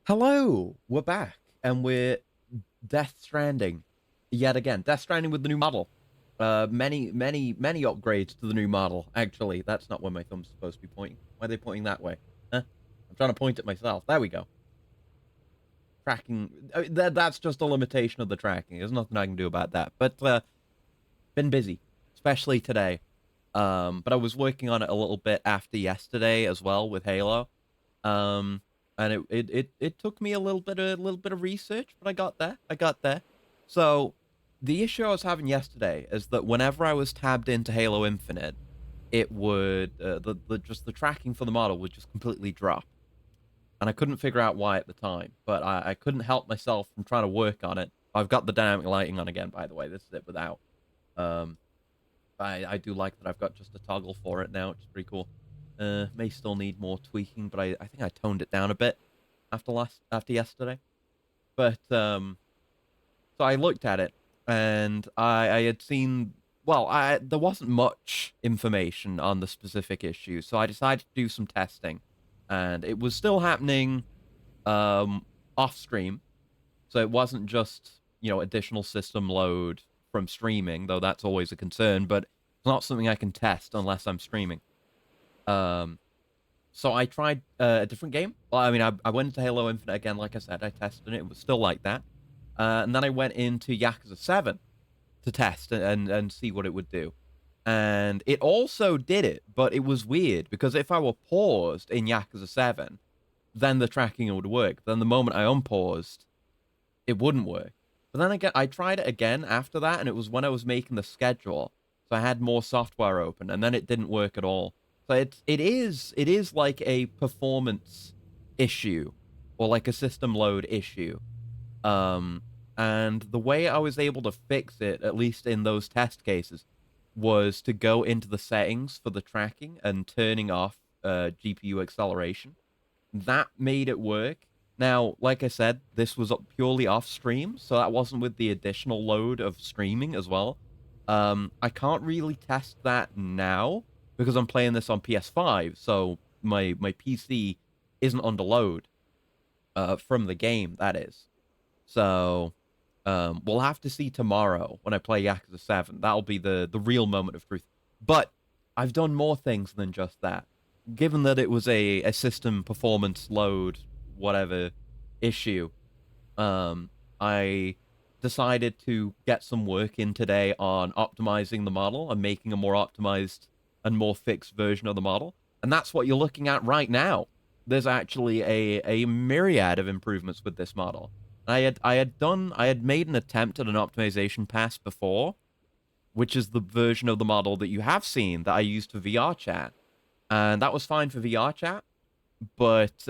Hello, we're back, and we're Death Stranding yet again. Death Stranding with the new model. Many upgrades to the new model. Actually, that's not where my thumb's supposed to be pointing. Why are they pointing that way? Huh? I'm trying to point it myself. There we go. Tracking. That's just a limitation of the tracking. There's nothing I can do about that. But been busy, especially today. But I was working on it a little bit after yesterday as well with Halo. Um, and it took me a little bit of research, but I got there. I got there. So the issue I was having yesterday is that whenever I was tabbed into Halo Infinite, it would the just the tracking for the model would just completely drop, and I couldn't figure out why at the time. But I couldn't help myself from trying to work on it. I've got the dynamic lighting on again, by the way. This is it without. Um, I do like that I've got just a toggle for it now, which is pretty cool. May still need more tweaking, but I think I toned it down a bit after yesterday. But so I looked at it and I had seen well, I there wasn't much information on the specific issue, so I decided to do some testing, and it was still happening off stream, so it wasn't just additional system load from streaming, though that's always a concern, but it's not something I can test unless I'm streaming. Um, so I tried a different game. Well, I mean, I went into Halo Infinite again, like I said. I tested it. It was still like that. And then I went into Yakuza 7 to test and see what it would do. And it also did it, but it was weird because if I were paused in Yakuza 7, then the tracking would work. Then the moment I unpaused, it wouldn't work. But then again, I tried it again after that, and it was when I was making the schedule. So I had more software open, and then it didn't work at all. So it is like a performance issue or like a system load issue. Um, and the way I was able to fix it, at least in those test cases, was to go into the settings for the tracking and turning off GPU acceleration. That made it work. Now, like I said, this was purely off stream, so that wasn't with the additional load of streaming as well. I can't really test that now because I'm playing this on PS5, so my PC isn't under load from the game, that is. So we'll have to see tomorrow when I play Yakuza 7. That'll be the real moment of truth. But I've done more things than just that. Given that it was a system performance load, whatever issue, I decided to get some work in today on optimizing the model and making a more optimized and more fixed version of the model. And that's what you're looking at right now. There's actually a myriad of improvements with this model. I had made an attempt at an optimization pass before, which is the version of the model that you have seen that I used for VR chat, and that was fine for VR chat, but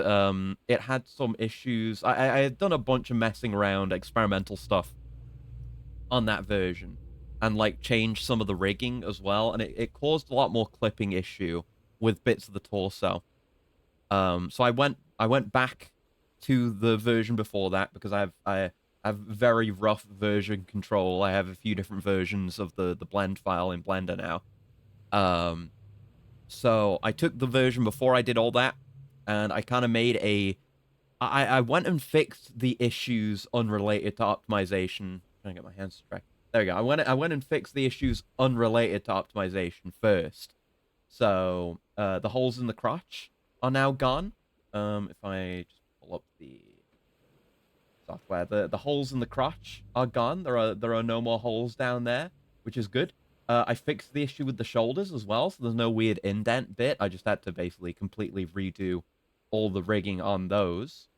it had some issues. I had done a bunch of messing around, experimental stuff on that version, and like changed some of the rigging as well, and it caused a lot more clipping issue with bits of the torso. So I went back to the version before that because I have very rough version control. I have a few different versions of the blend file in Blender now. Um, so I took the version before I did all that, and I kind of made I went and fixed the issues unrelated to optimization. Trying to get my hands straight. There we go. I went and fixed the issues unrelated to optimization first. So the holes in the crotch are now gone. If I just pull up the software, the holes in the crotch are gone. There are no more holes down there, which is good. I fixed the issue with the shoulders as well, so there's no weird indent bit. I just had to basically completely redo all the rigging on those.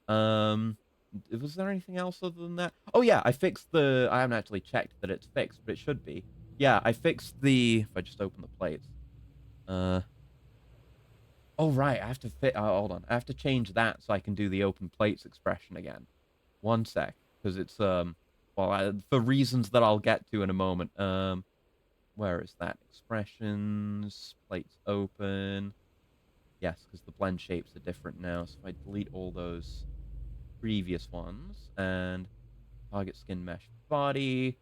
Um, was there anything else other than that? Oh yeah, I fixed the. I haven't actually checked that it's fixed, but it should be. Yeah, I fixed the. If I just open the plates. Uh, oh right, I have to fit. Oh, hold on, I have to change that so I can do the open plates expression again. One sec, because it's well, for reasons that I'll get to in a moment. Where is that? Expressions, plates open. Yes, because the blend shapes are different now. So if I delete all those previous ones and target skin mesh body,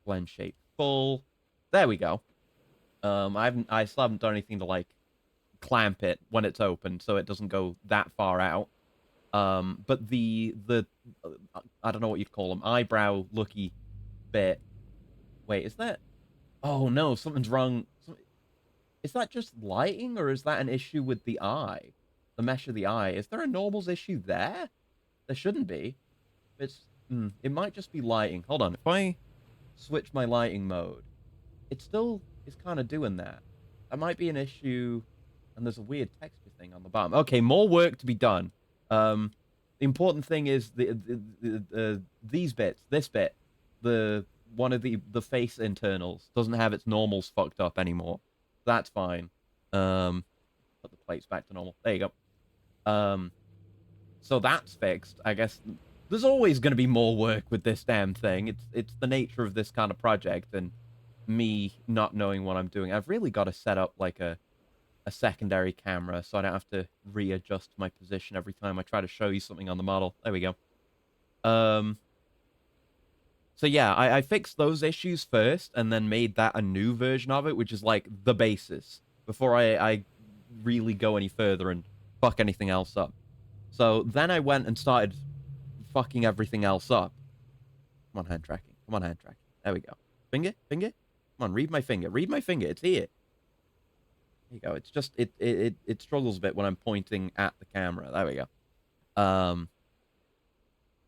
blend shape full. There we go. I still haven't done anything to like clamp it when it's open, so it doesn't go that far out. But I don't know what you'd call them, eyebrow looky bit. Wait, is that? Oh no, something's wrong. Is that just lighting, or is that an issue with the eye, the mesh of the eye? Is there a normals issue there? There shouldn't be. It might just be lighting. Hold on, if I switch my lighting mode, it still is kind of doing that. That might be an issue, and there's a weird texture thing on the bottom. Okay, more work to be done. The important thing is these bits, this bit, the one of the face internals doesn't have its normals fucked up anymore. That's fine. Put the plates back to normal. There you go. So that's fixed. I guess there's always going to be more work with this damn thing. It's the nature of this kind of project, and me not knowing what I'm doing. I've really got to set up like a secondary camera so I don't have to readjust my position every time I try to show you something on the model. There we go. So yeah, I fixed those issues first and then made that a new version of it, which is like the basis before I really go any further and fuck anything else up. So then I went and started fucking everything else up. Come on, hand tracking. Come on, hand tracking. There we go. Finger? Finger? Come on, read my finger. Read my finger. It's here. There you go. It's just, it struggles a bit when I'm pointing at the camera. There we go.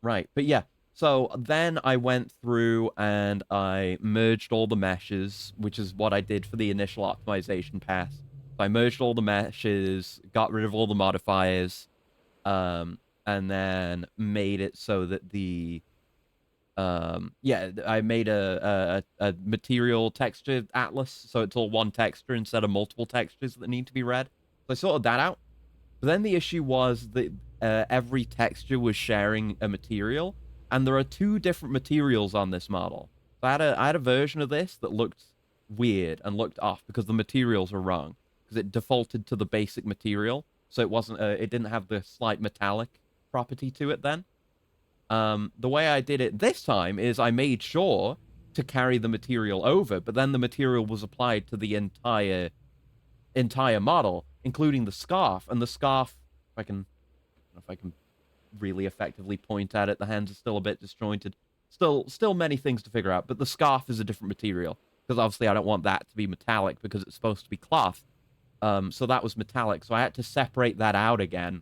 Right. But yeah. So then I went through and I merged all the meshes, which is what I did for the initial optimization pass. So I merged all the meshes, got rid of all the modifiers, and then made it so that the I made a material texture atlas, so it's all one texture instead of multiple textures that need to be read. So I sorted that out. But then the issue was that every texture was sharing a material, and there are two different materials on this model. So I had a version of this that looked weird and looked off because the materials were wrong, because it defaulted to the basic material, so it wasn't it didn't have the slight metallic property to it then. The way I did it this time is I made sure to carry the material over, but then the material was applied to the entire model, including the scarf. And the scarf, if I can really effectively point at it, the hands are still a bit disjointed. Still many things to figure out, but the scarf is a different material, because obviously I don't want that to be metallic because it's supposed to be cloth. So that was metallic, so I had to separate that out again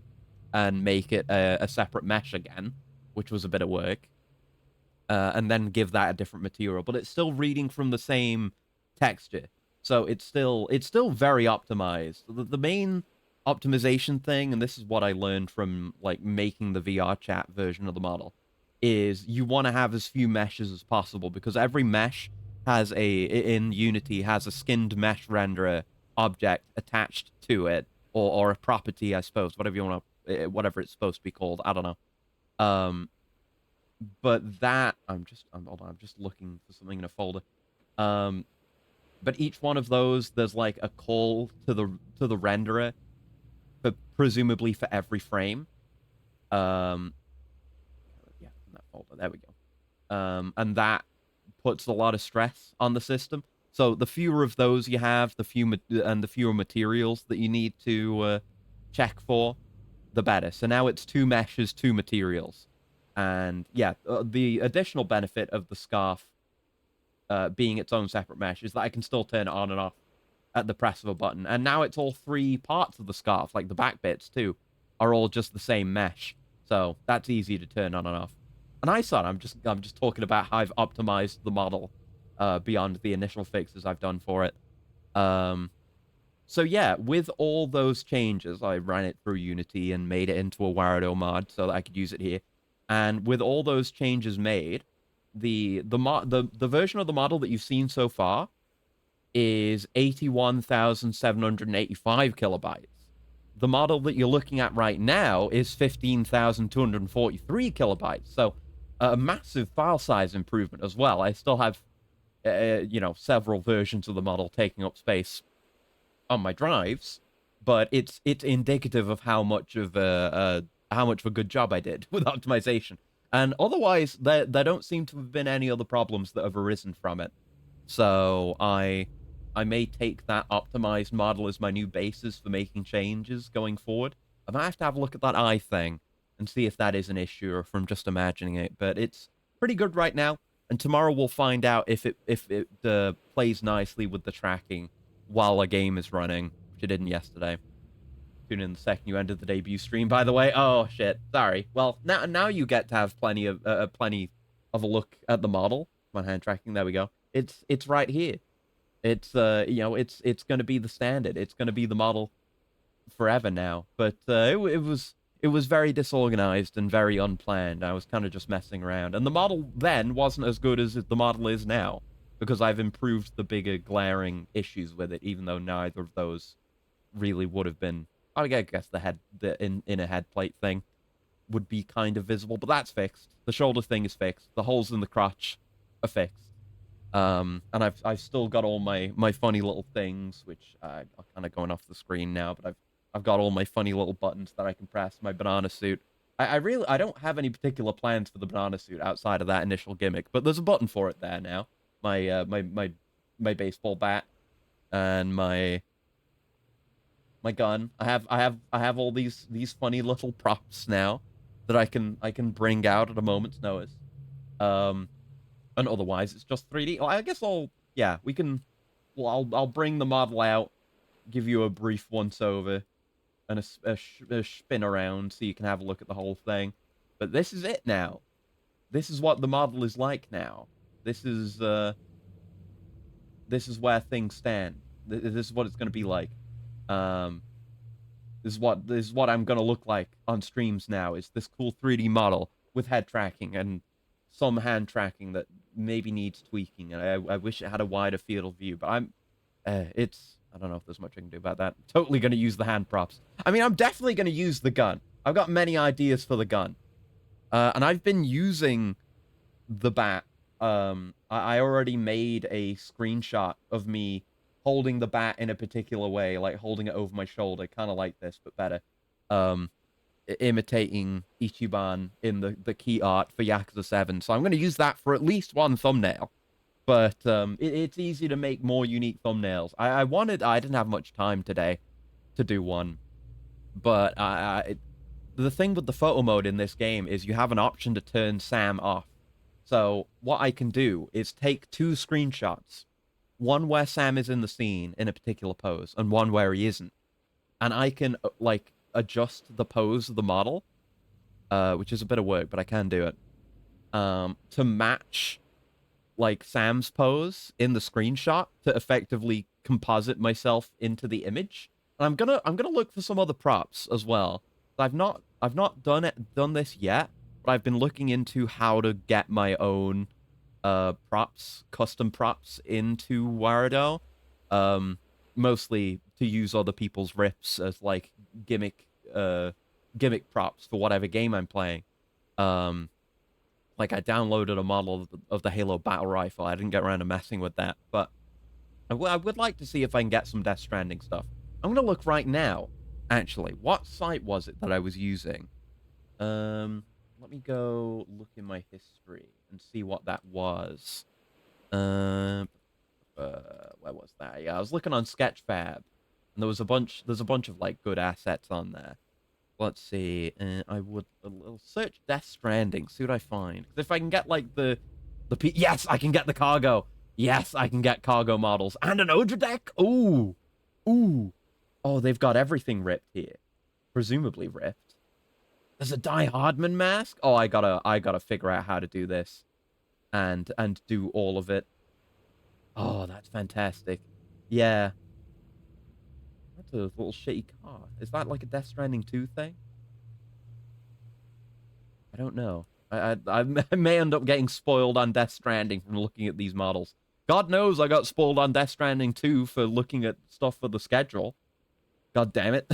and make it a separate mesh again, which was a bit of work, and then give that a different material. But it's still reading from the same texture, so it's still very optimized. The main optimization thing, and this is what I learned from like making the VR chat version of the model, is you want to have as few meshes as possible, because every mesh has in Unity has a skinned mesh renderer object attached to it, or a property, I suppose, whatever you want to, whatever it's supposed to be called. I don't know. But that hold on, I'm just looking for something in a folder. But each one of those, there's like a call to the renderer, but presumably for every frame. Yeah, in that folder. There we go. And that puts a lot of stress on the system. So the fewer of those you have, the fewer materials that you need to check for, the better. So now it's 2 meshes, 2 materials. And yeah, the additional benefit of the scarf being its own separate mesh is that I can still turn it on and off at the press of a button. And now it's all 3 parts of the scarf, like the back bits too, are all just the same mesh. So that's easy to turn on and off. And I'm just talking about how I've optimized the model beyond the initial fixes I've done for it. So yeah, with all those changes, I ran it through Unity and made it into a Warado mod so that I could use it here. And with all those changes made, the version of the model that you've seen so far is 81,785 kilobytes. The model that you're looking at right now is 15,243 kilobytes. So a massive file size improvement as well. I still have, several versions of the model taking up space on my drives, but it's indicative of how much of a good job I did with optimization. And otherwise, there don't seem to have been any other problems that have arisen from it. So I may take that optimized model as my new basis for making changes going forward. I might have to have a look at that eye thing and see if that is an issue or if I'm just imagining it. But it's pretty good right now, and tomorrow we'll find out if it plays nicely with the tracking while a game is running, which it didn't yesterday. Tune in the second you ended the debut stream, by the way. Oh shit, sorry. Well, now you get to have plenty of a look at the model. Come on, hand tracking. There we go. It's right here. It's it's going to be the standard. It's going to be the model forever now. But it was very disorganized and very unplanned. I was kind of just messing around, and the model then wasn't as good as the model is now because I've improved the bigger glaring issues with it. Even though neither of those really would have been. I guess the inner head plate thing would be kind of visible, but that's fixed. The shoulder thing is fixed. The holes in the crotch are fixed. And I've still got all my funny little things, which are kind of going off the screen now, but I've got all my funny little buttons that I can press. My banana suit. I don't have any particular plans for the banana suit outside of that initial gimmick, but there's a button for it there now. My baseball bat and my gun. I have all these funny little props now that I can bring out at a moment's notice. And otherwise it's just 3D. Well, I guess we can. Well, I'll bring the model out, give you a brief once over, and a spin around so you can have a look at the whole thing. But this is it now. This is what the model is like now. This is where things stand. This is what it's going to be like. This is what I'm gonna look like on streams now. Is this cool 3D model with head tracking and some hand tracking that maybe needs tweaking, and I wish it had a wider field of view. But I don't know if there's much I can do about that. I'm totally gonna use the hand props. I mean, I'm definitely gonna use the gun. I've got many ideas for the gun, and I've been using the bat. I already made a screenshot of me holding the bat in a particular way, like holding it over my shoulder, kind of like this, but better. Imitating Ichiban in the key art for Yakuza 7. So I'm going to use that for at least one thumbnail. But it's easy to make more unique thumbnails. I didn't have much time today to do one. But the thing with the photo mode in this game is you have an option to turn Sam off. So what I can do is take 2 screenshots. One where Sam is in the scene in a particular pose, and one where he isn't. And I can, adjust the pose of the model, which is a bit of work, but I can do it, to match, Sam's pose in the screenshot to effectively composite myself into the image. And I'm gonna look for some other props as well. I've not done this yet, but I've been looking into how to get my own custom props into Warado, mostly to use other people's rips as gimmick props for whatever game I'm playing. I downloaded a model of the Halo battle rifle. I didn't get around to messing with that, but I would like to see if I can get some Death Stranding stuff. I'm gonna look right now. Actually, what site was it that I was using? Let me go look in my history and see what that was. Where was that? Yeah, I was looking on Sketchfab, and there's a bunch of good assets on there. Let's see. I would search Death Stranding, see what I find. 'Cause if I can get yes, I can get the cargo. Yes, I can get cargo models and an Odra deck. Ooh, oh, they've got everything ripped here, presumably ripped. There's a Die Hardman mask. Oh, I gotta figure out how to do this, and do all of it. Oh, that's fantastic. Yeah, that's a little shitty car. Is that like a Death Stranding 2 thing? I don't know. I may end up getting spoiled on Death Stranding from looking at these models. God knows I got spoiled on Death Stranding 2 for looking at stuff for the schedule. God damn it.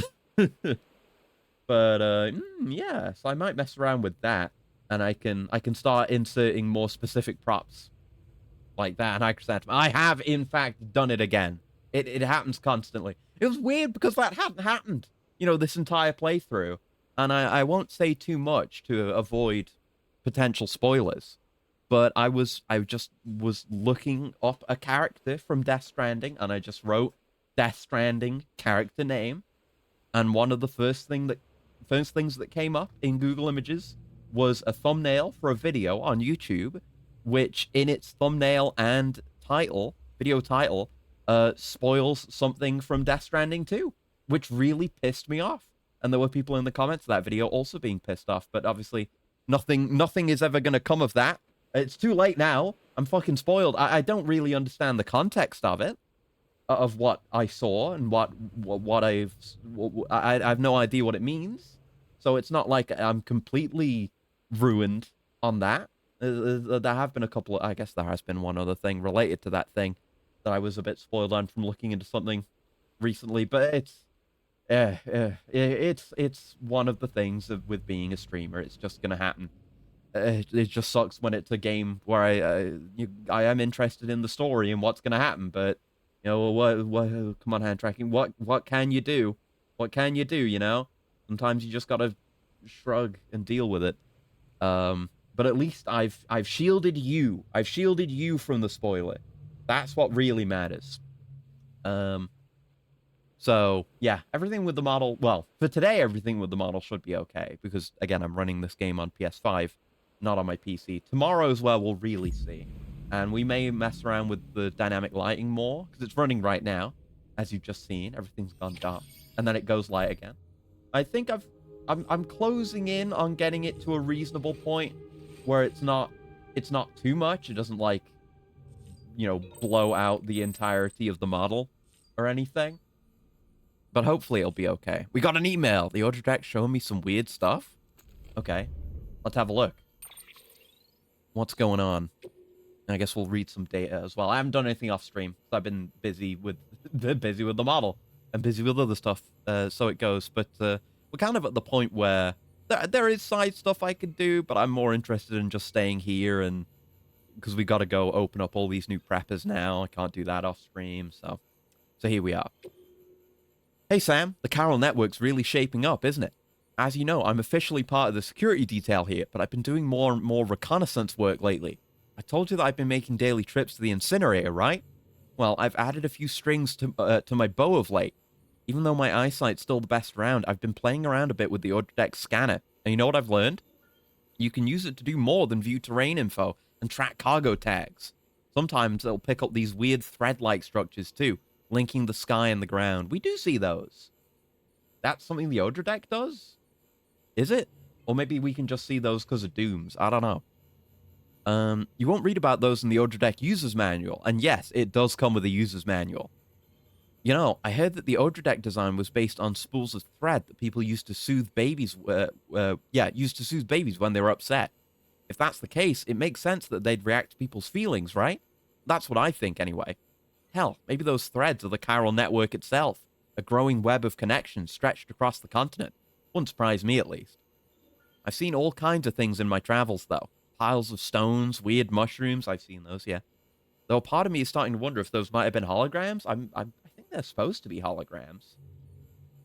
But yeah, so I might mess around with that, and I can start inserting more specific props like that. And I have in fact done it again. It happens constantly. It was weird because that hadn't happened, this entire playthrough, and I won't say too much to avoid potential spoilers. But I just was looking up a character from Death Stranding, and I just wrote Death Stranding character name, and one of the first first things that came up in Google Images was a thumbnail for a video on YouTube, which in its thumbnail and title, video title, spoils something from Death Stranding 2, which really pissed me off. And there were people in the comments of that video also being pissed off, but obviously nothing is ever going to come of that. It's too late now. I'm fucking spoiled. I don't really understand the context of it, of what I saw and what I have no idea what it means. So it's not like I'm completely ruined on that. There have been a couple of, I guess there has been one other thing related to that thing that I was a bit spoiled on from looking into something recently, but it's one of the things with being a streamer. It's just gonna happen. It just sucks when it's a game where I am interested in the story and what's gonna happen, but you know, what come on, hand tracking, what can you do? What can you do, you know? Sometimes you just gotta shrug and deal with it. But at least I've shielded you. I've shielded you from the spoiler. That's what really matters. So yeah, everything with the model, well, for today everything with the model should be okay, because again, I'm running this game on PS5, not on my PC. Tomorrow's where we'll really see. And we may mess around with the dynamic lighting more, because it's running right now, as you've just seen. Everything's gone dark, and then it goes light again. I think I'm closing in on getting it to a reasonable point where it's not too much. It doesn't, like, you know, blow out the entirety of the model or anything. But hopefully it'll be okay. We got an email. The Order Deck showing me some weird stuff. Okay, let's have a look. What's going on? And I guess we'll read some data as well. I haven't done anything off stream, so I've been busy with the model and busy with other stuff. So it goes. But we're kind of at the point where there is side stuff I could do, but I'm more interested in just staying here, and because we got to go open up all these new preppers now. I can't do that off stream, so here we are. Hey Sam, the Carol network's really shaping up, isn't it? As you know, I'm officially part of the security detail here, but I've been doing more and more reconnaissance work lately. I told you that I've been making daily trips to the incinerator, right? Well, I've added a few strings to my bow of late. Even though my eyesight's still the best around, I've been playing around a bit with the Order Deck scanner. And you know what I've learned? You can use it to do more than view terrain info and track cargo tags. Sometimes it'll pick up these weird thread-like structures too, linking the sky and the ground. We do see those. That's something the Order Deck does? Is it? Or maybe we can just see those because of dooms. I don't know. You won't read about those in the Order Deck user's manual. And yes, it does come with a user's manual. You know, I heard that the Order Deck design was based on spools of thread that people used to soothe babies. Used to soothe babies when they were upset. If that's the case, it makes sense that they'd react to people's feelings, right? That's what I think, anyway. Hell, maybe those threads are the chiral network itself, a growing web of connections stretched across the continent. Wouldn't surprise me, at least. I've seen all kinds of things in my travels, though. Piles of stones, weird mushrooms. I've seen those, yeah. Though part of me is starting to wonder if those might have been holograms. I think they're supposed to be holograms,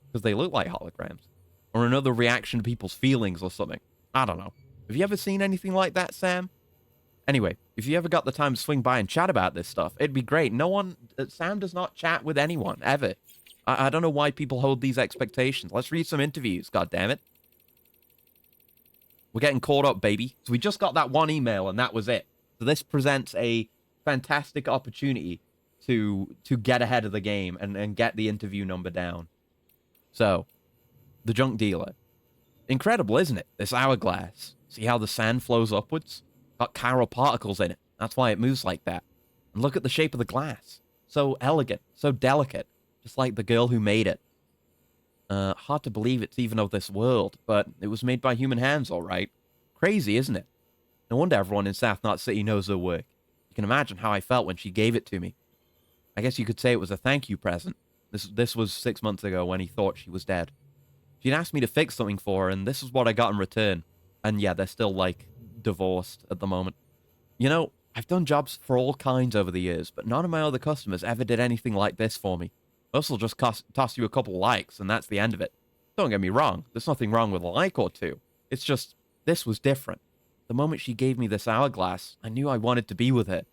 because they look like holograms. Or another reaction to people's feelings or something. I don't know. Have you ever seen anything like that, Sam? Anyway, if you ever got the time to swing by and chat about this stuff, it'd be great. Sam does not chat with anyone, ever. I don't know why people hold these expectations. Let's read some interviews, goddammit. We're getting caught up, baby. So we just got that one email, and that was it. So this presents a fantastic opportunity to get ahead of the game and get the interview number down. So, the junk dealer. Incredible, isn't it? This hourglass. See how the sand flows upwards? Got chiral particles in it. That's why it moves like that. And look at the shape of the glass. So elegant, so delicate. Just like the girl who made it. Hard to believe it's even of this world, but it was made by human hands, all right. Crazy, isn't it? No wonder everyone in South Knot City knows her work. You can imagine how I felt when she gave it to me. I guess you could say it was a thank you present. This was 6 months ago when he thought she was dead. She'd asked me to fix something for her, and this is what I got in return. And yeah, they're still, like, divorced at the moment. You know, I've done jobs for all kinds over the years, but none of my other customers ever did anything like this for me. Most will just toss you a couple likes, and that's the end of it. Don't get me wrong, there's nothing wrong with a like or two. It's just, this was different. The moment she gave me this hourglass, I knew I wanted to be with her.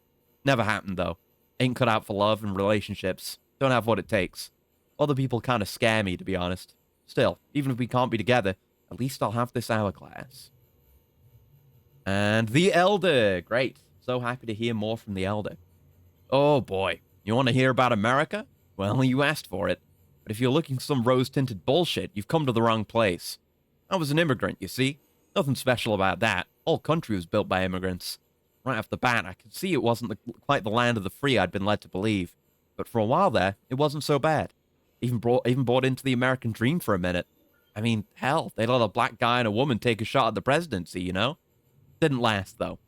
Never happened, though. Ain't cut out for love and relationships. Don't have what it takes. Other people kind of scare me, to be honest. Still, even if we can't be together, At least I'll have this hourglass. And the Elder. Great. So happy to hear more from the Elder. Oh, boy. You want to hear about America? Well, you asked for it. But if you're looking for some rose-tinted bullshit, you've come to the wrong place. I was an immigrant, you see. Nothing special about that. Whole country was built by immigrants. Right off the bat, I could see it wasn't quite the land of the free I'd been led to believe. But for a while there, it wasn't so bad. Even bought into the American dream for a minute. I mean, hell, they let a black guy and a woman take a shot at the presidency, you know? Didn't last, though.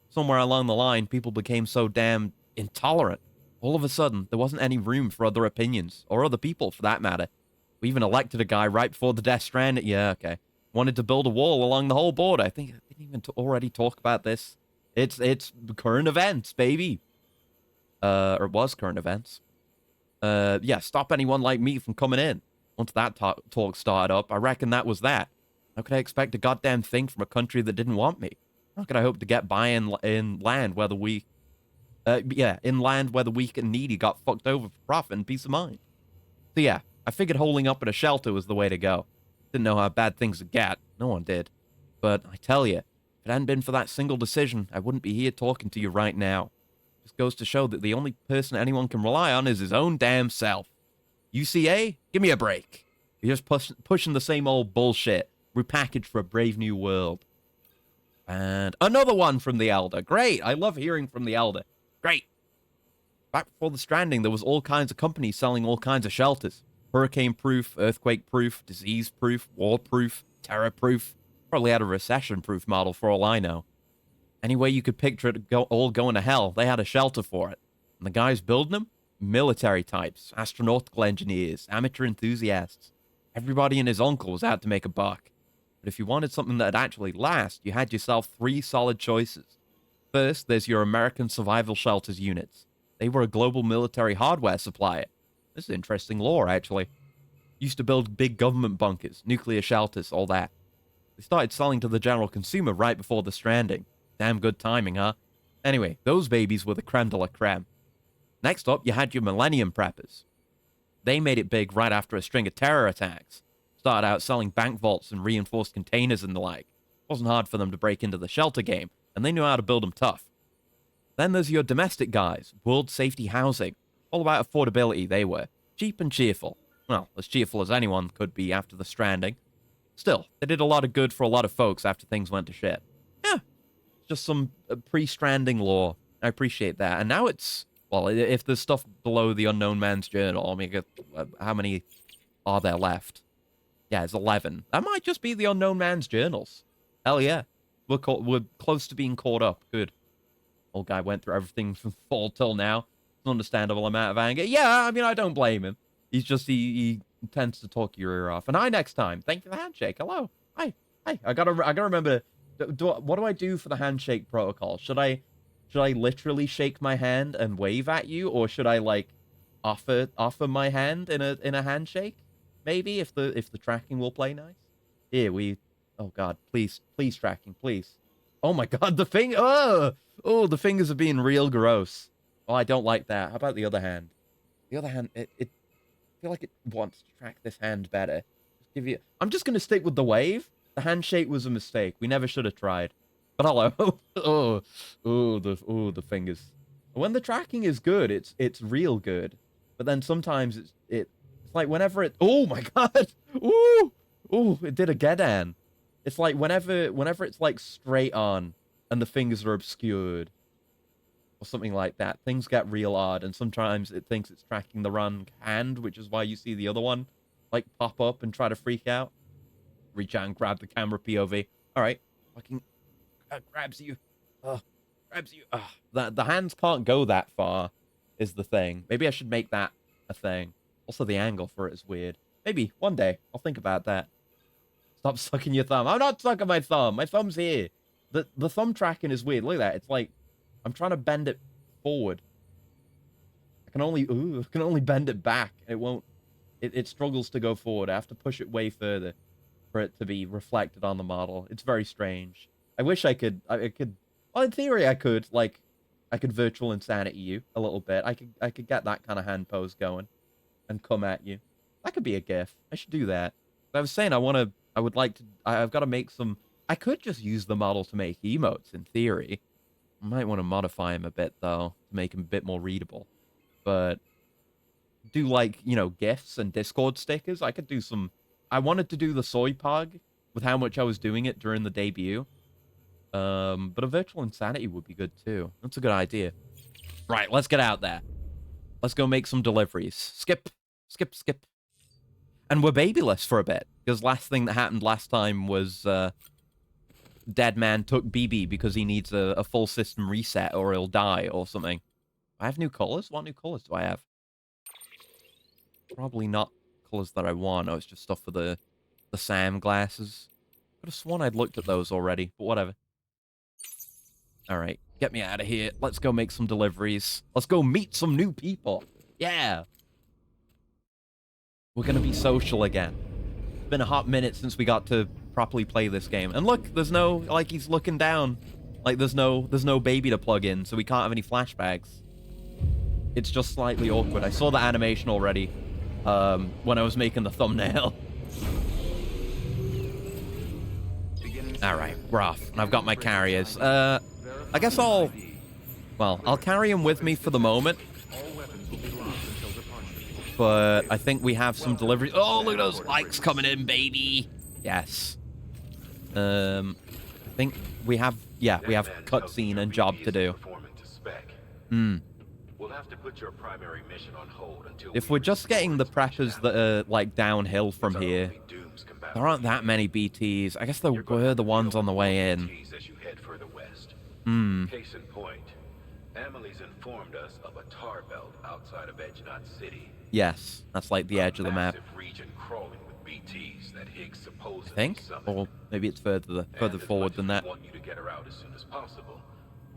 Somewhere along the line, people became so damn intolerant. All of a sudden, there wasn't any room for other opinions, or other people, for that matter. We even elected a guy right before the Death Stranding. Yeah, okay. Wanted to build a wall along the whole border. I think I didn't even already talk about this. It's current events, baby. Or it was current events. Yeah, stop anyone like me from coming in. Once that talk started up, I reckon that was that. How could I expect a goddamn thing from a country that didn't want me? How could I hope to get by in land where the weak... in land where the weak and needy got fucked over for profit and peace of mind? So yeah, I figured holding up in a shelter was the way to go. Didn't know how bad things would get. No one did. But I tell you, if it hadn't been for that single decision, I wouldn't be here talking to you right now. Just goes to show that the only person anyone can rely on is his own damn self. UCA? Give me a break. You're just pushing the same old bullshit, repackaged for a brave new world. And another one from the Elder. Great. I love hearing from the Elder. Great. Back before the Stranding, there was all kinds of companies selling all kinds of shelters. Hurricane-proof, earthquake-proof, disease-proof, war-proof, terror-proof. Probably had a recession-proof model for all I know. Any way you could picture it all going to hell, they had a shelter for it. And the guys building them? Military types, astronautical engineers, amateur enthusiasts. Everybody and his uncle was out to make a buck. But if you wanted something that'd actually last, you had yourself 3 solid choices. First, there's your American Survival Shelters units. They were a global military hardware supplier. This is interesting lore, actually. Used to build big government bunkers, nuclear shelters, all that. They started selling to the general consumer right before the Stranding. Damn good timing, huh? Anyway, those babies were the creme de la creme. Next up, you had your Millennium Preppers. They made it big right after a string of terror attacks. Started out selling bank vaults and reinforced containers and the like. Wasn't hard for them to break into the shelter game, and they knew how to build them tough. Then there's your domestic guys, World Safety Housing. All about affordability, they were. Cheap and cheerful. Well, as cheerful as anyone could be after the Stranding. Still, they did a lot of good for a lot of folks after things went to shit. Yeah, just some pre-Stranding lore. I appreciate that. And now it's... Well, if there's stuff below the Unknown Man's Journal, I mean, how many are there left? Yeah, it's 11. That might just be the Unknown Man's Journals. Hell yeah. We're close to being caught up. Good. Old guy went through everything from fall till now. It's an understandable amount of anger. Yeah, I mean, I don't blame him. He's just, he tends to talk your ear off. And I next time. Thank you for the handshake. Hello. Hi. Hi. I gotta remember, what do I do for the handshake protocol? Should I literally shake my hand and wave at you, or should I like offer my hand in a handshake? Maybe if the tracking will play nice. Here oh god, please tracking, please. Oh my god, the thing. Oh, the fingers are being real gross. Oh, I don't like that. How about the other hand? The other hand, I feel like it wants to track this hand better. I'm just gonna stick with the wave. The handshake was a mistake. We never should have tried. But hello. the fingers. When the tracking is good, it's real good. But then sometimes it's like whenever it... Oh my god! Ooh, it did again. It's like whenever it's like straight on and the fingers are obscured or something like that, things get real odd, and sometimes it thinks it's tracking the wrong hand, which is why you see the other one like pop up and try to freak out. Reach out and grab the camera POV. All right, fucking grabs you. Grabs you. The hands can't go that far is the thing. Maybe I should make that a thing. Also, the angle for it is weird. Maybe one day I'll think about that. Stop sucking your thumb. I'm not sucking my thumb. My thumb's here. The thumb tracking is weird. Look at that. It's like I'm trying to bend it forward. I can only bend it back. It won't. It struggles to go forward. I have to push it way further for it to be reflected on the model. It's very strange. I wish I could. Well, in theory, I could. Like, I could virtual insanity you a little bit. I could get that kind of hand pose going, and come at you. That could be a GIF. I should do that. But I was saying I want to I would like to... I've got to make some... I could just use the model to make emotes, in theory. I might want to modify him a bit, though, to make him a bit more readable. But do, like, you know, GIFs and Discord stickers. I could do some... I wanted to do the soy pug with how much I was doing it during the debut. But a virtual insanity would be good, too. That's a good idea. Right, let's get out there. Let's go make some deliveries. Skip, skip, skip. And we're babyless for a bit, because last thing that happened last time was Dead Man took BB because he needs a full system reset or he'll die or something. I have new colors? What new colors do I have? Probably not colors that I want. Oh, it's just stuff for the Sam glasses. Could have sworn I'd looked at those already, but whatever. Alright, get me out of here. Let's go make some deliveries. Let's go meet some new people. Yeah! We're gonna be social again. It's been a hot minute since we got to properly play this game. And look, there's no... Like, he's looking down. Like, there's no baby to plug in, so we can't have any flashbacks. It's just slightly awkward. I saw the animation already when I was making the thumbnail. Alright, we're off. And I've got my carriers. I guess I'll carry him with me for the moment. But I think we have some deliveries. Oh, look at those likes coming in, baby. Yes. I think we have, we have cutscene and job to do. We'll have to put your primary mission on hold until if we're just getting the preppers that are, like, downhill from here, there aren't that many BTs. I guess there were the ones on the way in. Case in point, Emily's informed us of a tar belt outside of Edge Knot City. Yes, that's like the edge of the map. Region crawling with BTs that Higgs supposedly I think, or maybe it's further forward than that. Want you to get her out as soon as possible.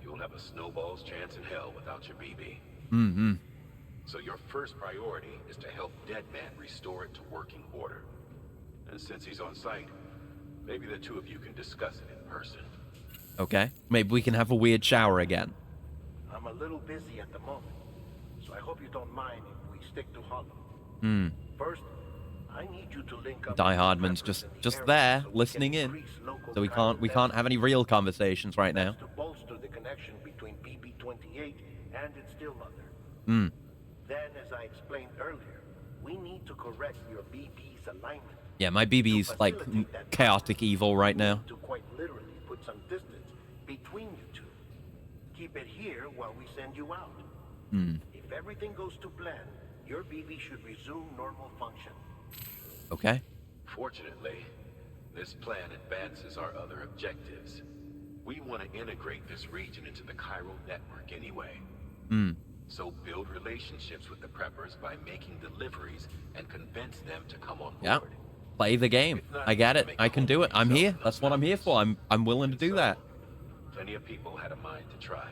You'll have a snowball's chance in hell without your BB. Mm-hmm. So your first priority is to help Dead Man restore it to working order. And since he's on site, maybe the two of you can discuss it in person. Okay. Maybe we can have a weird shower again. I'm a little busy at the moment, so I hope you don't mind if we stick to Hollow. First, I need you to link up. Die Hardman's just there, listening in. So we can't have any real conversations right now. To bolster the connection between BB-28 and its still mother. Then, as I explained earlier, we need to correct your BB's alignment. Yeah, my BB's like chaotic evil right now. To quite literally put some distance between you two. Keep it here while we send you out. If everything goes to plan, your BB should resume normal function. Okay. Fortunately, this plan advances our other objectives. We want to integrate this region into the chiral network anyway. So build relationships with the preppers by making deliveries and convince them to come on board. Yeah. Play the game. I get it. I can do it. I'm here. That's what I'm here for. I'm willing to do that. Plenty of people had a mind to try.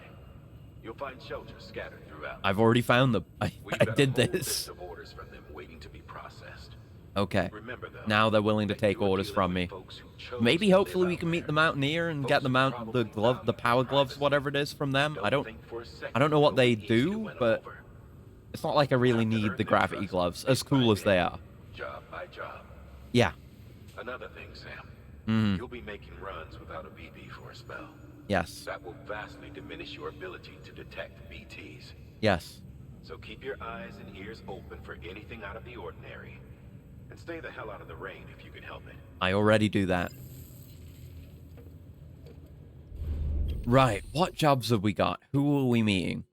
You'll find shelters scattered throughout. I've already found them. I did this. Of orders from them waiting to be processed. Okay. Remember, though, now they're willing to take orders from me. Maybe, hopefully, we can meet the Mountaineer and get the power gloves, whatever it is, from them. I don't know what they do, but it's not like I really need the gravity gloves, as cool as they are. Job by job. Yeah. Another thing, Sam. You'll be making runs without a BB for a spell. Yes. That will vastly diminish your ability to detect BTs. Yes. So keep your eyes and ears open for anything out of the ordinary. And stay the hell out of the rain if you can help it. I already do that. Right, what jobs have we got? Who are we meeting?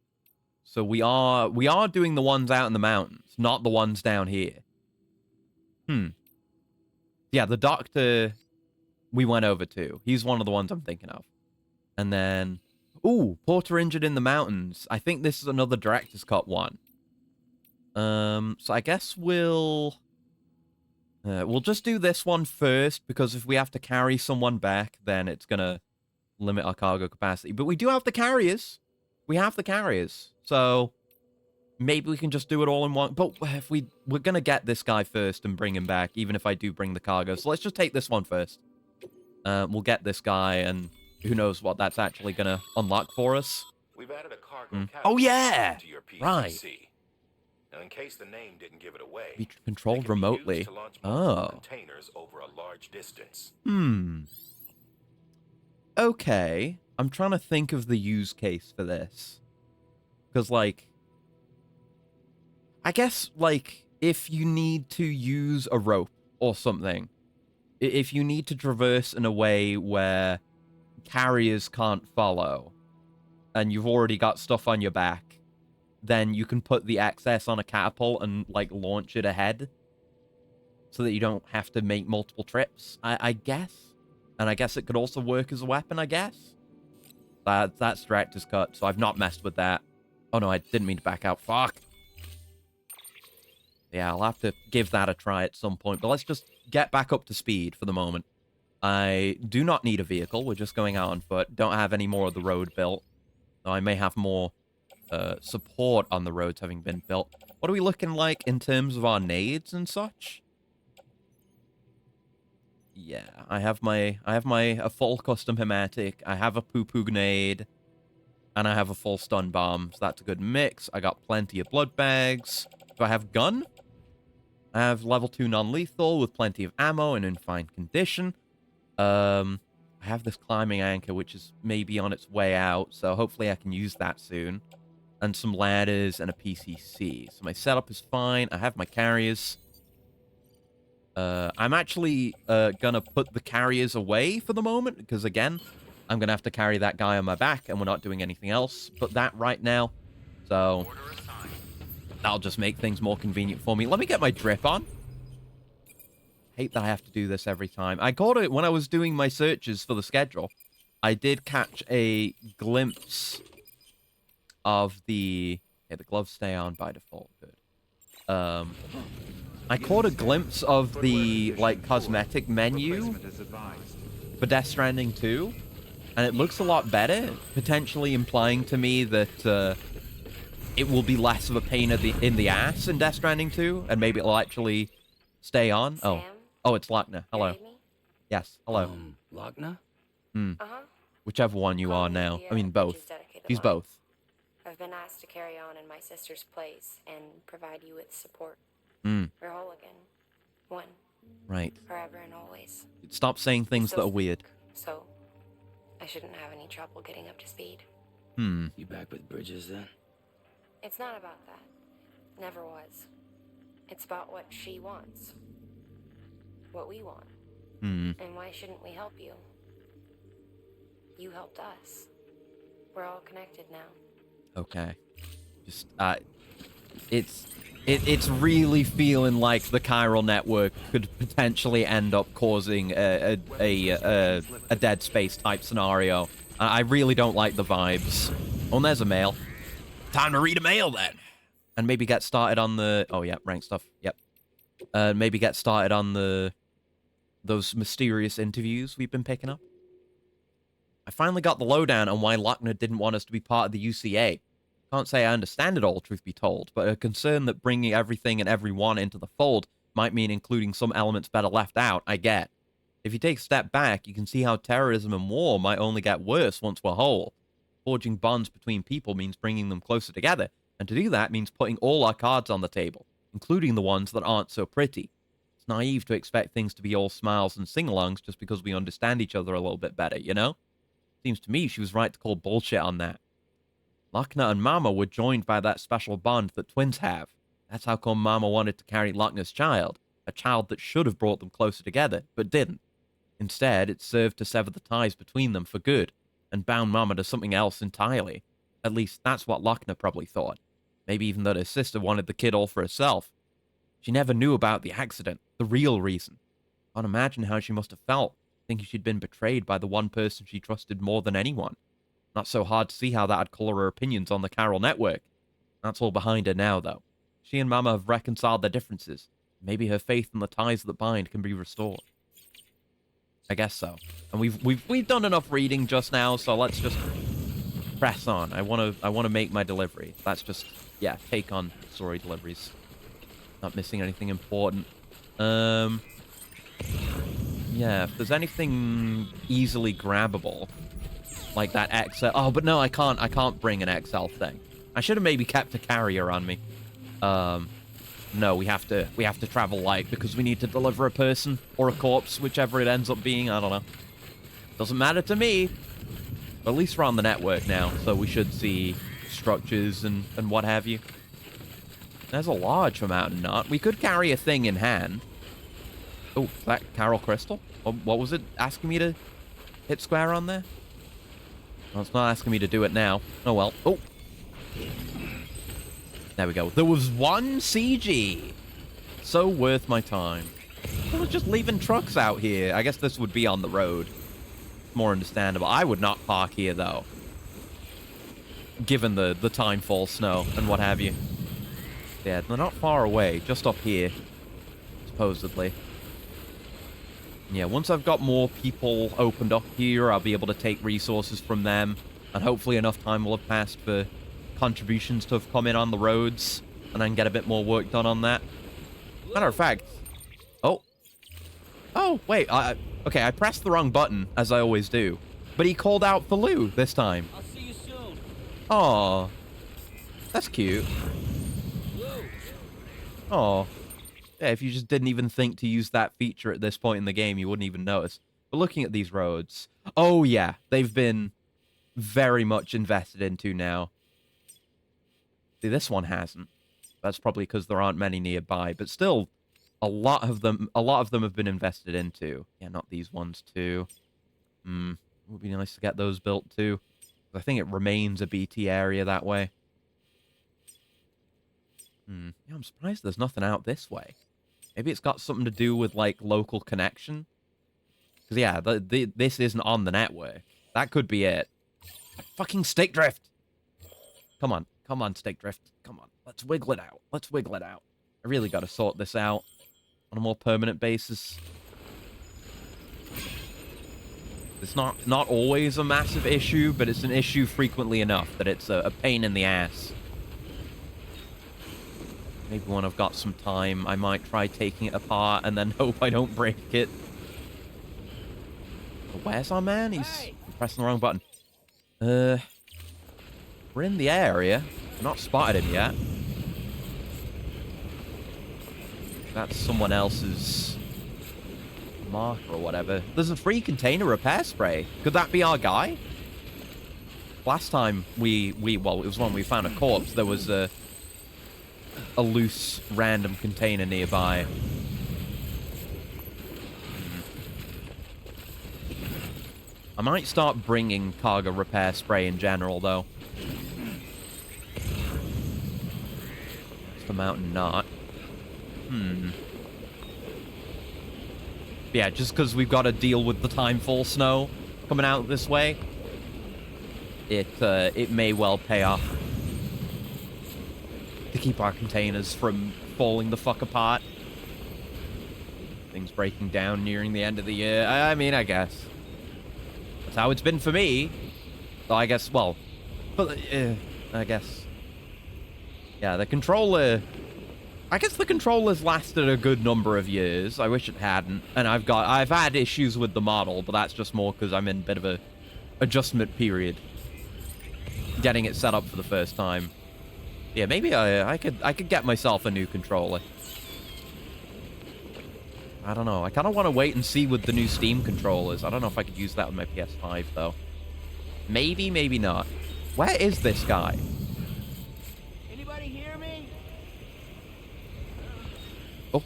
So we are doing the ones out in the mountains, not the ones down here. Yeah, the doctor we went over to. He's one of the ones I'm thinking of. And then... Ooh, Porter injured in the mountains. I think this is another director's cut one. So I guess we'll just do this one first, because if we have to carry someone back, then it's gonna limit our cargo capacity. But we do have the carriers. We have the carriers. So maybe we can just do it all in one. But if we're gonna get this guy first and bring him back, even if I do bring the cargo. So let's just take this one first. We'll get this guy, and who knows what that's actually gonna unlock for us. We've added a cargo Oh yeah! to your PCC. Right. Now, in case the name didn't give it away, Be they controlled can be used remotely. to launch multiple Oh. containers over a large distance. Okay. I'm trying to think of the use case for this. Because, like, I guess, like, if you need to use a rope or something, if you need to traverse in a way where carriers can't follow, and you've already got stuff on your back, then you can put the excess on a catapult and, like, launch it ahead so that you don't have to make multiple trips, I guess. And I guess it could also work as a weapon, I guess. That's director's cut, so I've not messed with that. Oh, no, I didn't mean to back out. Fuck. Yeah, I'll have to give that a try at some point, but let's just get back up to speed for the moment. I do not need a vehicle. We're just going out on foot. Don't have any more of the road built. So I may have more support on the roads having been built. What are we looking like in terms of our nades and such? Yeah, I have a full custom hematic. I have a poo-poo grenade. And I have a full stun bomb, so that's a good mix. I got plenty of blood bags. Do I have gun? I have level 2 non-lethal with plenty of ammo and in fine condition. I have this climbing anchor, which is maybe on its way out, so hopefully I can use that soon. And some ladders and a PCC. So my setup is fine. I have my carriers. I'm actually gonna put the carriers away for the moment, because again, I'm gonna have to carry that guy on my back, and we're not doing anything else but that right now. So that'll just make things more convenient for me. Let me get my drip on. Hate that I have to do this every time. I got it when I was doing my searches for the schedule. I did catch a glimpse of the... Yeah, the gloves stay on by default. Good. I caught a glimpse of the, like, cosmetic menu for Death Stranding 2, and it looks a lot better, potentially implying to me that it will be less of a pain in the ass in Death Stranding 2, and maybe it'll actually stay on. Sam? Oh, it's Lochner. Hello. You me? Yes, hello. Lochner? Uh-huh. Whichever one you Call are me now. the, I mean, both. Bridges dedicated She's one. both. I've been asked to carry on in my sister's place and provide you with support. Mm, We're whole again. One. right. Forever and always. Stop saying things that are weird. So, I shouldn't have any trouble getting up to speed. You back with Bridges then? It's not about that. Never was. It's about what she wants. What we want. And why shouldn't we help you? You helped us. We're all connected now. Okay. Just, it's really feeling like the chiral network could potentially end up causing a Dead Space type scenario. I really don't like the vibes. Oh, and there's a mail. Time to read a mail then. And maybe get started on the... Oh, yeah, rank stuff. Yep. Maybe get started on those mysterious interviews we've been picking up. I finally got the lowdown on why Lochner didn't want us to be part of the UCA. Can't say I understand it all, truth be told, but a concern that bringing everything and everyone into the fold might mean including some elements better left out, I get. If you take a step back, you can see how terrorism and war might only get worse once we're whole. Forging bonds between people means bringing them closer together, and to do that means putting all our cards on the table, including the ones that aren't so pretty. It's naive to expect things to be all smiles and sing-alongs just because we understand each other a little bit better, you know? Seems to me she was right to call bullshit on that. Lochner and Mama were joined by that special bond that twins have. That's how come Mama wanted to carry Lochner's child, a child that should have brought them closer together, but didn't. Instead, it served to sever the ties between them for good, and bound Mama to something else entirely. At least, that's what Lochner probably thought. Maybe even that her sister wanted the kid all for herself. She never knew about the accident, the real reason. Can't imagine how she must have felt, thinking she'd been betrayed by the one person she trusted more than anyone. Not so hard to see how that'd color her opinions on the chiral network. That's all behind her now, though. She and Mama have reconciled their differences. Maybe her faith in the ties that bind can be restored. I guess so. And we've done enough reading just now, so let's just press on. I wanna make my delivery. That's just, yeah, take on story deliveries. Not missing anything important. Yeah, if there's anything easily grabbable, like that XL... Oh, but no, I can't bring an XL thing. I should have maybe kept a carrier on me. No, we have to travel light because we need to deliver a person or a corpse, whichever it ends up being. I don't know. Doesn't matter to me. But at least we're on the network now, so we should see structures and what have you. There's a large amount of nut. We could carry a thing in hand. Oh, is that Carol Crystal? What was it asking me to hit square on there? Well, it's not asking me to do it now. Oh, well. Oh. There we go. There was one CG. So worth my time. I was just leaving trucks out here. I guess this would be on the road. More understandable. I would not park here, though. Given the time fall snow and what have you. Yeah, they're not far away. Just up here. Supposedly. Yeah, once I've got more people opened up here, I'll be able to take resources from them. And hopefully enough time will have passed for contributions to have come in on the roads. And then get a bit more work done on that. Matter of fact... Oh. Oh, wait. Okay, I pressed the wrong button, as I always do. But he called out for Lou this time. I'll see you soon. Aw. That's cute. Aw. Yeah, if you just didn't even think to use that feature at this point in the game, you wouldn't even notice. But looking at these roads... Oh, yeah. They've been very much invested into now. See, this one hasn't. That's probably because there aren't many nearby. But still, a lot of them have been invested into. Yeah, not these ones, too. It would be nice to get those built, too. I think it remains a BT area that way. Yeah, I'm surprised there's nothing out this way. Maybe it's got something to do with, like, local connection. Because, yeah, this isn't on the network. That could be it. Fucking stick drift! Come on. Come on, stick drift. Come on. Let's wiggle it out. Let's wiggle it out. I really got to sort this out on a more permanent basis. It's not always a massive issue, but it's an issue frequently enough that it's a pain in the ass. Maybe when I've got some time, I might try taking it apart and then hope I don't break it. Where's our man? He's pressing the wrong button. We're in the area. I've not spotted him yet. That's someone else's mark or whatever. There's a free container repair spray. Could that be our guy? Last time well, it was when we found a corpse. There was a loose, random container nearby. I might start bringing cargo repair spray in general, though. It's the mountain knot. Yeah, just because we've got to deal with the timefall snow coming out this way, it may well pay off to keep our containers from falling the fuck apart. Things breaking down nearing the end of the year. I mean, I guess. That's how it's been for me. So I guess, well, but I guess. Yeah, the controller... I guess the controller's lasted a good number of years. I wish it hadn't. And I've had issues with the model, but that's just more because I'm in a bit of a adjustment period. Getting it set up for the first time. Yeah, maybe I could get myself a new controller. I don't know. I kind of want to wait and see with the new Steam controllers. I don't know if I could use that with my PS5, though. Maybe, maybe not. Where is this guy? Anybody hear me? Oh.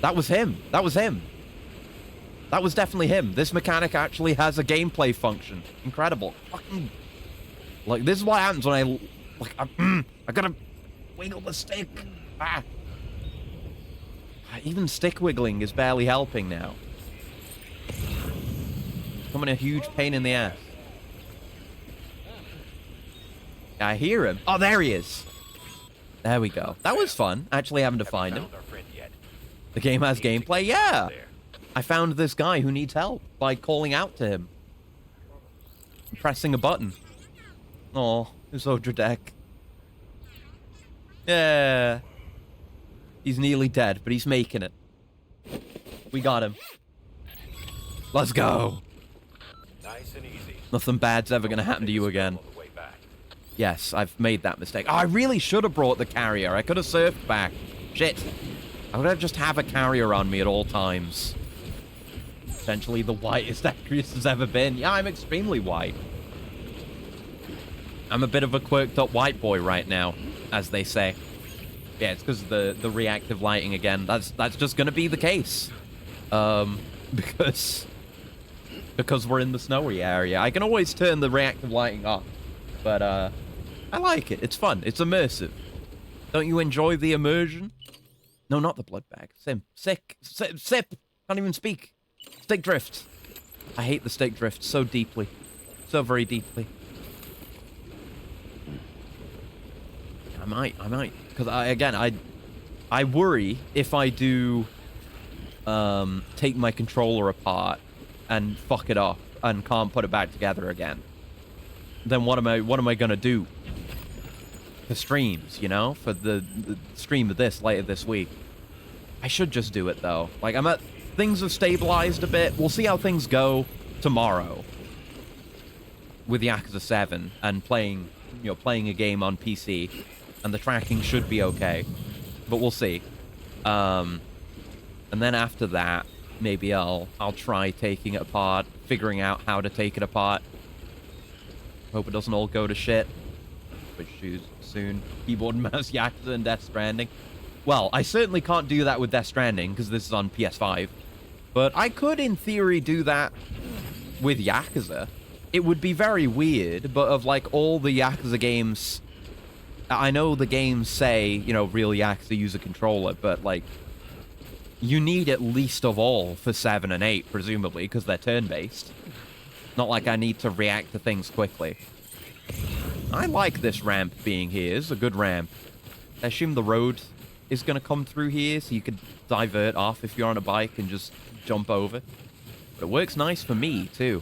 That was him. That was him. That was definitely him. This mechanic actually has a gameplay function. Incredible. Fucking... Like, this is what happens when I... Like, I gotta wiggle the stick. Ah. Even stick wiggling is barely helping now. It's becoming a huge pain in the ass. I hear him. Oh, there he is. There we go. That was fun, actually having to find him. The game has gameplay? Yeah. I found this guy who needs help by calling out to him. Pressing a button. Oh, it's Odradek. Yeah. He's nearly dead, but he's making it. We got him. Let's go. Nice and easy. Nothing bad's ever gonna happen to you again. Yes, I've made that mistake. Oh, I really should have brought the carrier. I could have surfed back. Shit. I would have just have a carrier on me at all times. Essentially the whitest Acreus has ever been. Yeah, I'm extremely white. I'm a bit of a quirked up white boy right now, as they say. Yeah, it's because of the reactive lighting again. That's just gonna be the case. Because we're in the snowy area. I can always turn the reactive lighting off. But I like it. It's fun. It's immersive. Don't you enjoy the immersion? No, not the blood bag. Sip. Can't even speak. Stick drift. I hate the stick drift so deeply. So very deeply. I might. Because I worry if I do take my controller apart and fuck it up and can't put it back together again. Then what am I gonna do? For streams, you know? For the stream of this later this week. I should just do it though. Like things have stabilized a bit. We'll see how things go tomorrow with Yakuza 7 and playing a game on PC, and the tracking should be okay. But we'll see. And then after that, maybe I'll try taking it apart, figuring out how to take it apart. Hope it doesn't all go to shit. Switch shoes soon. Keyboard and mouse Yakuza and Death Stranding. Well, I certainly can't do that with Death Stranding, because this is on PS5. But I could, in theory, do that with Yakuza. It would be very weird, but of, like, all the Yakuza games... I know the games say, you know, real Yakuza use a controller, but, like... You need at least of all for 7 and 8, presumably, because they're turn-based. Not like I need to react to things quickly. I like this ramp being here. It's a good ramp. I assume the road is going to come through here, so you could divert off if you're on a bike and just jump over. But it works nice for me, too.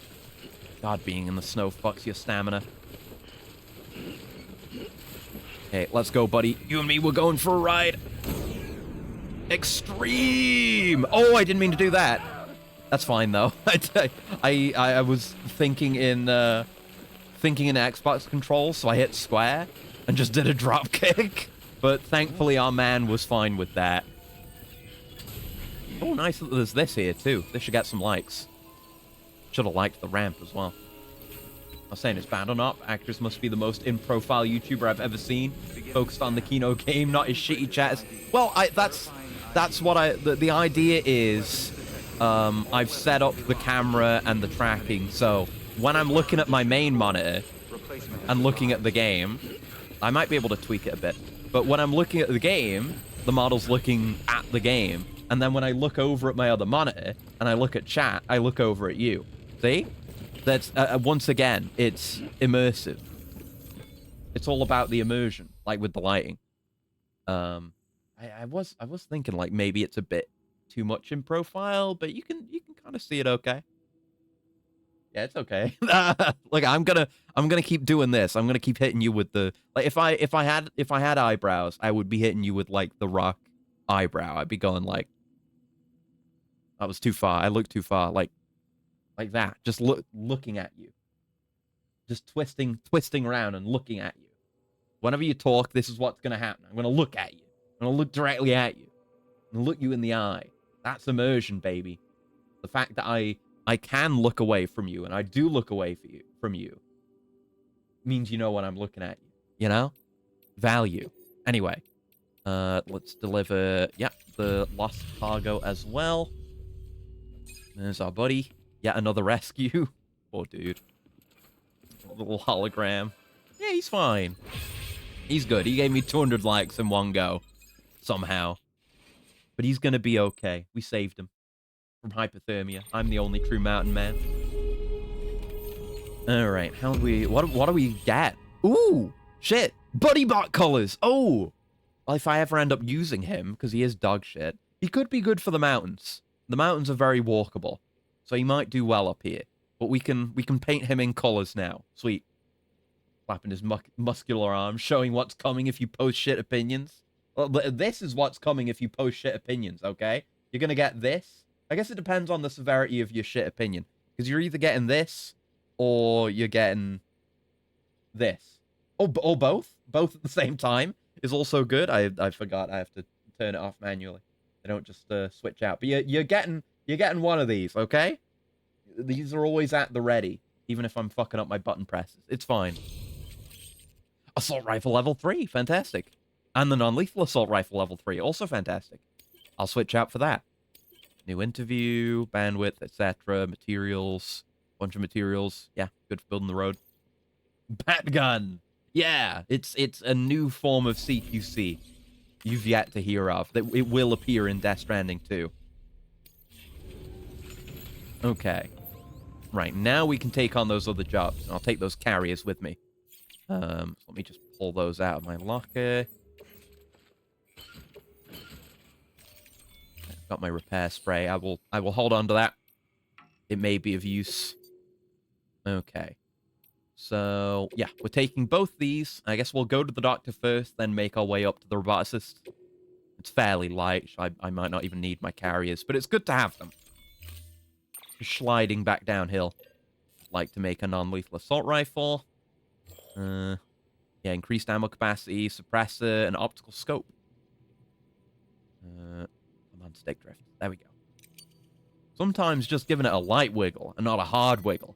God, being in the snow fucks your stamina. Hey, let's go, buddy. You and me, we're going for a ride. Extreme! Oh, I didn't mean to do that. That's fine, though. I was thinking in Xbox controls, so I hit square and just did a drop kick. But thankfully, our man was fine with that. Oh, nice that there's this here, too. This should get some likes. Should have liked the ramp as well. I'm not saying it's bad or not. Actress must be the most in-profile YouTuber I've ever seen. Focused on the Kino game, not his shitty chats. Well, that's what the idea is. I've set up the camera and the tracking, so when I'm looking at my main monitor and looking at the game, I might be able to tweak it a bit, but when I'm looking at the game, the model's looking at the game, and then when I look over at my other monitor and I look at chat, I look over at you. See? That's once again, it's immersive. It's all about the immersion, like with the lighting. I was thinking like maybe it's a bit too much in profile, but you can kind of see it okay. Yeah, it's okay. Like I'm gonna keep doing this. I'm gonna keep hitting you with the like if I had eyebrows, I would be hitting you with like the Rock eyebrow. I'd be going like that was too far. I looked too far. Like that. Just looking at you. Just twisting around and looking at you. Whenever you talk, this is what's gonna happen. I'm gonna look at you. I'm gonna look directly at you. And look you in the eye. That's immersion, baby. The fact that I can look away from you, and I do look away from you, means you know when I'm looking at you. You know? Value. Anyway. Let's deliver, the lost cargo as well. There's our buddy. Yet another rescue. Poor dude. A little hologram. Yeah, he's fine. He's good. He gave me 200 likes in one go. Somehow. But he's gonna be okay. We saved him from hypothermia. I'm the only true mountain man. Alright, how do we... What do we get? Ooh! Shit! Buddy bot colors! Oh! Well, if I ever end up using him, because he is dog shit, he could be good for the mountains. The mountains are very walkable. So he might do well up here. But we can paint him in colors now. Sweet. Slapping his muscular arm, showing what's coming if you post shit opinions. Well, this is what's coming if you post shit opinions, okay? You're gonna get this. I guess it depends on the severity of your shit opinion. Because you're either getting this, or you're getting this. or both. Both at the same time is also good. I forgot I have to turn it off manually. They don't just switch out. But you're getting one of these, okay? These are always at the ready, even if I'm fucking up my button presses. It's fine. Assault rifle level 3, fantastic. And the non-lethal assault rifle level 3, also fantastic. I'll switch out for that. New interview, bandwidth, etc. Materials, bunch of materials. Yeah, good for building the road. Bat gun. Yeah, it's a new form of CQC you've yet to hear of. That it will appear in Death Stranding 2. Okay. Right, now we can take on those other jobs. I'll take those carriers with me. So let me just pull those out of my locker. Got my repair spray. I will hold on to that. It may be of use. Okay. So, yeah, we're taking both these. I guess we'll go to the doctor first, then make our way up to the roboticist. It's fairly light. I might not even need my carriers, but it's good to have them. Sliding back downhill. Like to make a non-lethal assault rifle. Yeah, increased ammo capacity, suppressor, and optical scope. Come on, stick drift. There we go. Sometimes just giving it a light wiggle and not a hard wiggle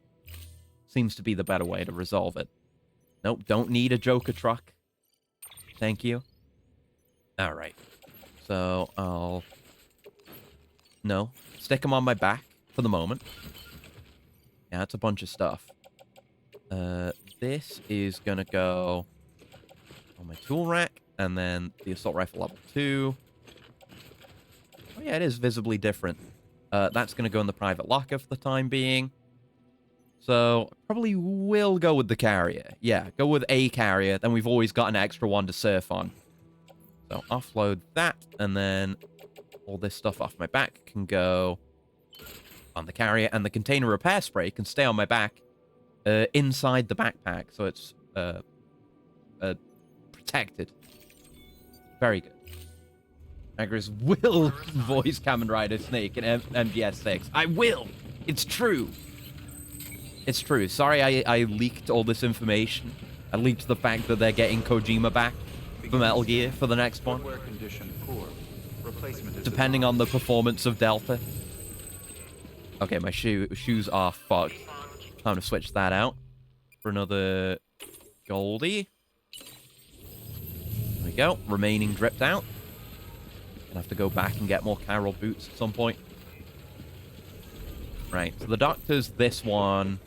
seems to be the better way to resolve it. Nope, don't need a Joker truck. Thank you. Alright. So, I'll... No. Stick them on my back for the moment. Yeah, that's a bunch of stuff. This is gonna go on my tool rack, and then the assault rifle level 2. Oh yeah, it is visibly different. That's gonna go in the private locker for the time being. So, probably will go with the carrier. Yeah, go with a carrier, then we've always got an extra one to surf on. So, offload that, and then all this stuff off my back can go on the carrier, and the container repair spray can stay on my back inside the backpack, so it's protected. Very good. Agris will voice Kamen Rider Snake in MGS6. I will! It's true! It's true. Sorry I leaked all this information. I leaked the fact that they're getting Kojima back for Metal Gear for the next one. Depending on the performance of Delta. Okay, my shoes are fucked. Time to switch that out for another Goldie. There we go. Remaining dripped out. Gonna have to go back and get more Chiral boots at some point. Right, so the doctor's this one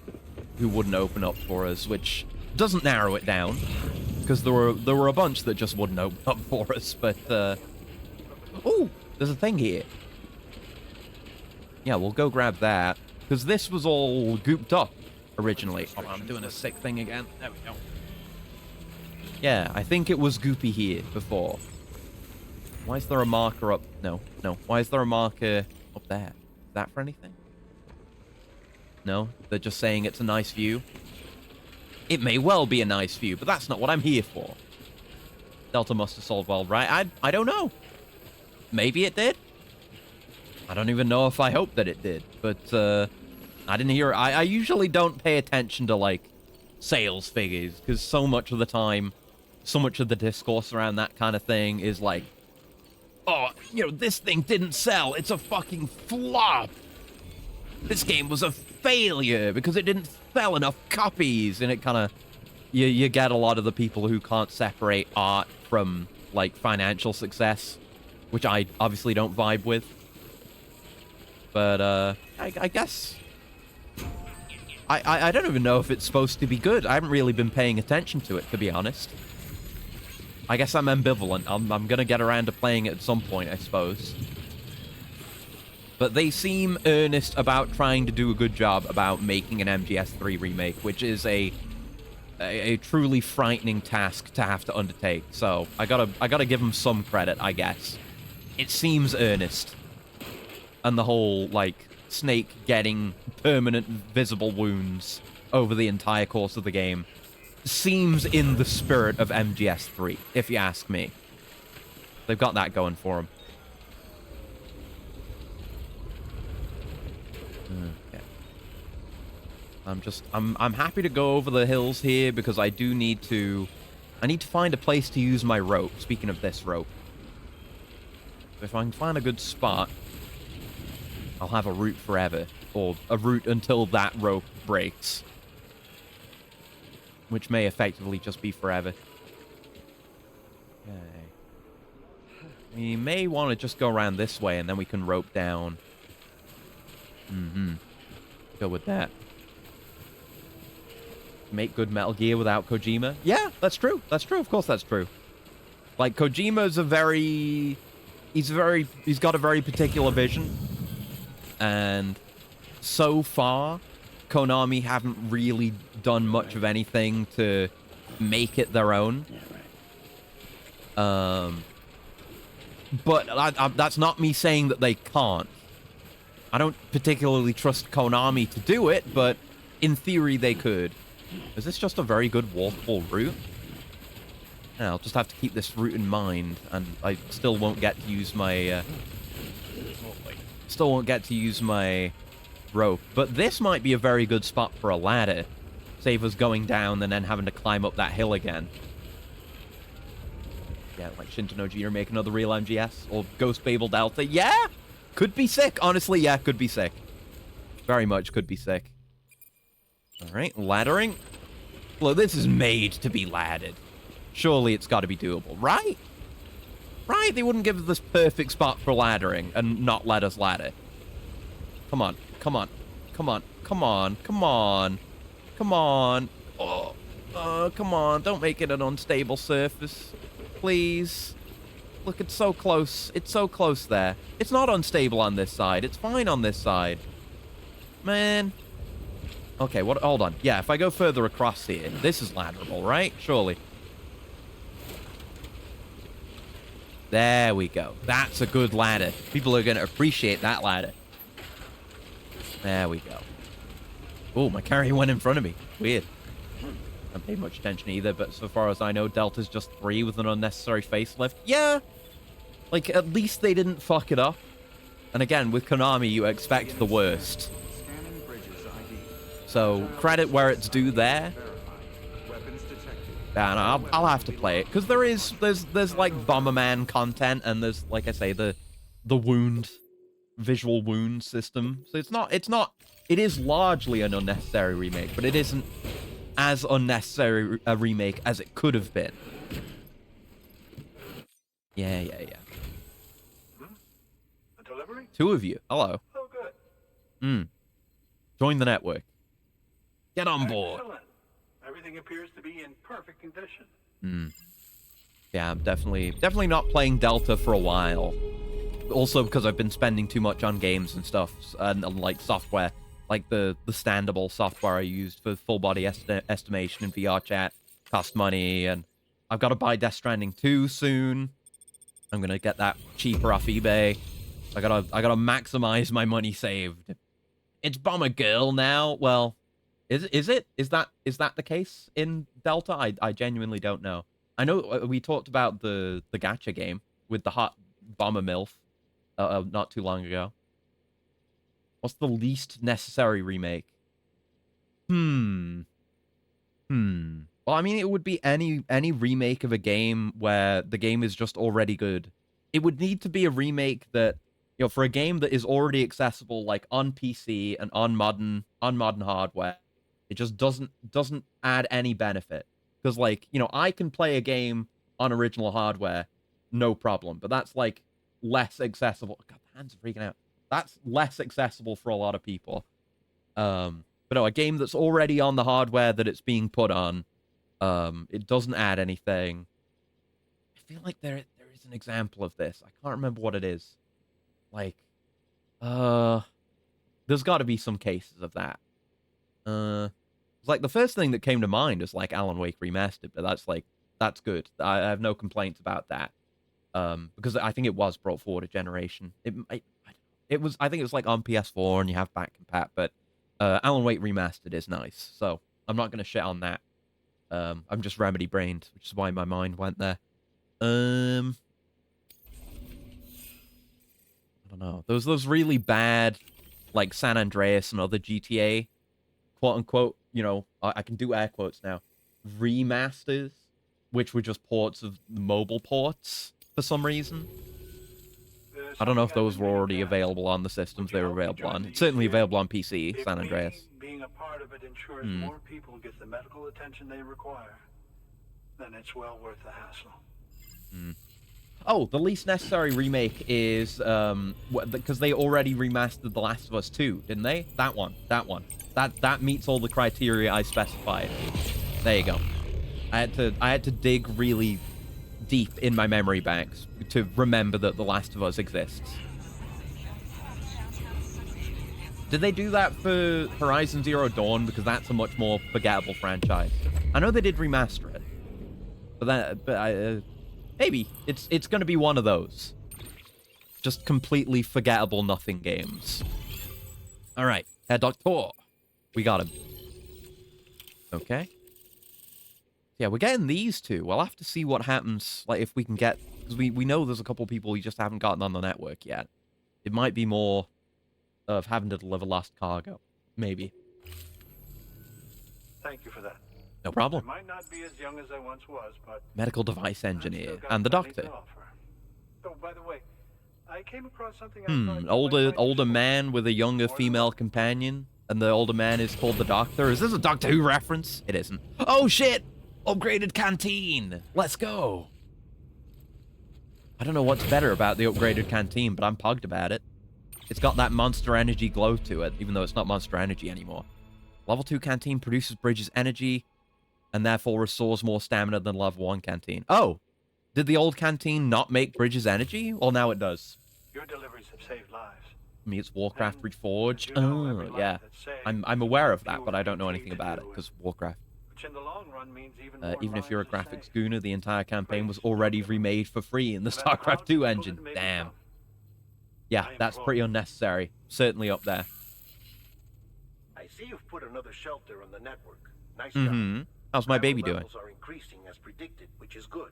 who wouldn't open up for us, which doesn't narrow it down, because there were a bunch that just wouldn't open up for us, but, oh, there's a thing here. Yeah, we'll go grab that, because this was all gooped up originally. Oh, I'm doing a sick thing again. There we go. Yeah, I think it was goopy here before. Why is there a marker up? No. Why is there a marker up there? Is that for anything? No? They're just saying it's a nice view? It may well be a nice view, but that's not what I'm here for. Delta must have solved well, right? I don't know. Maybe it did? I don't even know if I hope that it did, but, I didn't hear... I usually don't pay attention to, like, sales figures, because so much of the time, so much of the discourse around that kind of thing is like, oh, you know, this thing didn't sell. It's a fucking flop. This game was a failure because it didn't sell enough copies. And it kind of... You get a lot of the people who can't separate art from, like, financial success, which I obviously don't vibe with. But, I guess... I don't even know if it's supposed to be good. I haven't really been paying attention to it, to be honest. I guess I'm ambivalent. I'm gonna get around to playing it at some point, I suppose. But they seem earnest about trying to do a good job about making an MGS3 remake, which is a truly frightening task to have to undertake. So I gotta give them some credit, I guess. It seems earnest, and the whole like Snake getting permanent visible wounds over the entire course of the game seems in the spirit of MGS3, if you ask me. They've got that going for them. Okay. I'm happy to go over the hills here because I do need to I need to find a place to use my rope. Speaking of this rope. If I can find a good spot, I'll have a route forever. Or a route until that rope breaks. Which may effectively just be forever. Okay. We may want to just go around this way and then we can rope down. Go with that. Make good Metal Gear without Kojima? Yeah, that's true. That's true. Of course that's true. Like, Kojima's he's got a very particular vision. And so far, Konami haven't really done much of anything to make it their own. But that's not me saying that they can't. I don't particularly trust Konami to do it, but in theory they could. Is this just a very good walkable route? Yeah, I'll just have to keep this route in mind, and I still won't get to use my rope. But this might be a very good spot for a ladder. Save us going down and then having to climb up that hill again. Yeah, like Shinto no Jiro make another real MGS or Ghost Babel Delta. Yeah, could be sick. Honestly, yeah, could be sick. Very much could be sick. All right, laddering. Look, this is made to be laddered. Surely it's got to be doable, right? Right? They wouldn't give us this perfect spot for laddering and not let us ladder. Come on, come on, come on, come on, come on, come on. Oh, come on. Don't make it an unstable surface. Please. Look, it's so close. It's so close there. It's not unstable on this side. It's fine on this side. Man. Okay, what? Hold on. Yeah, if I go further across here, this is ladderable, right? Surely. There we go. That's a good ladder. People are going to appreciate that ladder. There we go. Oh, my carry went in front of me. Weird. I haven't paid much attention either, but so far as I know, Delta's just 3 with an unnecessary facelift. Yeah. Like, at least they didn't fuck it up. And again, with Konami, you expect the worst. So, credit where it's due there. Yeah, no, I'll have to play it. Because there's like Bomberman content, and there's, like I say, the visual wound system. So it is largely an unnecessary remake, but it isn't as unnecessary a remake as it could have been. Yeah. A delivery? 2 of you. Hello. Oh, good. Join the network. Get on board. Excellent. Everything appears to be in perfect condition. Yeah, I'm definitely not playing Delta for a while. Also because I've been spending too much on games and stuff, and like software, like the standable software I used for full body estimation and VR chat cost money, and I've got to buy Death Stranding 2 soon. I'm gonna get that cheaper off eBay. I gotta maximize my money saved. It's Bomber Girl now. Well, is it? Is that the case in Delta? I genuinely don't know. I know we talked about the gacha game with the hot bomber MILF not too long ago. What's the least necessary remake? Well, I mean, it would be any remake of a game where the game is just already good. It would need to be a remake that, you know, for a game that is already accessible, like on PC and on modern hardware, it just doesn't add any benefit. Because, like, you know, I can play a game on original hardware, no problem. But that's, like, less accessible. God, my hands are freaking out. That's less accessible for a lot of people. But no, a game that's already on the hardware that it's being put on, it doesn't add anything. I feel like there is an example of this. I can't remember what it is. Like, there's got to be some cases of that. It's like the first thing that came to mind is like Alan Wake Remastered, but that's good. I have no complaints about that. Because I think it was brought forward a generation. I think it was like on PS4 and you have back compat, but Alan Wake Remastered is nice, so I'm not gonna shit on that. I'm just remedy brained, which is why my mind went there. I don't know. Those really bad, like San Andreas and other GTA, quote unquote, you know, I can do air quotes now, remasters which were just ports of the mobile ports for some reason. I don't know if those were already available on the systems they were available on. It's certainly available on PC, San Andreas. Being a part of it ensures more people get the medical attention they require, then it's well worth the hassle. Oh, the least necessary remake is, because they already remastered The Last of Us 2, didn't they? That one. That meets all the criteria I specified. There you go. I had to dig really deep in my memory banks to remember that The Last of Us exists. Did they do that for Horizon Zero Dawn? Because that's a much more forgettable franchise. I know they did remaster it, but maybe it's going to be one of those. Just completely forgettable nothing games. All right, Herr Doctor, we got him. Okay. Yeah, we're getting these two. We'll have to see what happens, like, if we can get... Because we know there's a couple people we just haven't gotten on the network yet. It might be more of having to deliver lost cargo. Maybe. Thank you for that. No problem. I might not be as young as I once was, but... Medical device engineer. And the doctor. Oh, by the way, I came across something I thought Older man with a younger female companion. And the older man is called the doctor. Is this a Doctor Who reference? It isn't. Oh, shit! Upgraded canteen. Let's go. I don't know what's better about the upgraded canteen, but I'm pugged about it. It's got that Monster Energy glow to it, even though it's not Monster Energy anymore. Level 2 canteen produces Bridges energy, and therefore restores more stamina than Level 1 canteen. Oh! Did the old canteen not make Bridges energy? Well, now it does. Your deliveries have saved lives. Meets Warcraft Reforged. Oh, yeah. I'm aware of that, but I don't know anything about it, because Warcraft. Which in the long run means Even if you're a graphics gooner, the entire campaign was already remade for free in the StarCraft 2 engine. Damn. Yeah, that's pretty unnecessary. Certainly up there. I see you've put another shelter on the network. Nice job. How's my baby doing? Levels are increasing as predicted, which is good.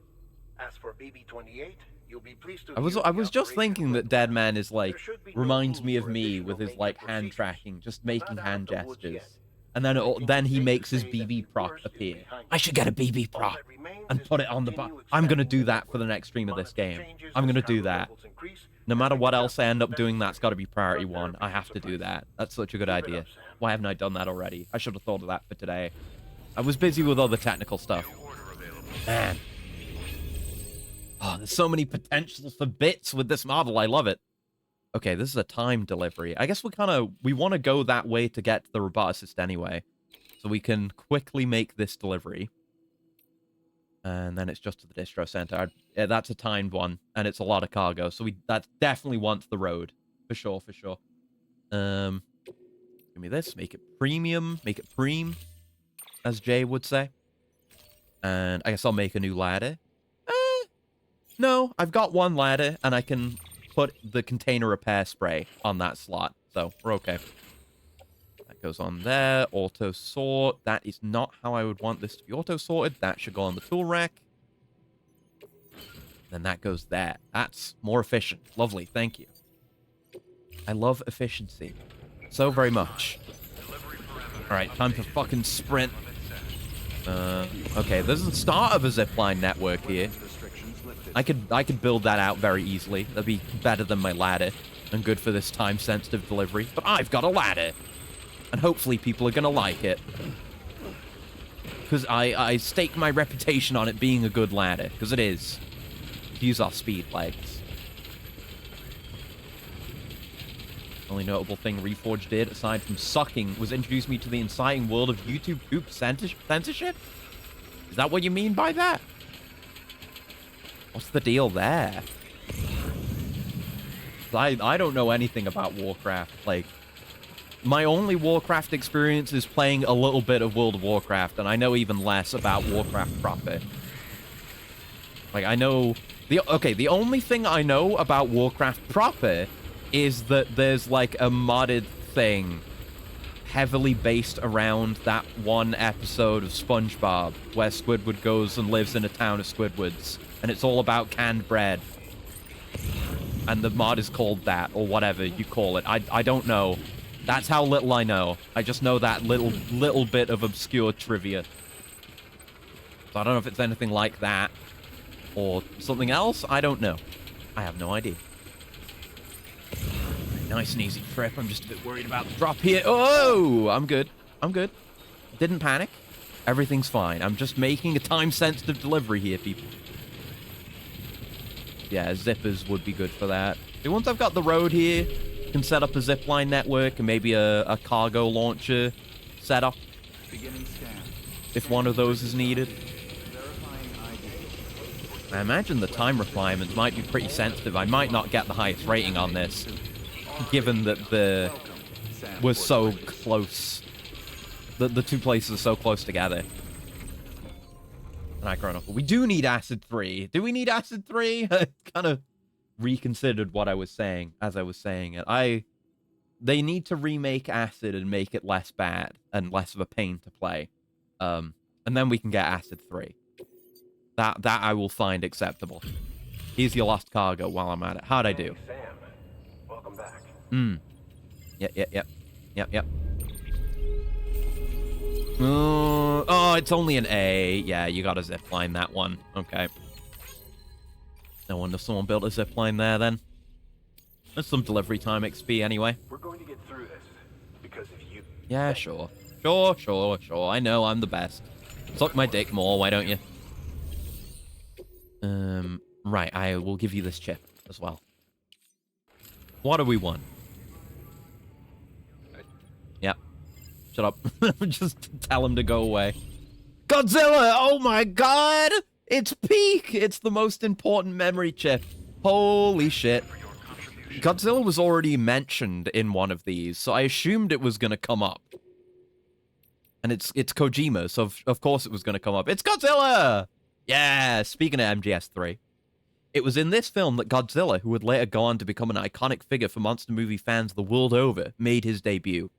As for BB-28, you'll be pleased to I was just thinking that Deadman is like reminds me of me with his like hand tracking, just making hand gestures. And then he makes his BB proc appear. I should get a BB proc and put it on the I'm gonna do that for the next stream of this game. I'm gonna do that. No matter what else I end up doing, that's got to be priority one. I have to do that. That's such a good idea. Why haven't I done that already? I should have thought of that for today. I was busy with other technical stuff. Man. Oh, there's so many potentials for bits with this model. I love it. Okay, this is a time delivery. I guess we want to go that way to get to the roboticist anyway. So we can quickly make this delivery. And then it's just to the distro center. Yeah, that's a timed one, and it's a lot of cargo. So that definitely wants the road. For sure, for sure. Give me this. Make it premium. Make it preem, as Jay would say. And I guess I'll make a new ladder. No, I've got one ladder, and I can put the container repair spray on that slot. So we're okay. That goes on there. Auto sort. That is not how I would want this to be auto sorted. That should go on the tool rack. Then that goes there. That's more efficient. Lovely. Thank you. I love efficiency so very much. All right, time to fucking sprint. Okay, this is the start of a zipline network here. I could build that out very easily. That'd be better than my ladder and good for this time-sensitive delivery. But I've got a ladder. And hopefully people are going to like it. Because I stake my reputation on it being a good ladder. Because it is. Use our speed legs. Only notable thing Reforged did, aside from sucking, was introduce me to the inciting world of YouTube poop censorship? Is that what you mean by that? What's the deal there? I don't know anything about Warcraft. Like, my only Warcraft experience is playing a little bit of World of Warcraft, and I know even less about Warcraft proper. Like, I know... the only thing I know about Warcraft proper is that there's, like, a modded thing heavily based around that one episode of SpongeBob where Squidward goes and lives in a town of Squidwards. And it's all about canned bread. And the mod is called that, or whatever you call it. I don't know. That's how little I know. I just know that little bit of obscure trivia. So I don't know if it's anything like that or something else. I don't know. I have no idea. Nice and easy trip. I'm just a bit worried about the drop here. Oh, I'm good. I'm good. Didn't panic. Everything's fine. I'm just making a time-sensitive delivery here, people. Yeah, zippers would be good for that. So once I've got the road here, can set up a zipline network and maybe a cargo launcher setup. If one of those is needed. I imagine the time requirements might be pretty sensitive. I might not get the highest rating on this, given that we're so close. The two places are so close together. And I grown up. We do need Acid 3. Do we need Acid 3? I kind of reconsidered what I was saying as I was saying it. They need to remake Acid and make it less bad and less of a pain to play. And then we can get Acid 3. That I will find acceptable. Here's your lost cargo while I'm at it. How'd I do? Sam, welcome back. Yep. Oh, it's only an A. Yeah, you gotta zipline that one. Okay. No wonder someone built a zipline there then. There's some delivery time XP anyway. We're going to get through this because of you. Yeah, sure. Sure. I know I'm the best. Suck my dick more, why don't you? Right, I will give you this chip as well. What do we want? Yep. Shut up. Just tell him to go away. Godzilla! Oh my god! It's peak! It's the most important memory chip. Holy shit. Godzilla was already mentioned in one of these, so I assumed it was gonna come up. And it's Kojima, so of course it was gonna come up. It's Godzilla! Yeah, speaking of MGS3. It was in this film that Godzilla, who would later go on to become an iconic figure for monster movie fans the world over, made his debut.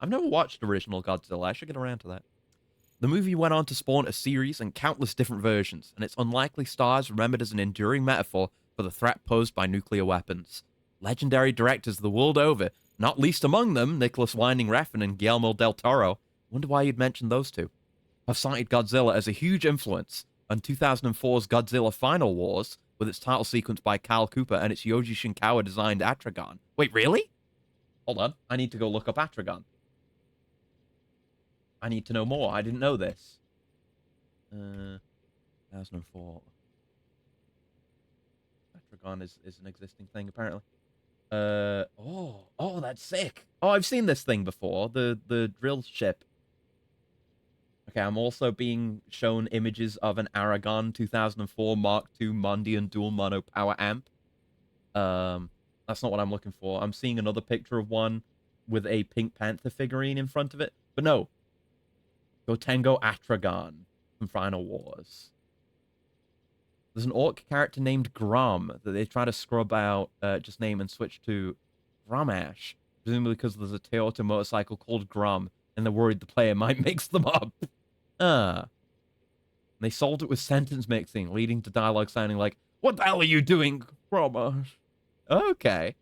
I've never watched original Godzilla. I should get around to that. The movie went on to spawn a series and countless different versions, and its unlikely stars remembered as an enduring metaphor for the threat posed by nuclear weapons. Legendary directors the world over, not least among them Nicholas Winding Refn and Guillermo del Toro, wonder why you'd mention those two, have cited Godzilla as a huge influence, and 2004's Godzilla Final Wars, with its title sequence by Kyle Cooper and its Yoji Shinkawa-designed Atragon. Wait, really? Hold on, I need to go look up Atragon. I need to know more. I didn't know this. 2004. Atragon is an existing thing, apparently. Oh, that's sick. Oh, I've seen this thing before. The drill ship. Okay, I'm also being shown images of an Aragon 2004 Mark II Mondian dual mono power amp. That's not what I'm looking for. I'm seeing another picture of one with a Pink Panther figurine in front of it. But no. Gotengo Atragon from Final Wars. There's an orc character named Grom that they try to scrub out, just name and switch to Gromash. Presumably because there's a Toyota motorcycle called Grom, and they're worried the player might mix them up. They solved it with sentence mixing, leading to dialogue sounding like, "What the hell are you doing, Gromash?" Okay.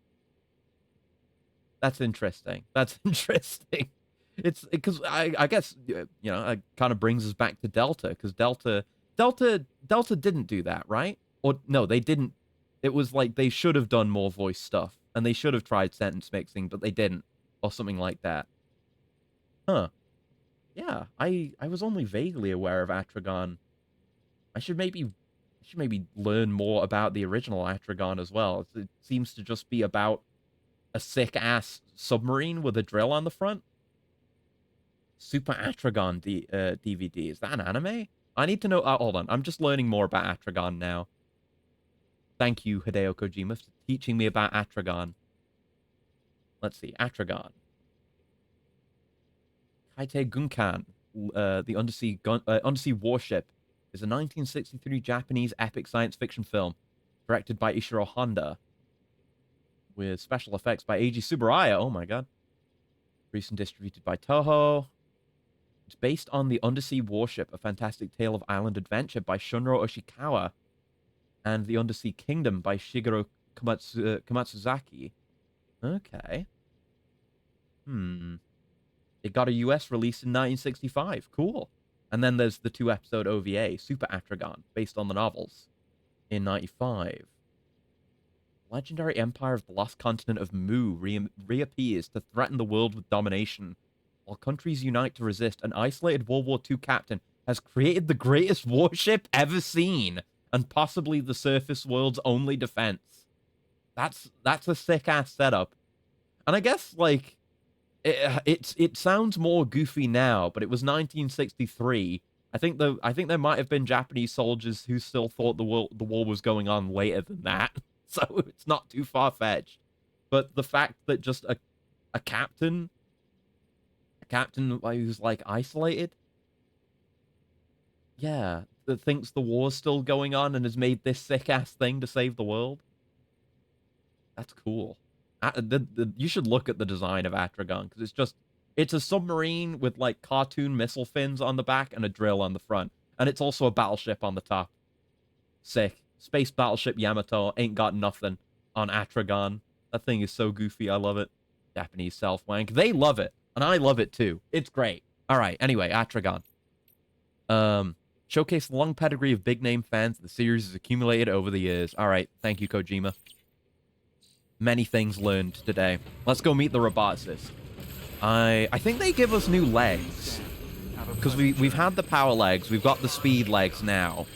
That's interesting. It's because I guess, you know, it kind of brings us back to Delta, because Delta didn't do that, right? Or no, they didn't. It was like they should have done more voice stuff, and they should have tried sentence mixing, but they didn't, or something like that. Huh. Yeah, I was only vaguely aware of Atragon. I should maybe learn more about the original Atragon as well. It seems to just be about a sick-ass submarine with a drill on the front. Super Atragon DVD. Is that an anime? I need to know... hold on. I'm just learning more about Atragon now. Thank you, Hideo Kojima, for teaching me about Atragon. Let's see. Atragon. Kaite Gunkan, the undersea warship, is a 1963 Japanese epic science fiction film directed by Ishiro Honda, with special effects by Eiji Tsuburaya. Oh my god. Produced and distributed by Toho. It's based on The Undersea Warship, A Fantastic Tale of Island Adventure by Shunro Oshikawa, and The Undersea Kingdom by Shigeru Komatsuzaki. Okay. It got a US release in 1965. Cool. And then there's the 2-episode OVA, Super Atragon, based on the novels, in 95. Legendary Empire of the Lost Continent of Mu reappears to threaten the world with domination. While countries unite to resist, an isolated World War II captain has created the greatest warship ever seen, and possibly the surface world's only defense. That's a sick-ass setup. And I guess, like, it sounds more goofy now, but it was 1963. I think there might have been Japanese soldiers who still thought the war was going on later than that, so it's not too far-fetched. But the fact that just a captain who's like isolated, yeah, that thinks the war's still going on and has made this sick-ass thing to save the world. That's cool. You should look at the design of Atragon, because it's a submarine with like cartoon missile fins on the back and a drill on the front. And it's also a battleship on the top. Sick. Space battleship Yamato ain't got nothing on Atragon. That thing is so goofy, I love it. Japanese self-wank. They love it, and I love it too. It's great. Alright, anyway, Atragon. Showcase the long pedigree of big-name fans the series has accumulated over the years. Alright, thank you, Kojima. Many things learned today. Let's go meet the roboticist. I think they give us new legs. Because we've had the power legs, we've got the speed legs now.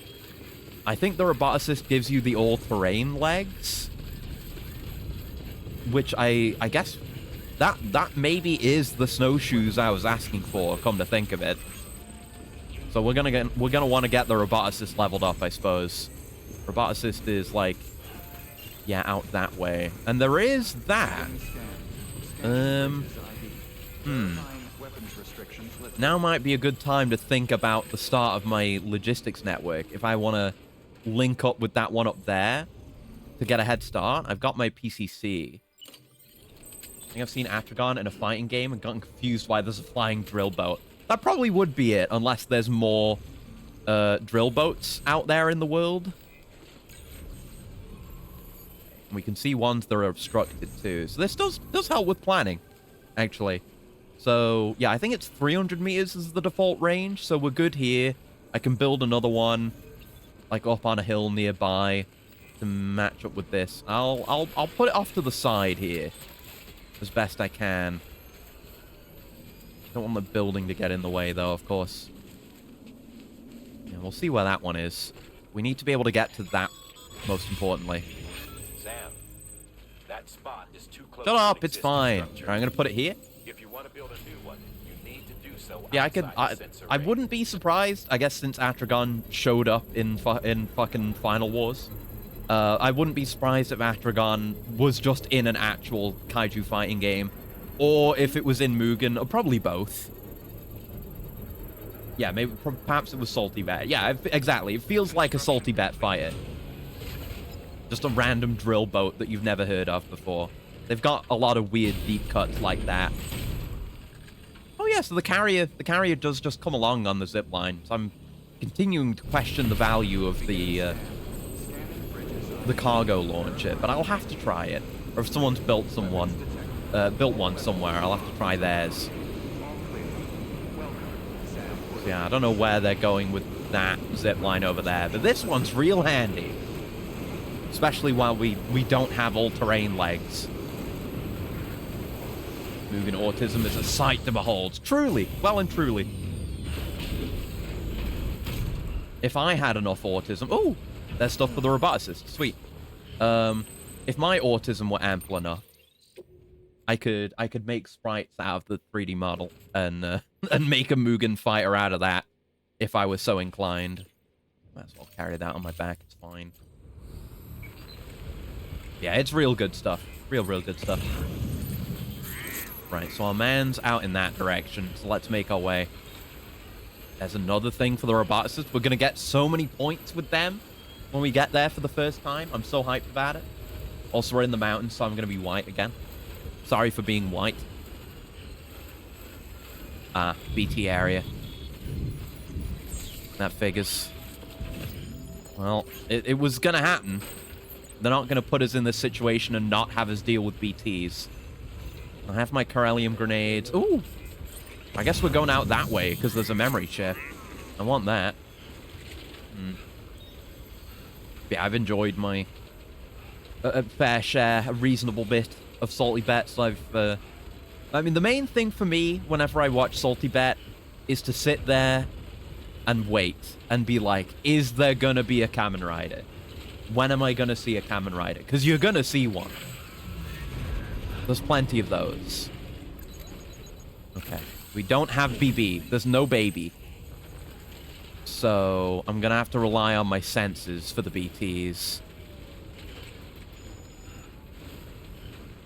I think the roboticist gives you the all-terrain legs. Which I guess that maybe is the snowshoes I was asking for, come to think of it. So we're gonna want to get the roboticist leveled up, I suppose. Roboticist is like, yeah, out that way. And there is that. Now might be a good time to think about the start of my logistics network. If I want to link up with that one up there to get a head start. I've got my PCC. I think I've seen Atragon in a fighting game and gotten confused why there's a flying drill boat. That probably would be it, unless there's more drill boats out there in the world. We can see ones that are obstructed too. So this does help with planning, actually. So, yeah, I think it's 300 meters is the default range, so we're good here. I can build another one, like, up on a hill nearby to match up with this. I'll put it off to the side here as best I can. Don't want the building to get in the way, though, of course. Yeah, we'll see where that one is. We need to be able to get to that, most importantly. Sam, that spot is too close. Shut to up, an it's existing fine. structure. I'm gonna put it here. If you want to build a new one, you need to do so. Yeah, outside the sensor I range. wouldn't be surprised, I guess, since Atragon showed up in fucking Final Wars. I wouldn't be surprised if Atragon was just in an actual kaiju fighting game. Or if it was in Mugen, or probably both. Yeah, maybe, perhaps it was Salty Bet. Yeah, exactly. It feels like a Salty Bet fighter. Just a random drill boat that you've never heard of before. They've got a lot of weird deep cuts like that. Oh yeah, so the carrier does just come along on the zip line. So I'm continuing to question the value of the cargo launcher, but I'll have to try it. Or if someone's built one somewhere, I'll have to try theirs. So yeah, I don't know where they're going with that zip line over there, but this one's real handy. Especially while we don't have all-terrain legs. Mugen autism is a sight to behold. Truly, well and truly. If I had enough autism... Oh, there's stuff for the roboticist. Sweet. If my autism were ample enough, I could make sprites out of the 3D model and make a Mugen fighter out of that if I was so inclined. Might as well carry that on my back. It's fine. Yeah, it's real good stuff. Real good stuff. Right, so our man's out in that direction, so let's make our way. There's another thing for the roboticists. We're going to get so many points with them when we get there for the first time. I'm so hyped about it. Also, we're in the mountains, so I'm going to be white again. Sorry for being white. BT area. That figures. Well, it was going to happen. They're not going to put us in this situation and not have us deal with BTs. I have my Corellium grenades. Ooh! I guess we're going out that way, because there's a memory chip. I want that. Yeah, I've enjoyed my a fair share, a reasonable bit of Salty Bets. I mean, the main thing for me whenever I watch Salty Bet is to sit there and wait and be like, is there gonna be a Kamen Rider? When am I gonna see a Kamen Rider? Because you're gonna see one. There's plenty of those. Okay. We don't have BB. There's no baby. So, I'm gonna have to rely on my senses for the BTs.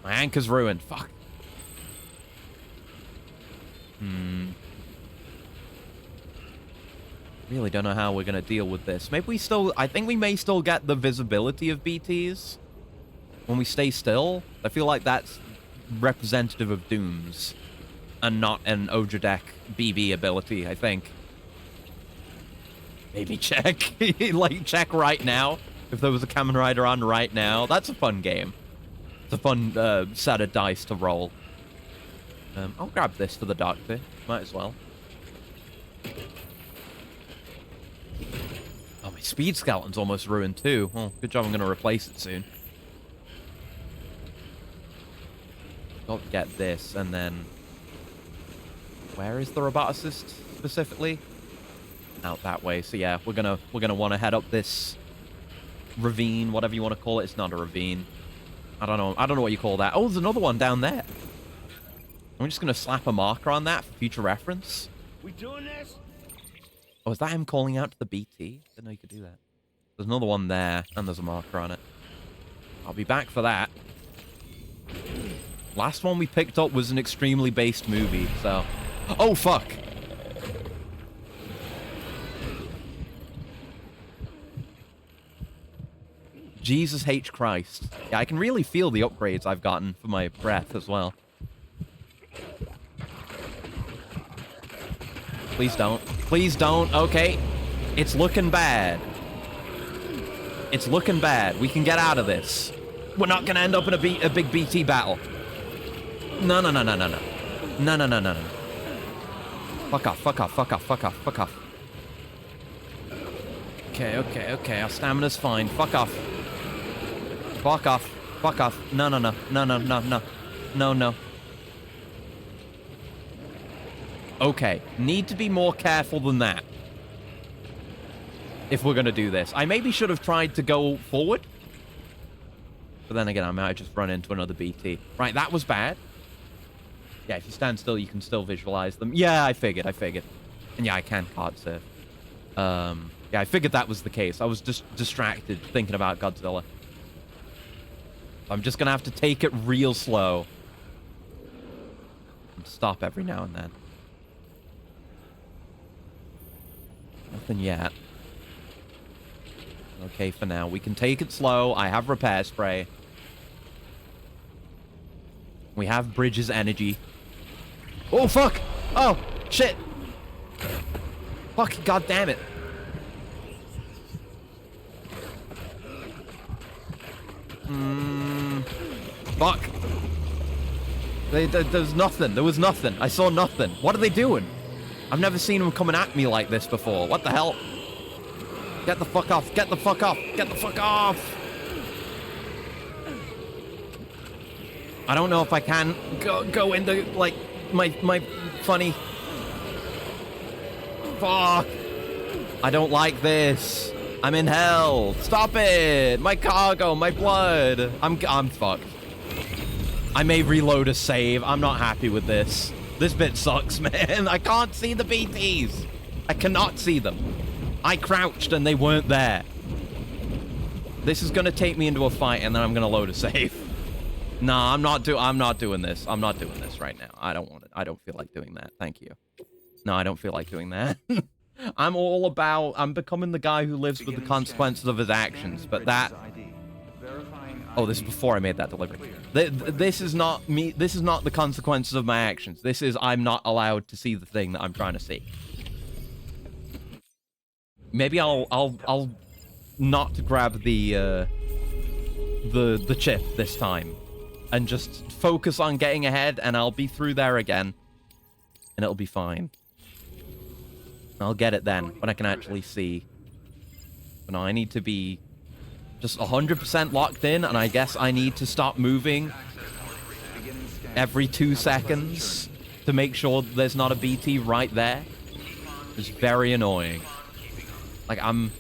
My anchor's ruined. Fuck. Really don't know how we're gonna deal with this. Maybe we still... I think we may still get the visibility of BTs when we stay still. I feel like that's representative of Doom's and not an Ojadek BB ability, I think. Maybe check. Like, check right now. If there was a Kamen Rider on right now. That's a fun game. It's a fun set of dice to roll. I'll grab this for the doctor. Might as well. Oh, my speed skeleton's almost ruined too. Well, good job, I'm going to replace it soon. Got to get this, and then... Where is the roboticist, specifically? Out that way. So yeah, we're gonna want to head up this ravine, whatever you want to call it. It's not a ravine. I don't know what you call that. Oh, there's another one down there. I'm just gonna slap a marker on that for future reference. We doing this? Oh, is that him calling out to the BT? Didn't know you could do that. There's another one there, and there's a marker on it. I'll be back for that. Last one we picked up was an extremely based movie, so... Oh, fuck! Jesus H. Christ. Yeah, I can really feel the upgrades I've gotten for my breath as well. Please don't. Please don't. Okay. It's looking bad. It's looking bad. We can get out of this. We're not gonna end up in a big BT battle. No, no, no, no, no, no. No, no, no, no, no. Fuck off, fuck off, fuck off, fuck off, fuck off. Okay, okay, okay. Our stamina's fine. Fuck off. Fuck off. Fuck off. No, no, no. No, no, no, no. No, no. Okay. Need to be more careful than that. If we're gonna do this. I maybe should have tried to go forward. But then again, I might have just run into another BT. Right, that was bad. Yeah, if you stand still, you can still visualize them. Yeah, I figured. And yeah, I can card surf. Yeah, I figured that was the case. I was just distracted thinking about Godzilla. I'm just gonna have to take it real slow. And stop every now and then. Nothing yet. Okay, for now. We can take it slow. I have repair spray. We have Bridges energy. Oh, fuck! Oh, shit! Fuck, god damn it. Fuck. There's nothing. There was nothing. I saw nothing. What are they doing? I've never seen them coming at me like this before. What the hell? Get the fuck off. Get the fuck off. Get the fuck off. I don't know if I can go into, like, my funny... Fuck. I don't like this. I'm in hell. Stop it. My cargo, my blood. I'm fucked. I may reload a save. I'm not happy with this. This bit sucks, man. I can't see the BTs. I cannot see them. I crouched and they weren't there. This is gonna take me into a fight and then I'm gonna load a save. Nah, I'm not doing this. I'm not doing this right now. I don't want it. I don't feel like doing that. Thank you. No, I don't feel like doing that. I'm becoming the guy who lives with the consequences of his actions, but that... Oh, this is before I made that delivery. This is not me. This is not the consequences of my actions. This is I'm not allowed to see the thing that I'm trying to see. Maybe I'll not grab the chip this time, and just focus on getting ahead, and I'll be through there again, and it'll be fine. I'll get it then, when I can actually see. But no, I need to be just 100% locked in, and I guess I need to stop moving every 2 seconds to make sure there's not a BT right there. It's very annoying. Like, I'm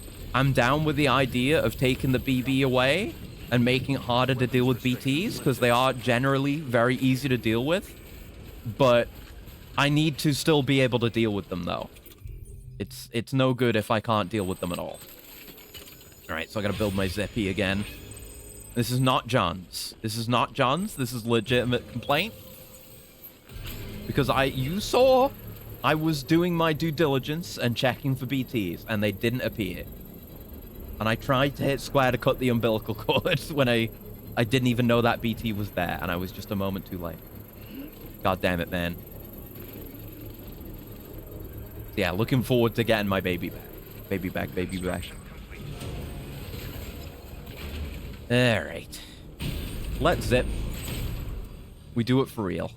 down with the idea of taking the BB away and making it harder to deal with BTs, because they are generally very easy to deal with. But I need to still be able to deal with them, though. It's no good if I can't deal with them at all. Alright, so I gotta build my Zippy again. This is not John's. This is not John's. This is legitimate complaint. Because you saw I was doing my due diligence and checking for BTs, and they didn't appear. And I tried to hit square to cut the umbilical cord when I didn't even know that BT was there, and I was just a moment too late. God damn it, man. Yeah, looking forward to getting my baby back. Baby back, baby back. Alright. Let's zip. We do it for real.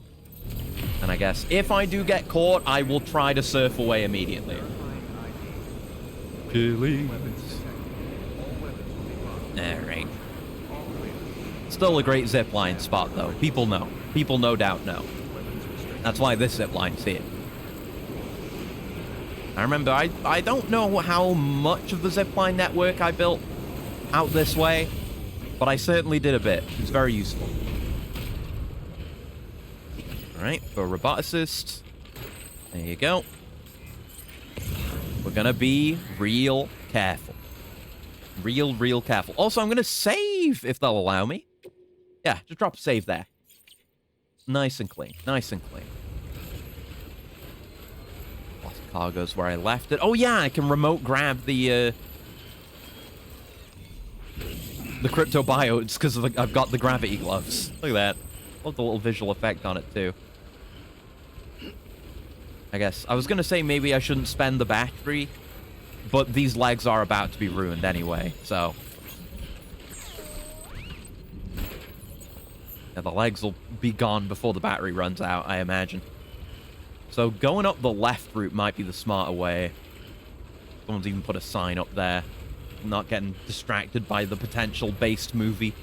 And I guess if I do get caught, I will try to surf away immediately. Alright. Still a great zipline spot, though. People know. People no doubt know. That's why this zipline's here. I remember, I don't know how much of the zipline network I built out this way, but I certainly did a bit. It's very useful. Alright, for roboticist. There you go. We're gonna be real careful. Real careful. Also, I'm gonna save, if they'll allow me. Yeah, just drop a save there. Nice and clean. Nice and clean. Lost cargo's where I left it. Oh, yeah, I can remote grab the crypto biotes because I've got the gravity gloves. Look at that. Love the little visual effect on it, too. I guess. I was going to say maybe I shouldn't spend the battery, but these legs are about to be ruined anyway, so. Yeah, the legs will be gone before the battery runs out, I imagine. So going up the left route might be the smarter way. Someone's even put a sign up there. I'm not getting distracted by the potential based movie.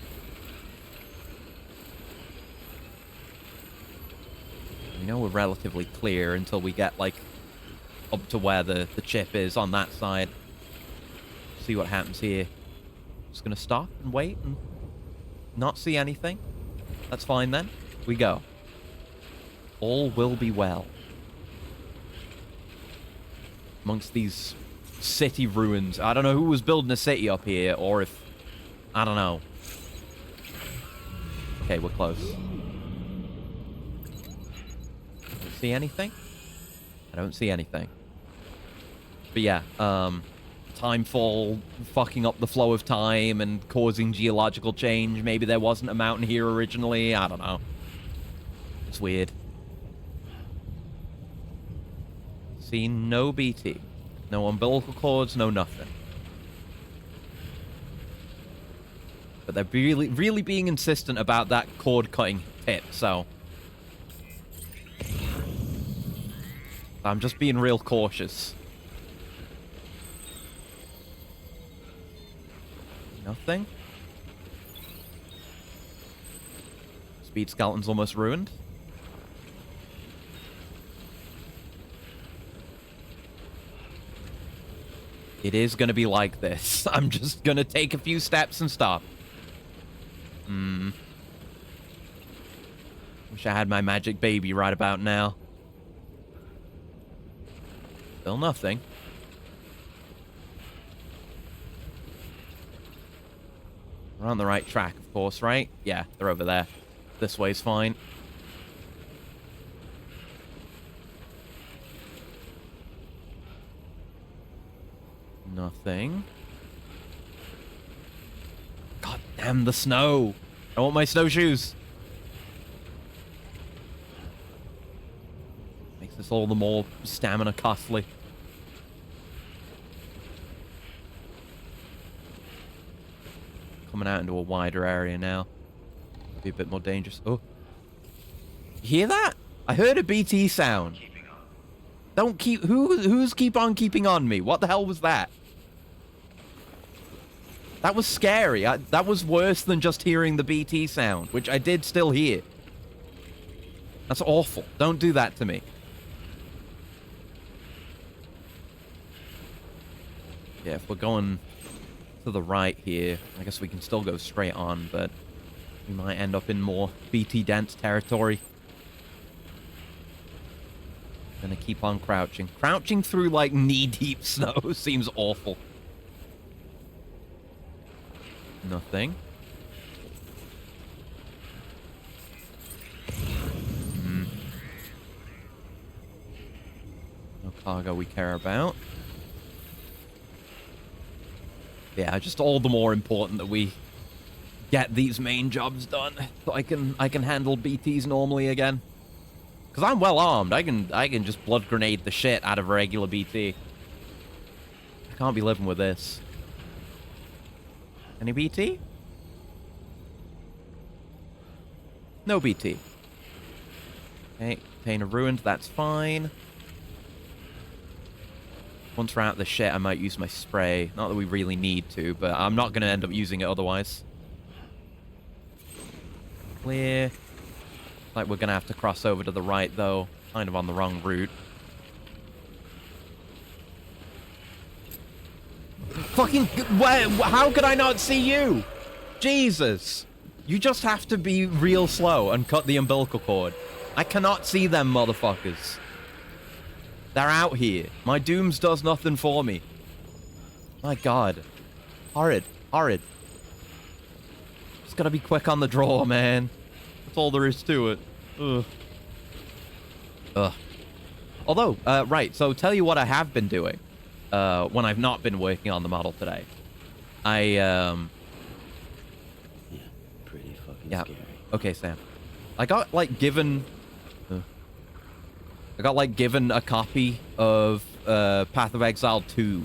We know we're relatively clear until we get, like, up to where the chip is on that side. See what happens here. Just gonna stop and wait and not see anything. That's fine then. We go. All will be well. Amongst these city ruins. I don't know who was building a city up here, or if... I don't know. Okay, we're close. See anything? I don't see anything. But yeah, timefall fucking up the flow of time and causing geological change. Maybe there wasn't a mountain here originally. I don't know. It's weird. See no BT. No umbilical cords, no nothing. But they're really being insistent about that cord cutting tip, so... I'm just being real cautious. Nothing. Speed skeleton's almost ruined. It is going to be like this. I'm just going to take a few steps and stop. Wish I had my magic baby right about now. Still nothing. We're on the right track, of course, right? Yeah, they're over there. This way's fine. Nothing. God damn the snow. I want my snowshoes. Makes this all the more stamina costly. Coming out into a wider area now. Be a bit more dangerous. Oh. You hear that? I heard a BT sound. Don't keep... Who's keep on keeping on me? What the hell was that? That was scary. That was worse than just hearing the BT sound, which I did still hear. That's awful. Don't do that to me. Yeah, if we're going to the right here, I guess we can still go straight on, but we might end up in more BT-dense territory. Gonna keep on crouching. Crouching through, like, knee-deep snow seems awful. Nothing. No cargo we care about. Yeah, just all the more important that we get these main jobs done, so I can handle BTs normally again. Cause I'm well armed. I can just blood grenade the shit out of a regular BT. I can't be living with this. Any BT? No BT. Okay, container ruined. That's fine. Once we're out of the shit, I might use my spray. Not that we really need to, but I'm not going to end up using it otherwise. Clear. Like we're going to have to cross over to the right, though. Kind of on the wrong route. Fucking... How could I not see you? Jesus. You just have to be real slow and cut the umbilical cord. I cannot see them motherfuckers. They're out here. My dooms does nothing for me. My god. Horrid. Horrid. Just gotta be quick on the draw, man. That's all there is to it. Ugh. Ugh. Although, right, so tell you what I have been doing. When I've not been working on the model today. Yeah, pretty fucking scary. Okay, Sam. I got, like, given a copy of Path of Exile 2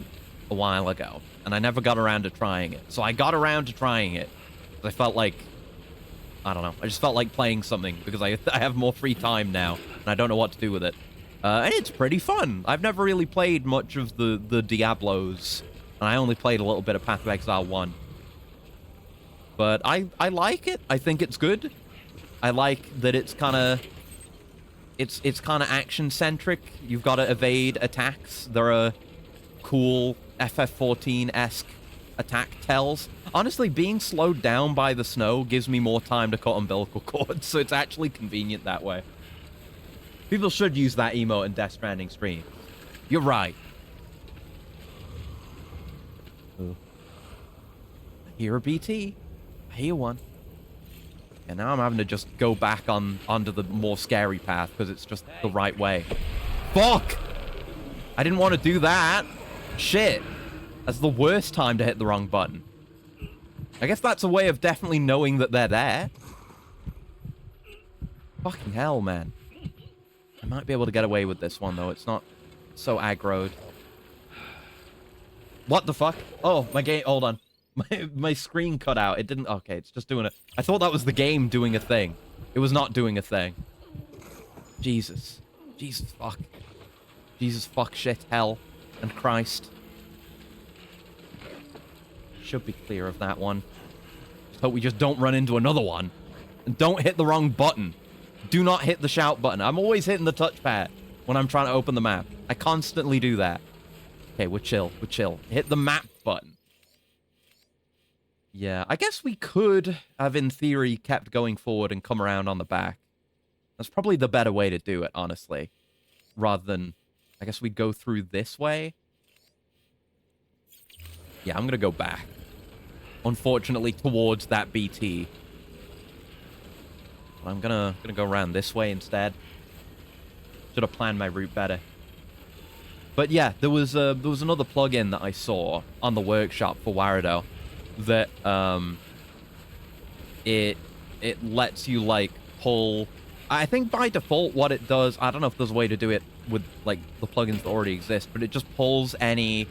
a while ago, and I never got around to trying it. So I got around to trying it. I felt like, I don't know, I just felt like playing something, because I have more free time now, and I don't know what to do with it. And it's pretty fun. I've never really played much of the Diablos, and I only played a little bit of Path of Exile 1. But I like it. I think it's good. I like that it's kind of... It's kind of action-centric. You've got to evade attacks. There are cool FF14-esque attack tells. Honestly, being slowed down by the snow gives me more time to cut umbilical cords, so it's actually convenient that way. People should use that emote in Death Stranding stream. You're right. Ooh. I hear a BT. I hear one. And now I'm having to just go back onto the more scary path because it's just the right way. Fuck! I didn't want to do that. Shit. That's the worst time to hit the wrong button. I guess that's a way of definitely knowing that they're there. Fucking hell, man. I might be able to get away with this one, though. It's not so aggroed. What the fuck? Oh, my game... Hold on. My screen cut out. It didn't... Okay, it's just doing it. I thought that was the game doing a thing. It was not doing a thing. Jesus. Jesus fuck. Jesus fuck shit hell and Christ. Should be clear of that one. Just hope we just don't run into another one. And don't hit the wrong button. Do not hit the shout button. I'm always hitting the touchpad when I'm trying to open the map. I constantly do that. Okay, we're chill. We're chill. Hit the map button. Yeah, I guess we could have, in theory, kept going forward and come around on the back. That's probably the better way to do it, honestly. Rather than, I guess we'd go through this way. Yeah, I'm gonna go back. Unfortunately, towards that BT. But I'm gonna go around this way instead. Should have planned my route better. But yeah, there was another plugin that I saw on the workshop for Warado that it lets you like pull. I think by default what it does, I don't know if there's a way to do it with like the plugins that already exist, but it just pulls any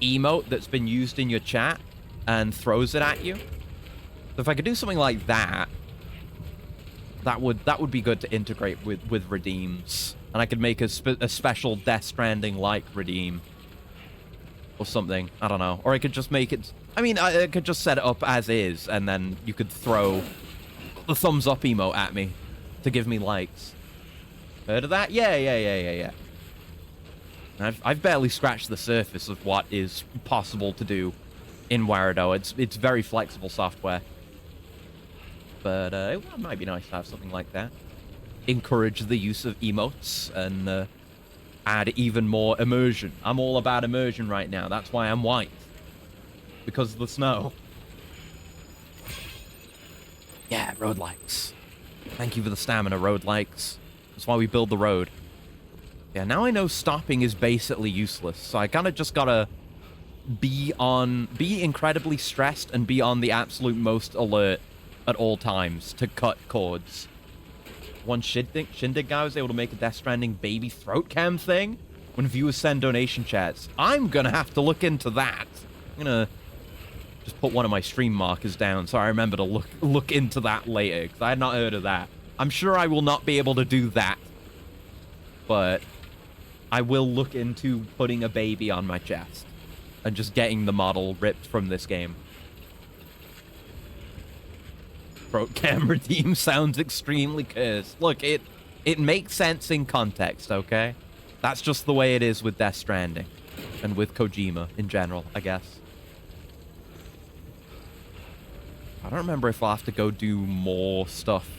emote that's been used in your chat and throws it at you. So if I could do something like that, that would be good to integrate with redeems. And I could make a special Death Stranding-like redeem. Or something. I don't know. Or I could just make it... I mean, I could just set it up as is, and then you could throw the thumbs up emote at me to give me likes. Heard of that? Yeah. I've barely scratched the surface of what is possible to do in Warado. It's very flexible software. But it might be nice to have something like that. Encourage the use of emotes and add even more immersion. I'm all about immersion right now. That's why I'm white. Because of the snow. Yeah, road likes. Thank you for the stamina, road likes. That's why we build the road. Yeah, now I know stopping is basically useless. So I kind of just gotta be incredibly stressed and be on the absolute most alert at all times to cut cords. One Shindig guy was able to make a Death Stranding baby throat cam thing when viewers send donation chats. I'm gonna have to look into that. I'm gonna just put one of my stream markers down so I remember to look into that later, because I had not heard of that. I'm sure I will not be able to do that, but I will look into putting a baby on my chest and just getting the model ripped from this game. Throat cam redeem sounds extremely cursed. Look, it makes sense in context, okay? That's just the way it is with Death Stranding. And with Kojima in general, I guess. I don't remember if I'll have to go do more stuff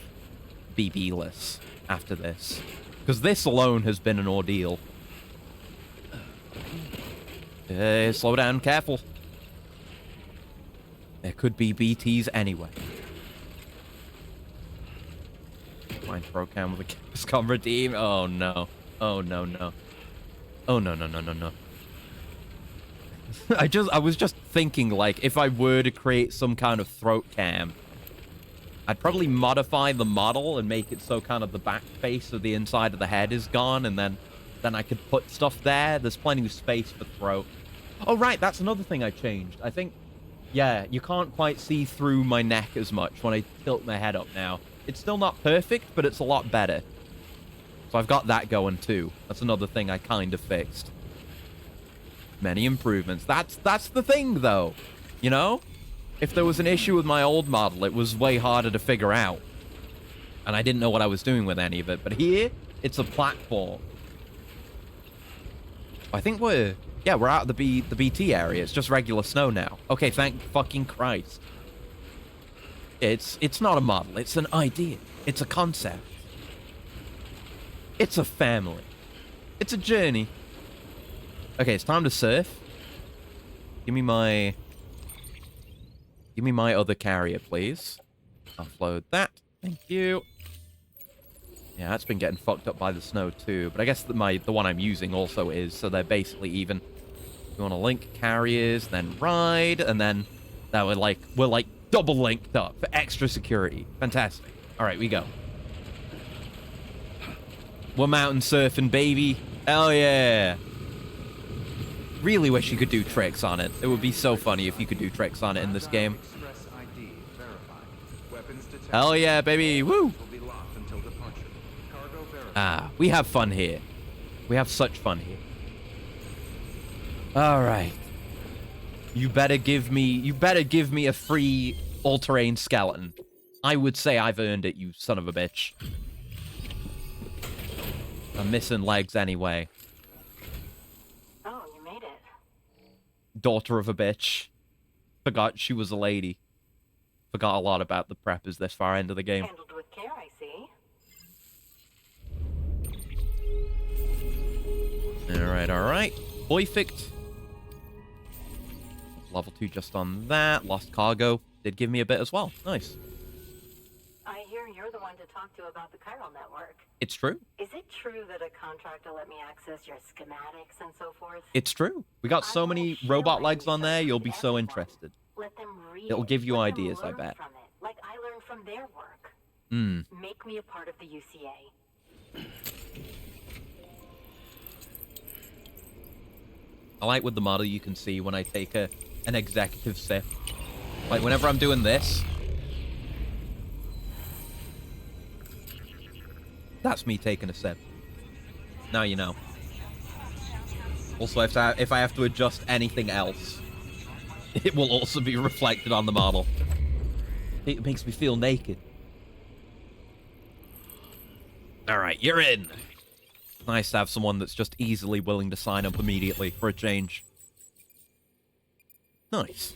BB-less after this. Because this alone has been an ordeal. Slow down, careful. There could be BTs anyway. Mine throw cam with a Capcom redeem. Oh no. Oh no. Oh no. I was just thinking, like, if I were to create some kind of throat cam, I'd probably modify the model and make it so kind of the back face of the inside of the head is gone, and then I could put stuff there. There's plenty of space for throat. Oh, right, that's another thing I changed. I think, yeah, you can't quite see through my neck as much when I tilt my head up now. It's still not perfect, but it's a lot better. So I've got that going too. That's another thing I kind of fixed. Many improvements. That's the thing, though. You know? If there was an issue with my old model, it was way harder to figure out. And I didn't know what I was doing with any of it. But here, it's a platform. I think we're out of the BT area. It's just regular snow now. Okay, thank fucking Christ. It's not a model. It's an idea. It's a concept. It's a family. It's a journey. Okay, it's time to surf. Give me my other carrier, please. Offload that. Thank you. Yeah, that's been getting fucked up by the snow too. But I guess the one I'm using also is, so they're basically even. You want to link carriers, then ride, and then we're like double linked up for extra security. Fantastic. All right, we go. We're mountain surfing, baby. Hell yeah. Really wish you could do tricks on it. It would be so funny if you could do tricks on it in this game. Hell yeah, baby. Woo. Ah, we have fun here. We have such fun here. All right. You better give me a free all-terrain skeleton. I would say I've earned it, you son of a bitch. I'm missing legs anyway. Oh, you made it. Daughter of a bitch. Forgot she was a lady. Forgot a lot about the preppers this far into the game. Handled with care, I see. Alright. Perfect. Level 2 just on that. Lost cargo. Did give me a bit as well. Nice. I hear you're the one to talk to about the chiral network. It's true. Is it true that a contract will let me access your schematics and so forth? It's true. We got so many robot legs on there, you'll be so interested. Let them read It'll give you Let them ideas, I learn bet. From it, like I learned from their work. Make me a part of the UCA. I like with the model you can see when I take an executive sip. Like whenever I'm doing this, that's me taking a sip. Now you know. Also, if I have to adjust anything else, it will also be reflected on the model. It makes me feel naked. All right, you're in. Nice to have someone that's just easily willing to sign up immediately for a change. Nice.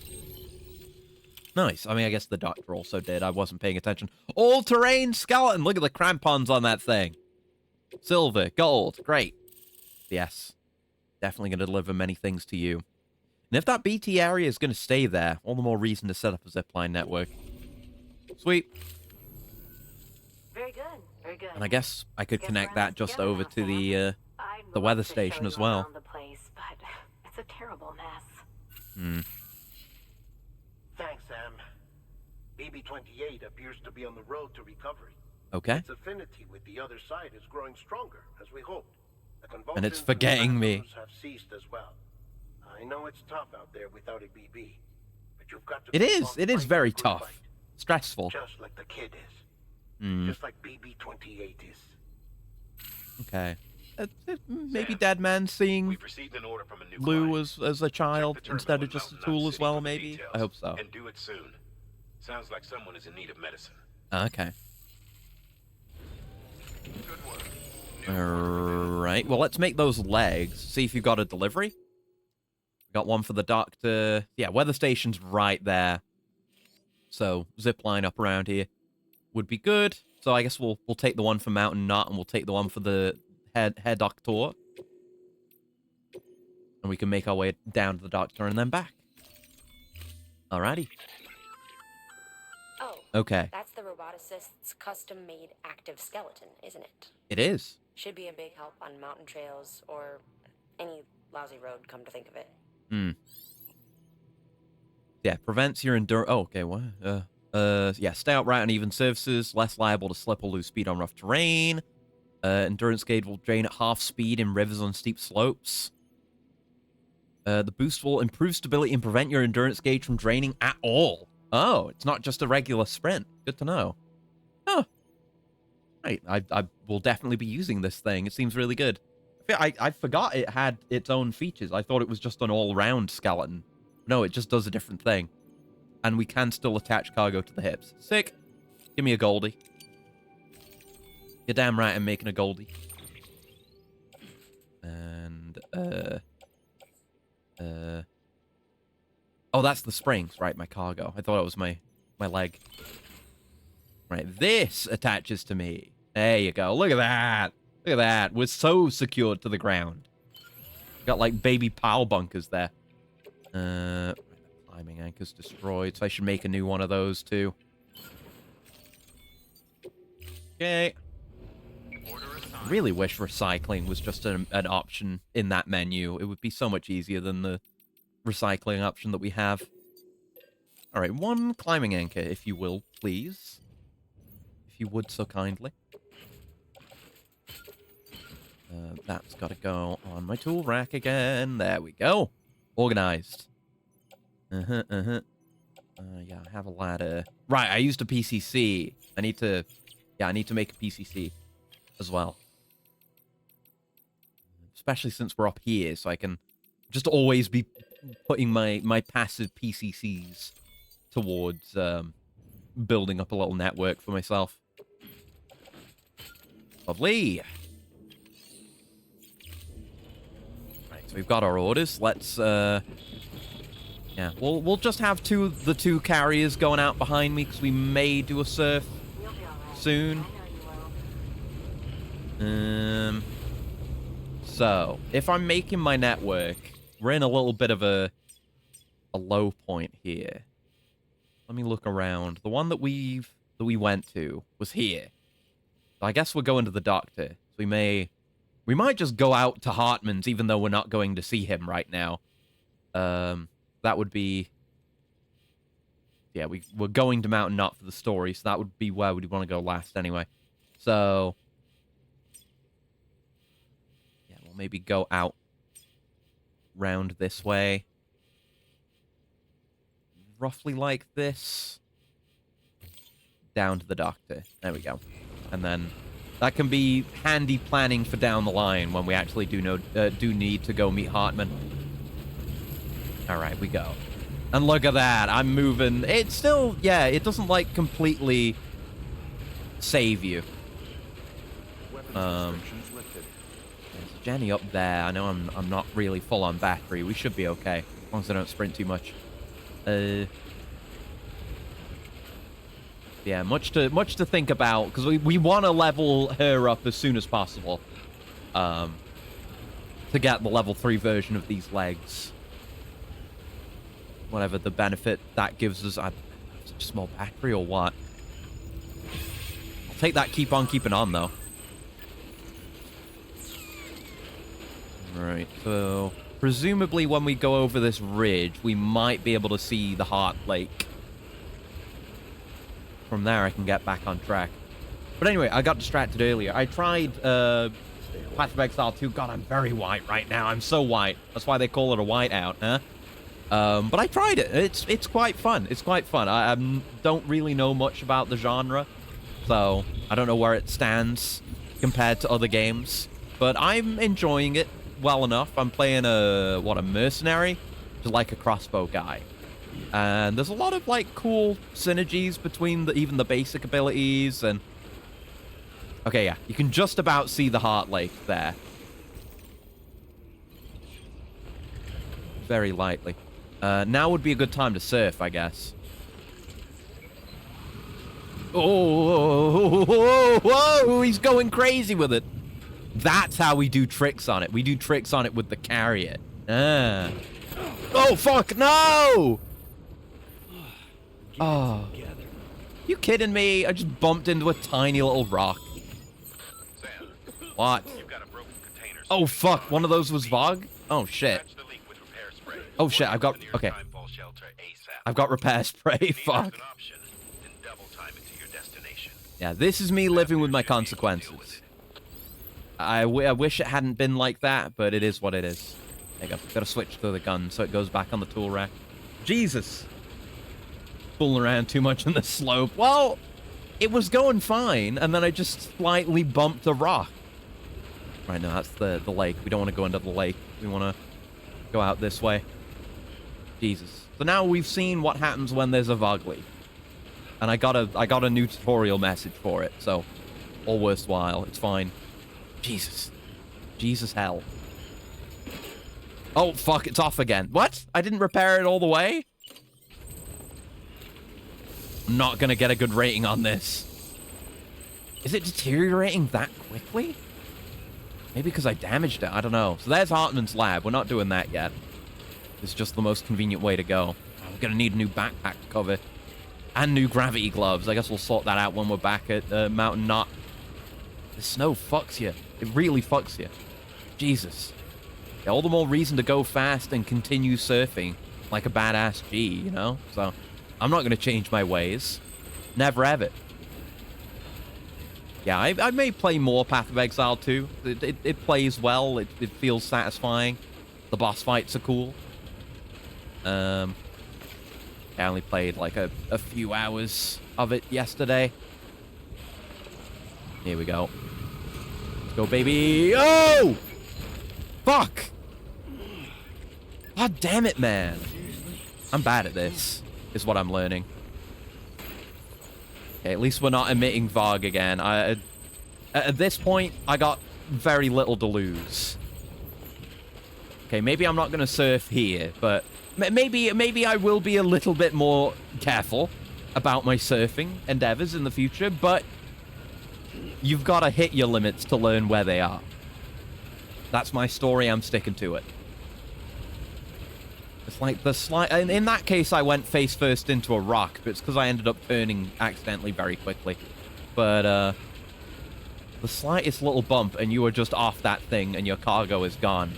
Nice. I mean, I guess the doctor also did. I wasn't paying attention. All-terrain skeleton. Look at the crampons on that thing. Silver, gold. Great. Yes. Definitely going to deliver many things to you. And if that BT area is going to stay there, all the more reason to set up a zipline network. Sweet. Very good. Very good. And I guess I could connect that just over to the weather station as well. The place, but it's a terrible mess. Hmm. Thanks, Sam. BB-28 appears to be on the road to recovery. Okay. Its affinity with the other side is growing stronger, as we hoped. The And it's convulsions forgetting and me. spasms have ceased as well. I know it's tough out there without a BB, but you've got to. It keep is. on It is fighting very for a tough. fight, Stressful. just like the kid is. Hmm. Just like BB-28 is. Okay. Maybe Dead Man seeing We've received an order from a new Lou client. as a Check child the terminal instead of in just a Mountain tool Knot as City well, for the maybe? details, I hope so. And do it soon. Sounds like someone is in need of medicine. Okay. Good work. Alright. Well, let's make those legs. See if you've got a delivery. Got one for the doctor. Yeah, weather station's right there. So, zip line up around here would be good. So I guess we'll take the one for Mountain Knot and we'll take the one for the hair doctor. And we can make our way down to the doctor and then back. Alrighty. Oh. Okay. That's the roboticist's custom-made active skeleton, isn't it? It is. Should be a big help on mountain trails or any lousy road, come to think of it. Hmm. Yeah, prevents your endurance. Oh, okay, what? Yeah, stay upright on even surfaces, less liable to slip or lose speed on rough terrain. Endurance gauge will drain at half speed in rivers on steep slopes. The boost will improve stability and prevent your endurance gauge from draining at all. Oh, it's not just a regular sprint. Good to know. Oh. Right, I will definitely be using this thing. It seems really good. I forgot it had its own features. I thought it was just an all-round skeleton. No, it just does a different thing. And we can still attach cargo to the hips. Sick. Give me a Goldie. You're damn right I'm making a Goldie. And, oh, that's the springs. Right, my cargo. I thought it was my leg. Right, this attaches to me. There you go. Look at that. Look at that. We're so secured to the ground. Got, like, baby power bunkers there. The climbing anchor's destroyed, so I should make a new one of those, too. Okay. I really wish recycling was just an option in that menu. It would be so much easier than the recycling option that we have. All right, one climbing anchor, if you will, please. If you would so kindly. That's got to go on my tool rack again. There we go. Organized. Yeah, I have a ladder. Right, I used a PCC. I need to make a PCC as well. Especially since we're up here, so I can just always be putting my passive PCCs towards building up a little network for myself. Lovely. Right, so we've got our orders. Let's yeah, we'll just have the two carriers going out behind me because we may do a surf You'll be all right. soon. I know you will. So if I'm making my network, we're in a little bit of a low point here. Let me look around. The one that we went to was here. So I guess we're going to the doctor. So we might just go out to Hartman's, even though we're not going to see him right now. That would be... Yeah, we're going to Mountain Knot for the story, so that would be where we'd want to go last anyway. So... Yeah, we'll maybe go out round this way. Roughly like this. Down to the doctor. There we go. And then That can be handy planning for down the line when we actually do need to go meet Hartman. All right, we go. And look at that. I'm moving. It's still, yeah, it doesn't, like, completely save you. There's Jenny up there. I know I'm not really full on battery. We should be okay, as long as I don't sprint too much. Yeah, much to think about, because we want to level her up as soon as possible. To get the level 3 version of these legs. Whatever the benefit that gives us. Such a small battery or what? I'll take that keep on keeping on, though. Right, so presumably when we go over this ridge, we might be able to see the Heart Lake. From there, I can get back on track. But anyway, I got distracted earlier. I tried Path of Exile 2. God, I'm very white right now. I'm so white. That's why they call it a whiteout, huh? But I tried it. It's quite fun. It's quite fun. I don't really know much about the genre, so I don't know where it stands compared to other games. But I'm enjoying it well enough. I'm playing a mercenary, just like a crossbow guy. And there's a lot of, like, cool synergies between even the basic abilities and... Okay, yeah. You can just about see the Heart Lake there. Very lightly. Now would be a good time to surf, I guess. Oh, whoa, he's going crazy with it. That's how we do tricks on it. We do tricks on it with the carrier. Ah. Oh, fuck, no! Oh. You kidding me? I just bumped into a tiny little rock. Sam, what? you've got a broken container. Oh, fuck. One of those was Vogue? Oh, shit. Patch the leak with repair spray. Oh, shit. I've got... Okay. Timefall shelter ASAP. I've got repair spray. Need Fuck. as an option, then double time it to your destination. Yeah, this is me living with my consequences. I wish it hadn't been like that, but it is what it is. There you go. Gotta switch to the gun so it goes back on the tool rack. Jesus. Fooling around too much on the slope. Well, it was going fine, and then I just slightly bumped a rock. Right, now that's the lake. We don't want to go into the lake. We want to go out this way. Jesus. So now we've seen what happens when there's a Vogly. And I got a new tutorial message for it, so all worthwhile. It's fine. Jesus. Jesus hell. Oh, fuck, it's off again. What? I didn't repair it all the way? I'm not gonna get a good rating on this. Is it deteriorating that quickly? Maybe because I damaged it. I don't know. So there's Hartman's lab. We're not doing that yet. It's just the most convenient way to go. We're gonna need a new backpack cover. And new gravity gloves. I guess we'll sort that out when we're back at Mountain Knot. The snow fucks you. It really fucks you. Jesus. Yeah, all the more reason to go fast and continue surfing like a badass G, you know? So, I'm not going to change my ways. Never ever. Yeah, I may play more Path of Exile 2. It plays well. It feels satisfying. The boss fights are cool. I only played like a few hours of it yesterday. Here we go. Let's go, baby. Oh! Fuck! God damn it, man. I'm bad at this, is what I'm learning. Okay, at least we're not emitting Vogue again. At this point, I got very little to lose. Okay, maybe I'm not going to surf here, but maybe I will be a little bit more careful about my surfing endeavors in the future, but you've got to hit your limits to learn where they are. That's my story. I'm sticking to it. It's like the slight... In that case, I went face first into a rock, but it's because I ended up turning accidentally very quickly. But, the slightest little bump, and you are just off that thing, and your cargo is gone.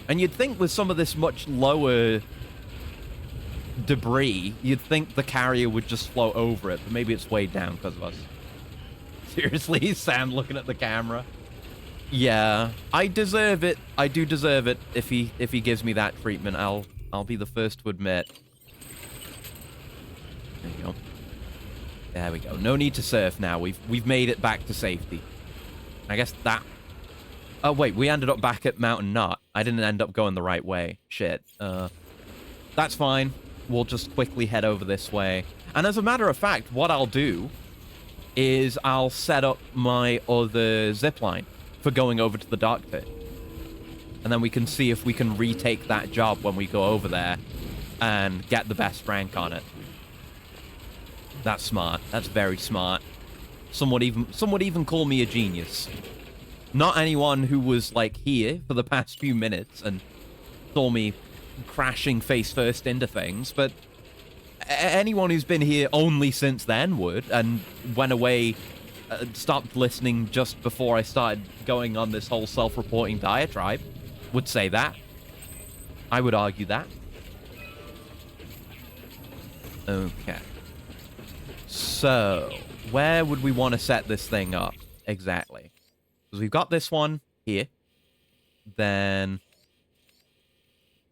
And you'd think with some of this much lower debris, you'd think the carrier would just float over it, but maybe it's weighed down because of us. Seriously, Sam looking at the camera. Yeah, I deserve it. I do deserve it. If he gives me that treatment, I'll be the first to admit. There you go. There we go. No need to surf now. We've made it back to safety. I guess that... Oh, wait, we ended up back at Mountain Knot. I didn't end up going the right way. Shit. That's fine. We'll just quickly head over this way. And as a matter of fact, what I'll do is I'll set up my other zipline for going over to the Dark Pit. And then we can see if we can retake that job when we go over there and get the best rank on it. That's smart. That's very smart. Some would even call me a genius. Not anyone who was, like, here for the past few minutes and saw me crashing face first into things, but anyone who's been here only since then would, and went away, stopped listening just before I started going on this whole self-reporting diatribe, would say that. I would argue that. Okay. So, where would we want to set this thing up exactly? Because we've got this one here. Then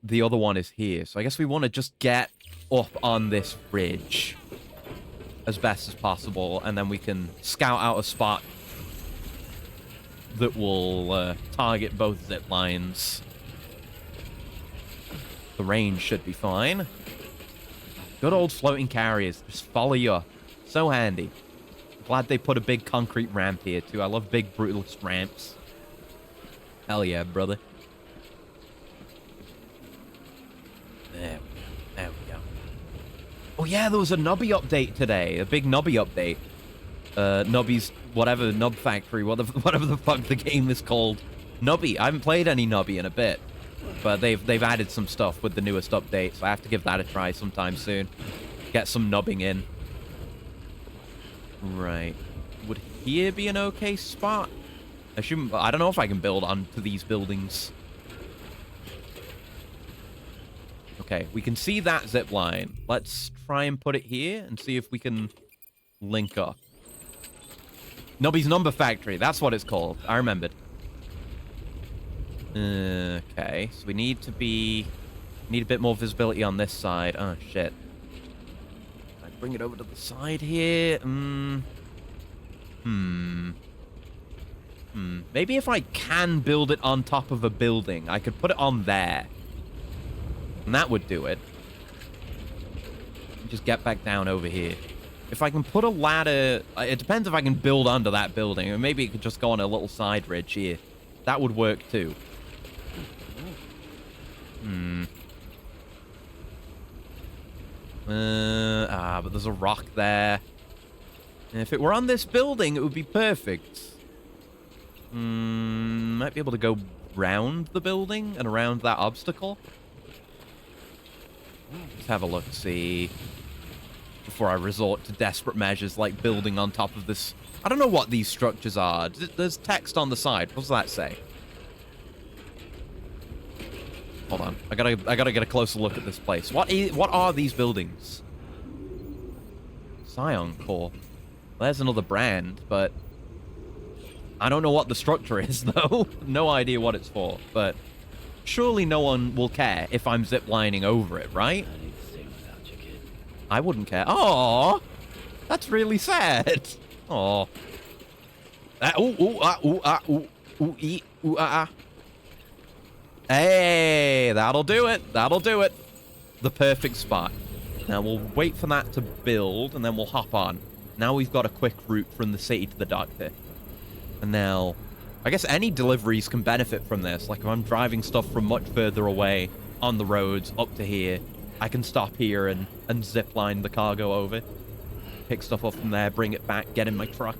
the other one is here. So I guess we want to just get up on this ridge as best as possible. And then we can scout out a spot that will target both zip lines. The range should be fine. Good old floating carriers. Just follow you up. So handy. Glad they put a big concrete ramp here, too. I love big, brutalist ramps. Hell yeah, brother. There we go. There we go. Oh, yeah, there was a Nubby update today. A big Nubby update. Nubby's, whatever, Nub Factory, whatever the fuck the game is called. Nubby. I haven't played any Nubby in a bit. But they've added some stuff with the newest update, so I have to give that a try sometime soon. Get some nubbing in. Right. Would here be an okay spot? I don't know if I can build onto these buildings. Okay, we can see that zip line. Let's try and put it here and see if we can link up. Nubby's Number Factory, that's what it's called. I remembered. Okay, so we need a bit more visibility on this side. Oh, shit. Bring it over to the side here. Maybe if I can build it on top of a building, I could put it on there. And that would do it. Just get back down over here. If I can put a ladder... It depends if I can build under that building. Or maybe it could just go on a little side ridge here. That would work too. But there's a rock there. And if it were on this building, it would be perfect. Might be able to go round the building and around that obstacle. Let's have a look, see. Before I resort to desperate measures like building on top of this. I don't know what these structures are. There's text on the side. What does that say? Hold on. I gotta get a closer look at this place. What are these buildings? Scion Core. There's another brand, but I don't know what the structure is, though. No idea what it's for, but surely no one will care if I'm ziplining over it, right? I need to stay without you, kid. I wouldn't care. Aww! That's really sad. Aww. Hey, that'll do it. That'll do it. The perfect spot. Now we'll wait for that to build, and then we'll hop on. Now we've got a quick route from the city to the Dark Pit. And now, I guess any deliveries can benefit from this. Like if I'm driving stuff from much further away on the roads up to here, I can stop here and zip line the cargo over. Pick stuff up from there, bring it back, get in my truck,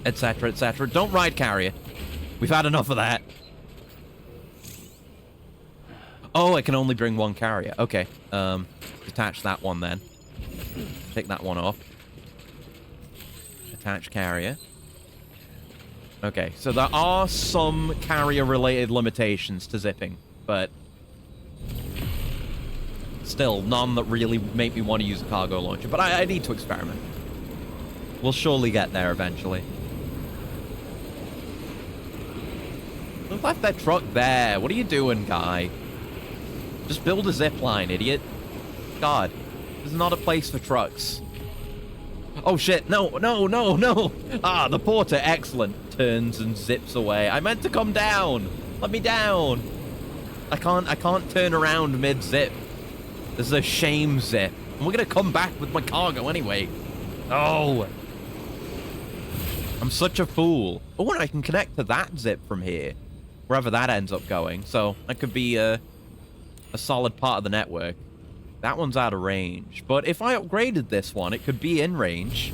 etc., etc. Don't ride carrier. We've had enough of that. Oh, I can only bring one carrier. Okay. Detach that one then. Take that one off. Attach carrier. Okay, so there are some carrier-related limitations to zipping, but still none that really make me want to use a cargo launcher. But I need to experiment. We'll surely get there eventually. They've left their truck there. What are you doing, guy? Just build a zip line, idiot. God, this is not a place for trucks. Oh shit, no, no, no, no. Ah, the porter, excellent. turns and zips away. I meant to come down. Let me down. I can't turn around mid-zip. This is a shame zip. And we're gonna come back with my cargo anyway. Oh. I'm such a fool. Oh, and I can connect to that zip from here. Wherever that ends up going. So that could be a solid part of the network. That one's out of range. But if I upgraded this one, it could be in range.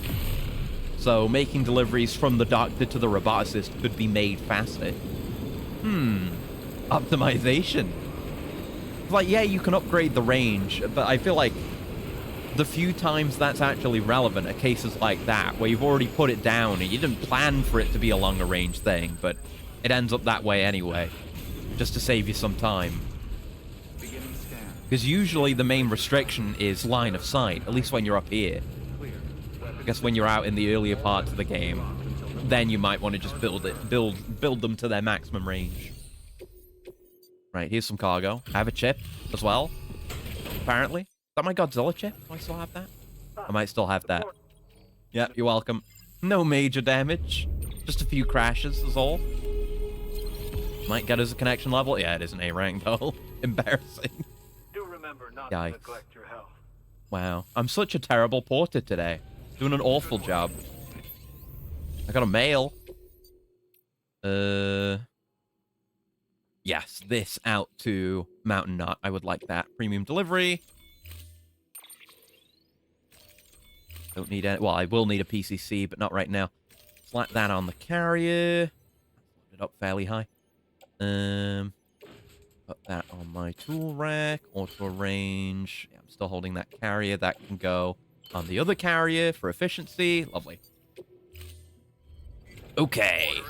So making deliveries from the doctor to the roboticist could be made faster. Optimization. Like, yeah, you can upgrade the range, but I feel like the few times that's actually relevant are cases like that, where you've already put it down and you didn't plan for it to be a longer range thing, but it ends up that way anyway, just to save you some time. Because usually the main restriction is line of sight, at least when you're up here. I guess when you're out in the earlier parts of the game, then you might want to just build them to their maximum range. Right, here's some cargo. I have a chip as well, apparently. Is that my Godzilla chip? Do I still have that? I might still have that. Yep, you're welcome. No major damage. Just a few crashes is all. Might get us a connection level. Yeah, it is an A rank though. Embarrassing. Do remember not Yikes. to neglect your health. Wow. I'm such a terrible porter today. Doing an awful job. I got a mail. Yes, this out to Mountain Nut. I would like that. Premium delivery. Don't need any. Well, I will need a PCC, but not right now. Slap that on the carrier. Load it up fairly high. Put that on my tool rack. Auto range. Yeah, I'm still holding that carrier. That can go on the other carrier for efficiency. Lovely. Okay.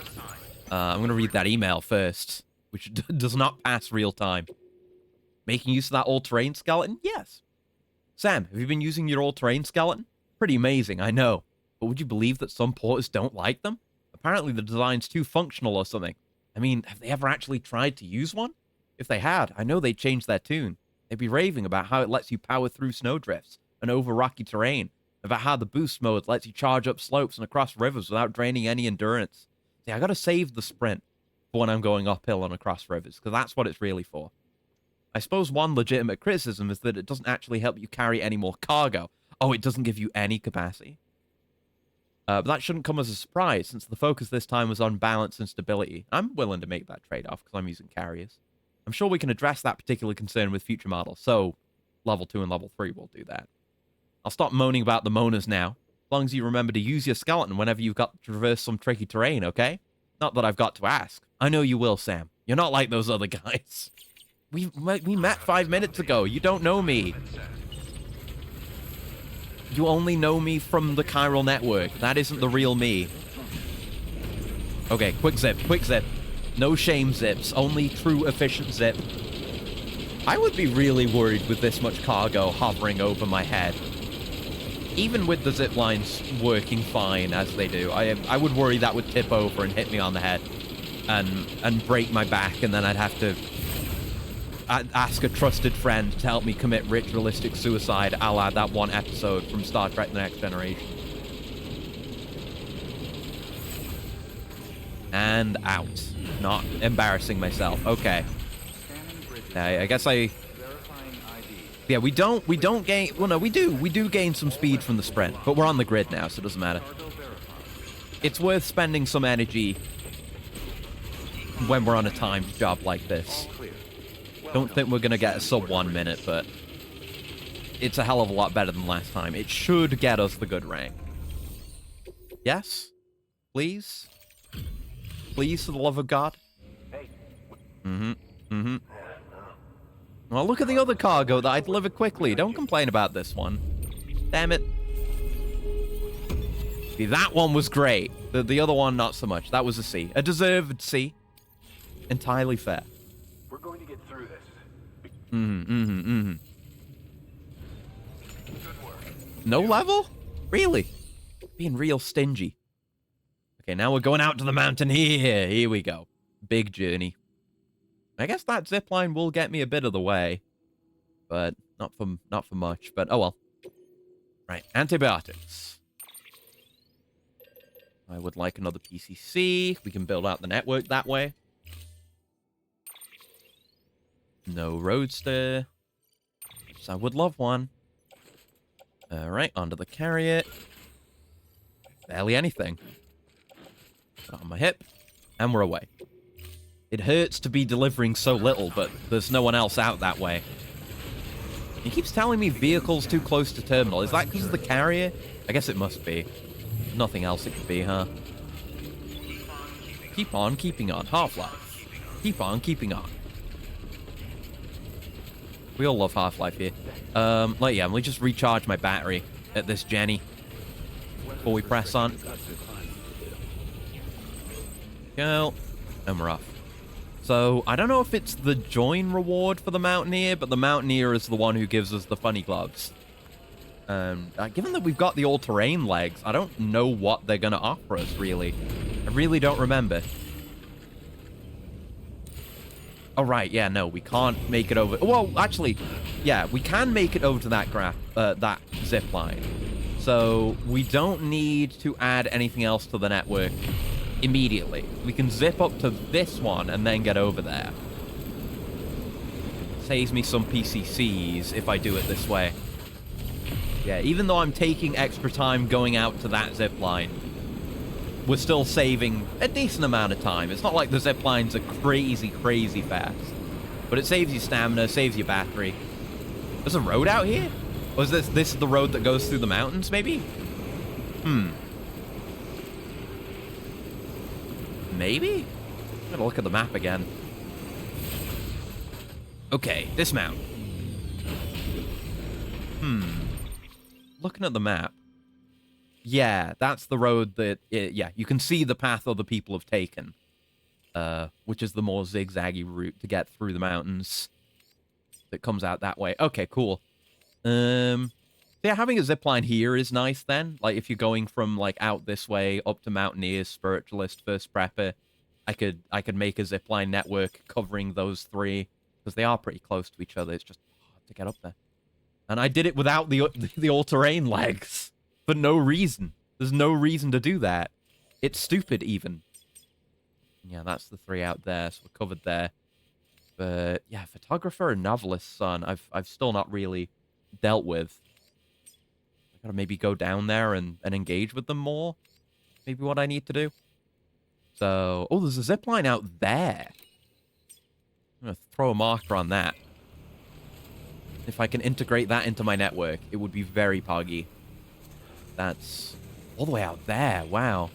I'm going to read that email first, which does not pass real time. Making use of that all-terrain skeleton? Yes. Sam, have you been using your all-terrain skeleton? Pretty amazing, I know. But would you believe that some porters don't like them? Apparently the design's too functional or something. I mean, have they ever actually tried to use one? If they had, I know they'd change their tune. They'd be raving about how it lets you power through snowdrifts and over rocky terrain, about how the boost mode lets you charge up slopes and across rivers without draining any endurance. See, I gotta save the sprint for when I'm going uphill and across rivers, because that's what it's really for. I suppose one legitimate criticism is that it doesn't actually help you carry any more cargo. Oh, it doesn't give you any capacity. But that shouldn't come as a surprise, since the focus this time was on balance and stability. I'm willing to make that trade-off, because I'm using carriers. I'm sure we can address that particular concern with future models, so level 2 and level 3 will do that. I'll stop moaning about the moaners now, as long as you remember to use your skeleton whenever you've got to traverse some tricky terrain, okay? Not that I've got to ask. I know you will, Sam. You're not like those other guys. We met 5 minutes ago. You don't know me. You only know me from the chiral network. That isn't the real me. Okay, quick zip, quick zip. No shame zips, only true efficient zip. I would be really worried with this much cargo hovering over my head. Even with the zip lines working fine as they do, I would worry that would tip over and hit me on the head and break my back, and then I'd have to ask a trusted friend to help me commit ritualistic suicide, a la that one episode from Star Trek The Next Generation. And out. Not embarrassing myself. Okay. I guess yeah, we don't gain... Well, no, we do. We do gain some speed from the sprint, but we're on the grid now, so it doesn't matter. It's worth spending some energy when we're on a timed job like this. Don't think we're going to get a sub 1 minute, but it's a hell of a lot better than last time. It should get us the good rank. Yes? Please? Please, for the love of God? Well, look at the other cargo that I delivered quickly. Don't complain about this one. Damn it. See, that one was great. The other one, not so much. That was a C. A deserved C. Entirely fair. We're going to get through this. Good work. No level? Really? Being real stingy. Okay, now we're going out to the mountain here. Here we go. Big journey. I guess that zipline will get me a bit of the way. But not for much. But oh well. Right, antibiotics. I would like another PCC. We can build out the network that way. No roadster. So I would love one. Alright, onto the carrier. Barely anything. Put it on my hip. And we're away. It hurts to be delivering so little, but there's no one else out that way. He keeps telling me vehicles too close to terminal. Is that because of the carrier? I guess it must be. Nothing else it could be, huh? Keep on keeping on. Half-Life. Keep on keeping on. We all love Half-Life here. Let me just recharge my battery at this Jenny before we press on. Go. And we're off. So, I don't know if it's the join reward for the Mountaineer, but the Mountaineer is the one who gives us the funny gloves. Given that we've got the all-terrain legs, I don't know what they're going to offer us, really. I really don't remember. Oh, right, yeah, no, we can't make it over... Well, actually, yeah, we can make it over to that zip line. So, we don't need to add anything else to the network immediately. We can zip up to this one and then get over there. Saves me some PCCs if I do it this way. Yeah, even though I'm taking extra time going out to that zip line, we're still saving a decent amount of time. It's not like the zip lines are crazy, crazy fast. But it saves you stamina, saves your battery. There's a road out here? Or is this the road that goes through the mountains, maybe? Maybe? I'm gonna look at the map again. Okay, dismount. Looking at the map. Yeah, that's the road that... yeah, you can see the path other people have taken. Which is the more zigzaggy route to get through the mountains. That comes out that way. Okay, cool. Yeah, having a zipline here is nice then. Like, if you're going from, like, out this way up to Mountaineers, Spiritualist, First Prepper, I could make a zipline network covering those three, because they are pretty close to each other. It's just hard to get up there. And I did it without the all-terrain legs. For no reason. There's no reason to do that. It's stupid, even. Yeah, that's the three out there, so we're covered there. But, yeah, Photographer and Novelist's Son, I've still not really dealt with. I gotta maybe go down there and engage with them more. Maybe what I need to do. So, oh, there's a zipline out there. I'm gonna throw a marker on that. If I can integrate that into my network, it would be very poggy. That's all the way out there. Wow.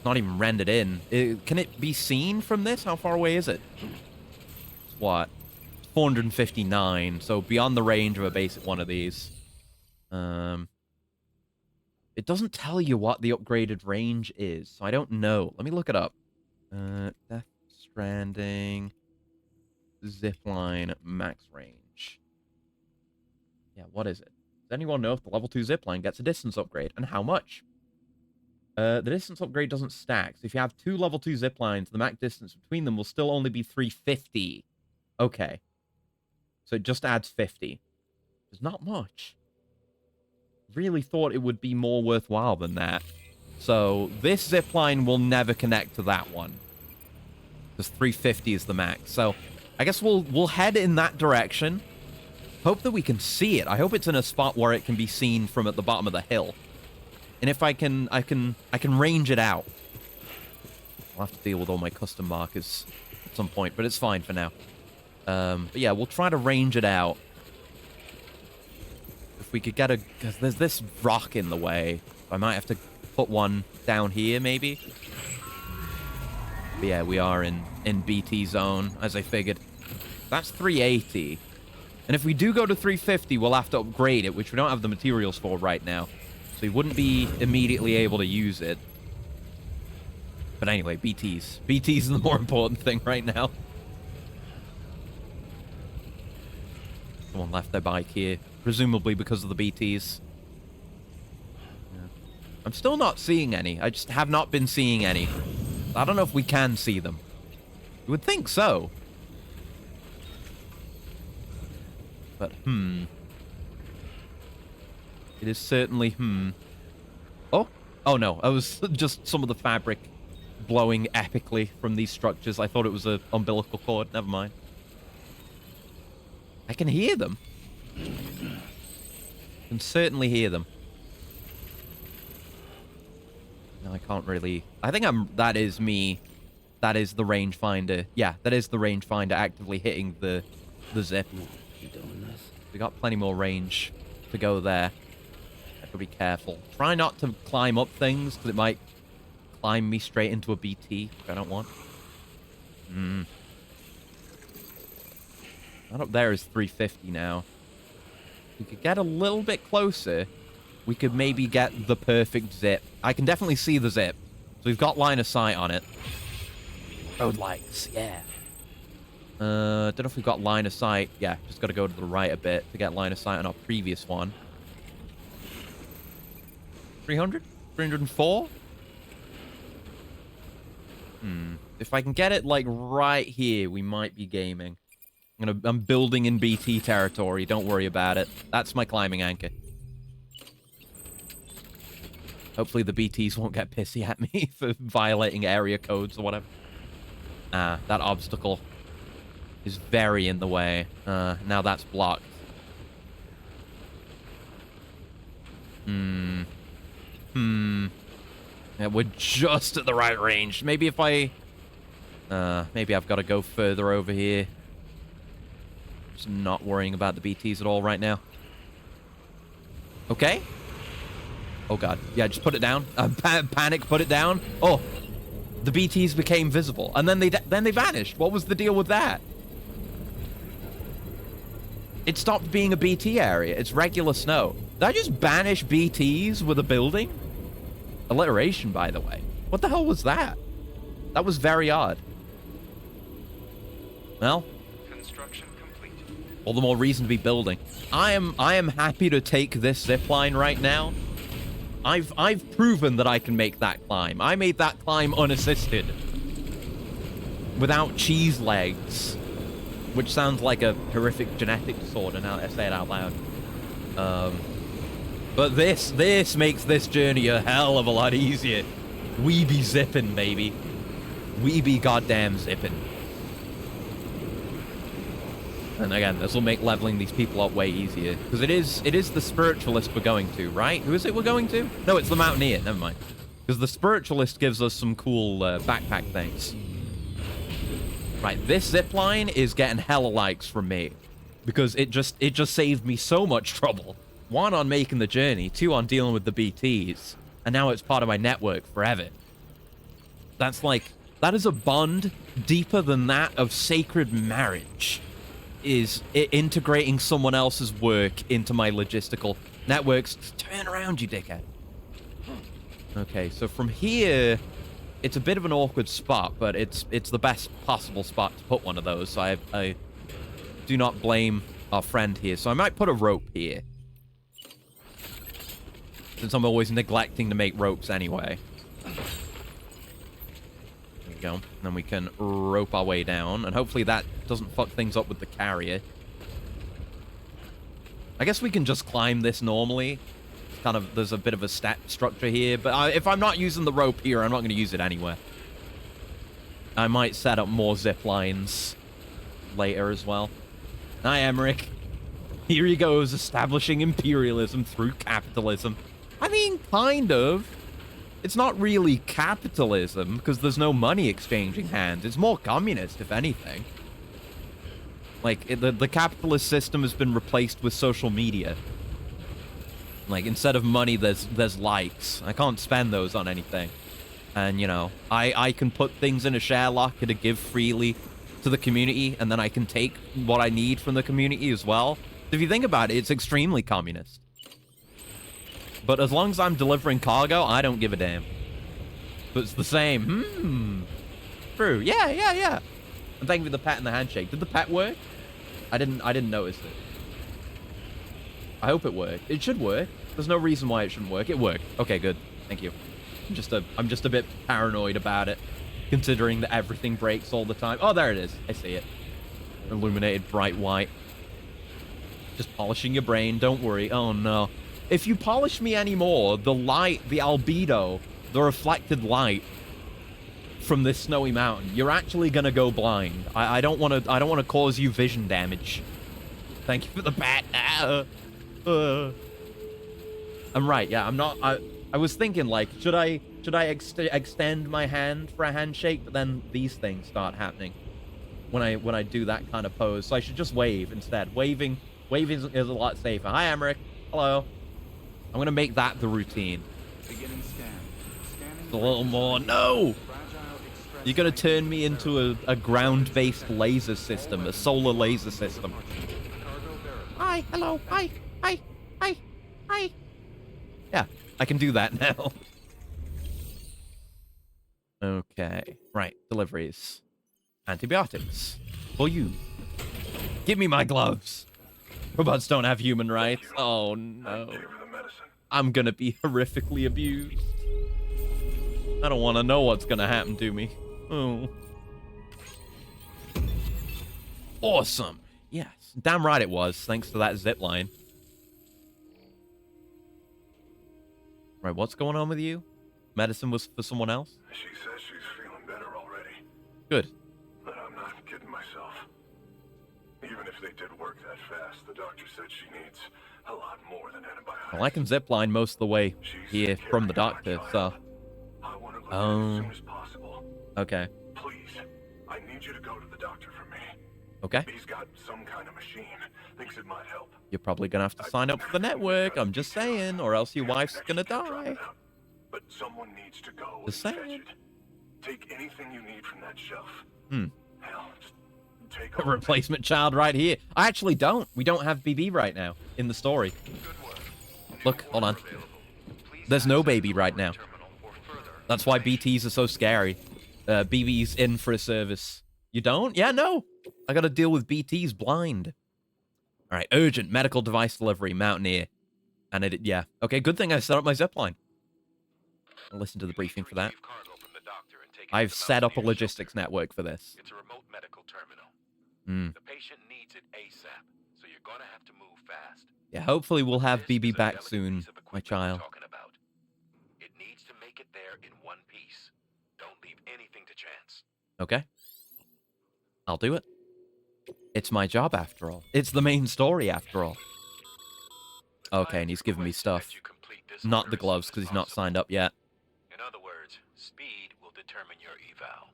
Not even rendered in. Can it be seen from this? How far away is it? It's what? 459. So beyond the range of a basic one of these. It doesn't tell you what the upgraded range is, so I don't know. Let me look it up. Death Stranding zipline max range. Yeah, what is it? Does anyone know if the level 2 zipline gets a distance upgrade, and how much? The distance upgrade doesn't stack, so if you have two level 2 ziplines, the max distance between them will still only be 350. Okay. So it just adds 50. There's not much. Really thought it would be more worthwhile than that. So this zipline will never connect to that one. Because 350 is the max. So I guess we'll head in that direction. Hope that we can see it. I hope it's in a spot where it can be seen from at the bottom of the hill. And if I can range it out. I'll have to deal with all my custom markers at some point, but it's fine for now. But yeah, we'll try to range it out. If we could get a... Because there's this rock in the way. I might have to put one down here, maybe. But yeah, we are in BT zone, as I figured. That's 380. And if we do go to 350, we'll have to upgrade it, which we don't have the materials for right now. So we wouldn't be immediately able to use it. But anyway, BTs. BTs is the more important thing right now. Someone left their bike here, presumably because of the BTs. Yeah. I'm still not seeing any. I just have not been seeing any. I don't know if we can see them. You would think so. But, It is certainly, Oh, Oh, no. It was just some of the fabric blowing epically from these structures. I thought it was an umbilical cord. Never mind. I can hear them. I can certainly hear them. No, I can't really... I think that is me. That is the rangefinder. Yeah, that is the rangefinder actively hitting the zip. You doing this? We got plenty more range to go there. Have to be careful. Try not to climb up things, because it might climb me straight into a BT, which I don't want. That up there is 350 now. If we could get a little bit closer, we could maybe get the perfect zip. I can definitely see the zip. So we've got line of sight on it. Road lights, yeah. Don't know if we've got line of sight. Yeah, just got to go to the right a bit to get line of sight on our previous one. 300? 304? If I can get it, like, right here, we might be gaming. I'm building in BT territory. Don't worry about it. That's my climbing anchor. Hopefully the BTs won't get pissy at me for violating area codes or whatever. Ah, that obstacle is very in the way. Now that's blocked. Yeah, we're just at the right range. Maybe if I... maybe I've got to go further over here. Just not worrying about the BTs at all right now. Okay. Oh, God. Yeah, just put it down. Panic, put it down. Oh, the BTs became visible. And then they vanished. What was the deal with that? It stopped being a BT area. It's regular snow. Did I just banish BTs with a building? Alliteration, by the way. What the hell was that? That was very odd. Well, construction complete. all the more reason to be building. I am happy to take this zipline right now. I've proven that I can make that climb. I made that climb unassisted. Without cheese legs. Which sounds like a horrific genetic disorder now that I say it out loud. But this makes this journey a hell of a lot easier. We be zipping, baby. We be goddamn zipping. And again, this will make leveling these people up way easier. Because it is the spiritualist we're going to, right? Who is it we're going to? No, it's the mountaineer. Never mind. Because the spiritualist gives us some cool backpack things. Right, this zipline is getting hella likes from me. Because it just saved me so much trouble. 1, on making the journey. 2, on dealing with the BTs. And now it's part of my network forever. That's like... That is a bond deeper than that of sacred marriage. Is it integrating someone else's work into my logistical networks. Turn around, you dickhead. Okay, so from here... It's a bit of an awkward spot, but it's the best possible spot to put one of those. So I do not blame our friend here. So I might put a rope here. Since I'm always neglecting to make ropes anyway. There we go. And then we can rope our way down. And hopefully that doesn't fuck things up with the carrier. I guess we can just climb this normally. Kind of, there's a bit of a step structure here, but if I'm not using the rope here, I'm not going to use it anywhere. I might set up more zip lines later as well. Hi, Emmerich. Here he goes, establishing imperialism through capitalism. I mean, kind of. It's not really capitalism, because there's no money exchanging hands. It's more communist, if anything. Like, the capitalist system has been replaced with social media. Like, instead of money, there's likes. I can't spend those on anything. And, you know, I can put things in a share locker to give freely to the community, and then I can take what I need from the community as well. If you think about it, it's extremely communist. But as long as I'm delivering cargo, I don't give a damn. But it's the same. True. Yeah. And thank you for the pat and the handshake. Did the pat work? I didn't notice it. I hope it worked. It should work. There's no reason why it shouldn't work. It worked. Okay, good. Thank you. I'm just a bit paranoid about it, considering that everything breaks all the time. Oh, there it is. I see it. Illuminated bright white. Just polishing your brain. Don't worry. Oh, no. if you polish me anymore, the light, the albedo, the reflected light from this snowy mountain, you're actually gonna go blind. I don't want to cause you vision damage. Thank you for the bat. I'm right. Yeah, I'm not. I was thinking, like, should I extend my hand for a handshake? But then these things start happening when I do that kind of pose. So I should just wave instead. Waving is a lot safer. Hi, Emmerich. Hello. I'm gonna make that the routine. Beginning scan. Scanning A little more. No. You're gonna turn me into a ground-based laser system, a solar laser system. Hi. Hello. Hi. Hi. Hi. Hi. Yeah, I can do that now. Okay. Right. Deliveries. Antibiotics. For you. Give me my gloves. Robots don't have human rights. Oh, no. I'm gonna be horrifically abused. I don't want to know what's gonna happen to me. Oh. Awesome. Yes. Damn right it was, thanks to that zip line. Right, what's going on with you? Medicine was for someone else? She says she's feeling better already. Good. But I'm not kidding myself. Even if they did work that fast, the doctor said she needs a lot more than antibiotics. Well, I can zipline most of the way here from the doctor, so... I want to leave as soon as possible. Okay. Please, I need you to go to the doctor for me. Okay. He's got some kind of machine. Thinks it might help. You're probably gonna have to sign up for the network, I'm just saying, or else your wife's gonna die. But someone needs to go Just and fetch saying. it. Take anything you need from that shelf. Hell, just take A replacement child right here. I actually don't. We don't have BB right now in the story. Look, hold on. There's no baby right now. That's why BTs are so scary. BB's in for a service. You don't? Yeah, no. I gotta deal with BTs blind. All right, urgent medical device delivery, Mountaineer. And it, yeah. Okay, good thing I set up my zipline. I'll listen to the briefing for that. I've set up a logistics network for this. It's a remote medical terminal. The patient needs it ASAP, so you're gonna have to move fast. Yeah, hopefully we'll have This BB is a back delicate soon, piece of my equipment child. we're talking about. It needs to make it there in one piece. Don't leave anything to chance. Okay. I'll do it. It's my job after all. It's the main story after all. Okay, and he's giving me stuff. Not the gloves, because he's not signed up yet. In other words, speed will determine your eval.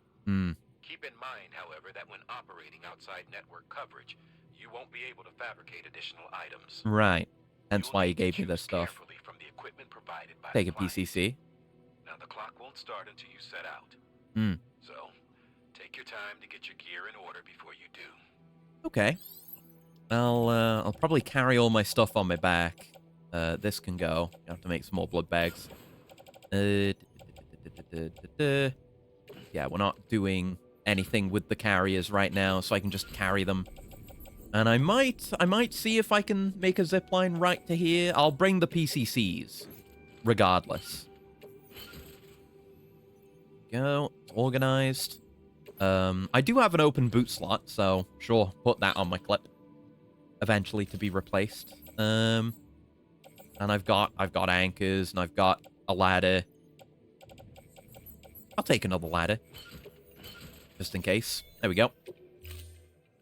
Keep in mind, however, that when operating outside network coverage, you won't be able to fabricate additional items. Right. Hence why he gave me this stuff. From the equipment provided by Take a the client. PCC. Now the clock won't start until you set out. So, take your time to get your gear in order before you do. Okay. I'll probably carry all my stuff on my back. This can go. I have to make some more blood bags. Yeah, we're not doing anything with the carriers right now, so I can just carry them. And I might see if I can make a zipline right to here. I'll bring the PCCs, regardless. Go. It's organized. I do have an open boot slot, so sure, put that on my clip. Eventually to be replaced. And I've got anchors, and I've got a ladder. I'll take another ladder. Just in case. There we go.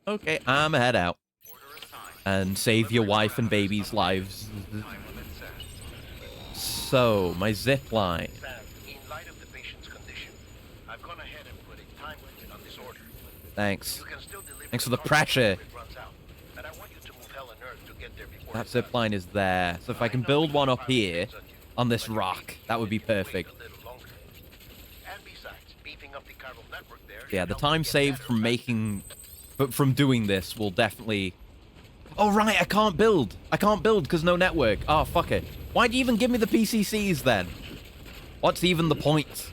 Okay, I'm gonna head out. And save your wife and baby's lives. So, my zip line. In light of the patient's condition, I've gone ahead and put a time limit on this order. Thanks. You can still deliver Thanks for the cargo pressure. before it runs out. And I want you to move hell and earth to get there before That it zip does. line is there. So if I can build one up here on this rock, that would be perfect. And besides, beefing up the chiral network there Yeah, should the help time you get saved better from faster. from doing this will definitely... Oh, right, I can't build. I can't build because no network. Oh, fuck it. Why'd you even give me the PCCs then? What's even the point?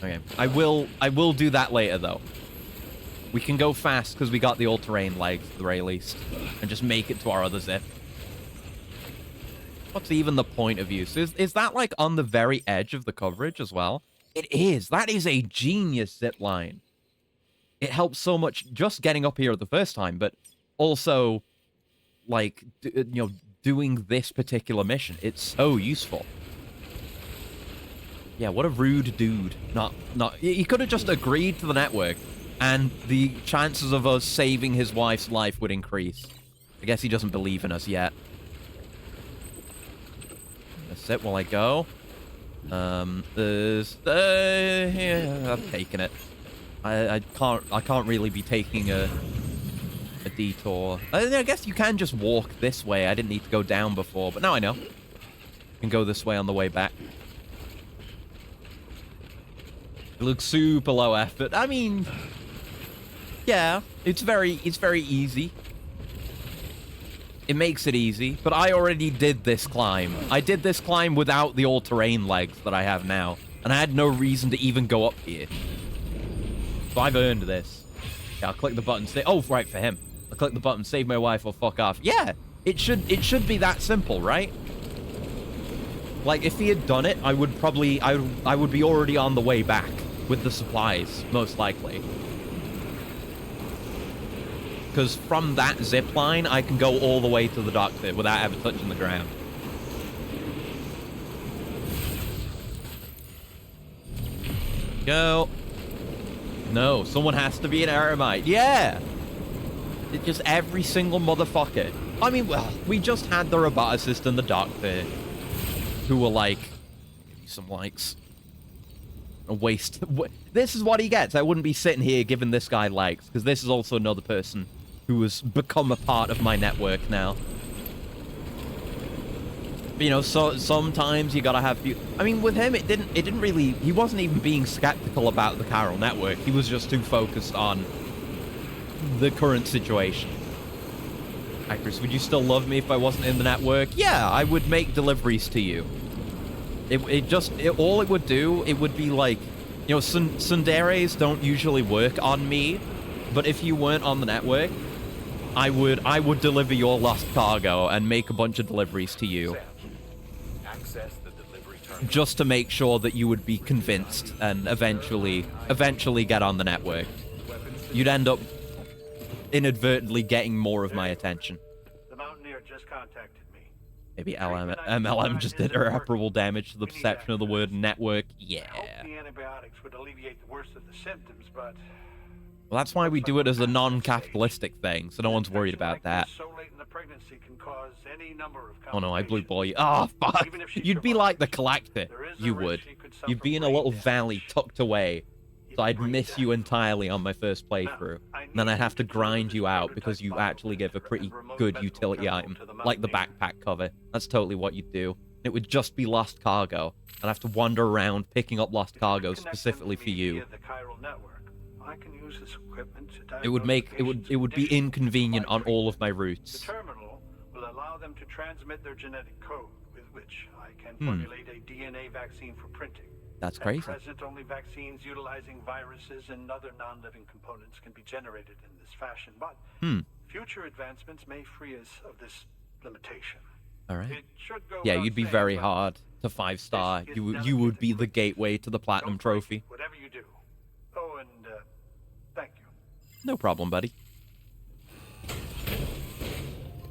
Okay, I will do that later, though. We can go fast because we got the all-terrain legs, at the very least. And just make it to our other zip. What's even the point of use? Is that, like, on the very edge of the coverage as well? It is. That is a genius zip line. It helps so much just getting up here the first time, but also, like, doing this particular mission. It's so useful. Yeah, what a rude dude. He could have just agreed to the network, and the chances of us saving his wife's life would increase. I guess he doesn't believe in us yet. That's it while I go. There's... yeah, I'm taking it. I can't really be taking a detour. I guess you can just walk this way. I didn't need to go down before, but now I know. You can go this way on the way back. It looks super low effort. I mean, yeah, it's very easy. It makes it easy, but I already did this climb. I did this climb without the all-terrain legs that I have now, and I had no reason to even go up here. So I've earned this. Yeah, I'll click the button. Oh, right, for him. I'll click the button, save my wife or fuck off. Yeah, it should be that simple, right? Like, if he had done it, I would probably... I would be already on the way back with the supplies, most likely. Because from that zip line, I can go all the way to the doctor without ever touching the ground. Go. No, someone has to be an eremite. Yeah! It's just every single motherfucker. I mean, well, we just had the roboticist and the doctor who were like, give me some likes. A waste. This is what he gets. I wouldn't be sitting here giving this guy likes, because this is also another person who has become a part of my network now. You know, so sometimes you gotta have... I mean, with him, it didn't really... He wasn't even being skeptical about the chiral network. He was just too focused on the current situation. Actress, would you still love me if I wasn't in the network? Yeah, I would make deliveries to you. All it would do, it would be like... You know, tsunderes don't usually work on me, but if you weren't on the network, I would deliver your lost cargo and make a bunch of deliveries to you. Access the delivery terminal. Just to make sure that you would be convinced and eventually get on the network. You'd end up inadvertently getting more of my attention. The Mountaineer just contacted me. Maybe MLM just did irreparable damage to the perception of the word network. Yeah. I hope the antibiotics would alleviate the worst of the symptoms, but... Well, that's why we do it as a non-capitalistic thing, so no one's worried about that. So late in the pregnancy can cause any number of Oh no, I blue ball you. Oh, fuck. You'd be like the Collector. You would. You'd be in a little valley tucked away. So I'd miss you entirely on my first playthrough. And then I'd have to grind you out because you actually give a pretty good utility item, like the backpack cover. That's totally what you'd do. It would just be lost cargo. I'd have to wander around picking up lost cargo specifically for you. I can use this equipment to It would be inconvenient on all of my routes. The terminal will allow them to transmit their genetic code, with which I can formulate a DNA vaccine for printing. That's crazy. At present, only vaccines utilizing viruses and other non-living components can be generated in this fashion, but future advancements may free us of this limitation. All right. It should go Yeah, without you'd be saying, very but hard to 5-star. this is You would be delicate the gateway to the platinum Don't break trophy. it, whatever you do. Oh, and thank you. No problem, buddy.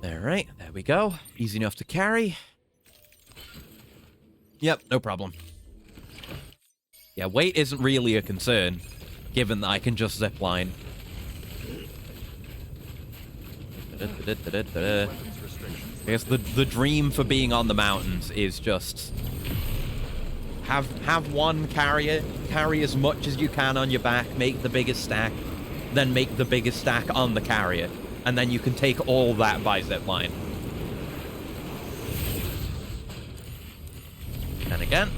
Alright, there we go. Easy enough to carry. Yep, no problem. Yeah, weight isn't really a concern, given that I can just zipline. I guess the dream for being on the mountains is just... Have one carrier, carry as much as you can on your back, make the biggest stack, then make the biggest stack on the carrier, and then you can take all that by zipline. And again.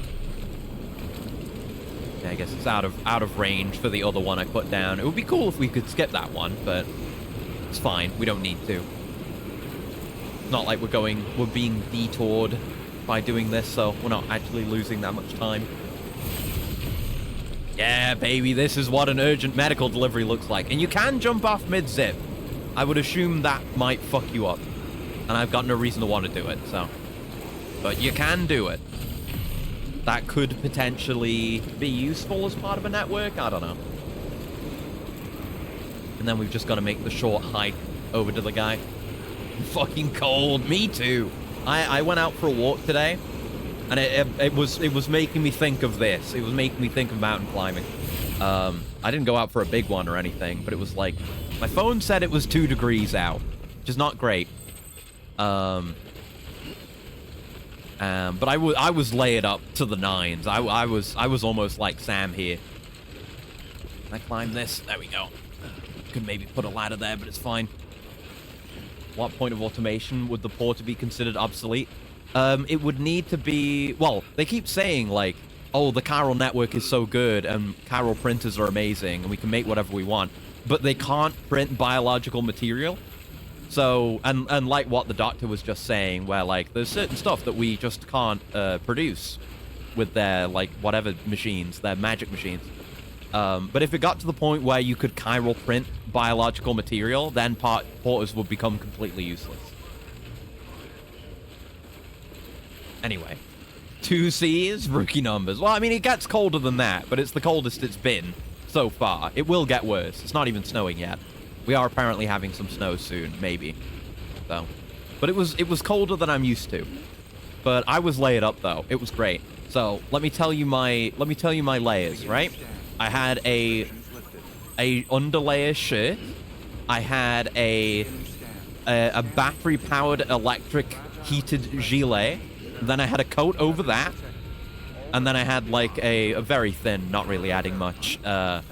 Yeah, I guess it's out of range for the other one I put down. It would be cool if we could skip that one, but it's fine. We don't need to. It's not like we're being detoured by doing this, so we're not actually losing that much time. Yeah, baby, this is what an urgent medical delivery looks like. And you can jump off mid-zip. I would assume that might fuck you up. And I've got no reason to want to do it, so... But you can do it. That could potentially be useful as part of a network, I don't know. And then we've just got to make the short hike over to the guy. I'm fucking cold, me too. I went out for a walk today, and it was making me think of this. It was making me think of mountain climbing. I didn't go out for a big one or anything, but it was like, my phone said it was 2 degrees out, which is not great. But I was layered up to the nines. I was almost like Sam here. Can I climb this? There we go. Could maybe put a ladder there, but it's fine. What point of automation would the porter be considered obsolete? It would need to be... Well, they keep saying, like, oh, the chiral network is so good, and chiral printers are amazing, and we can make whatever we want. But they can't print biological material. So, and like what the doctor was just saying, where, like, there's certain stuff that we just can't produce with their, like, whatever machines, their magic machines. But if it got to the point where you could chiral print biological material, then porters would become completely useless. Anyway, 2 C's, rookie numbers. Well, I mean, it gets colder than that, but it's the coldest it's been so far. It will get worse. It's not even snowing yet. We are apparently having some snow soon, maybe. So, but it was colder than I'm used to. But I was layered up though. It was great. So let me tell you my layers, right? I had a underlayer shirt. I had a battery-powered electric heated gilet. Then I had a coat over that. And then I had like a very thin, not really adding much, high-vis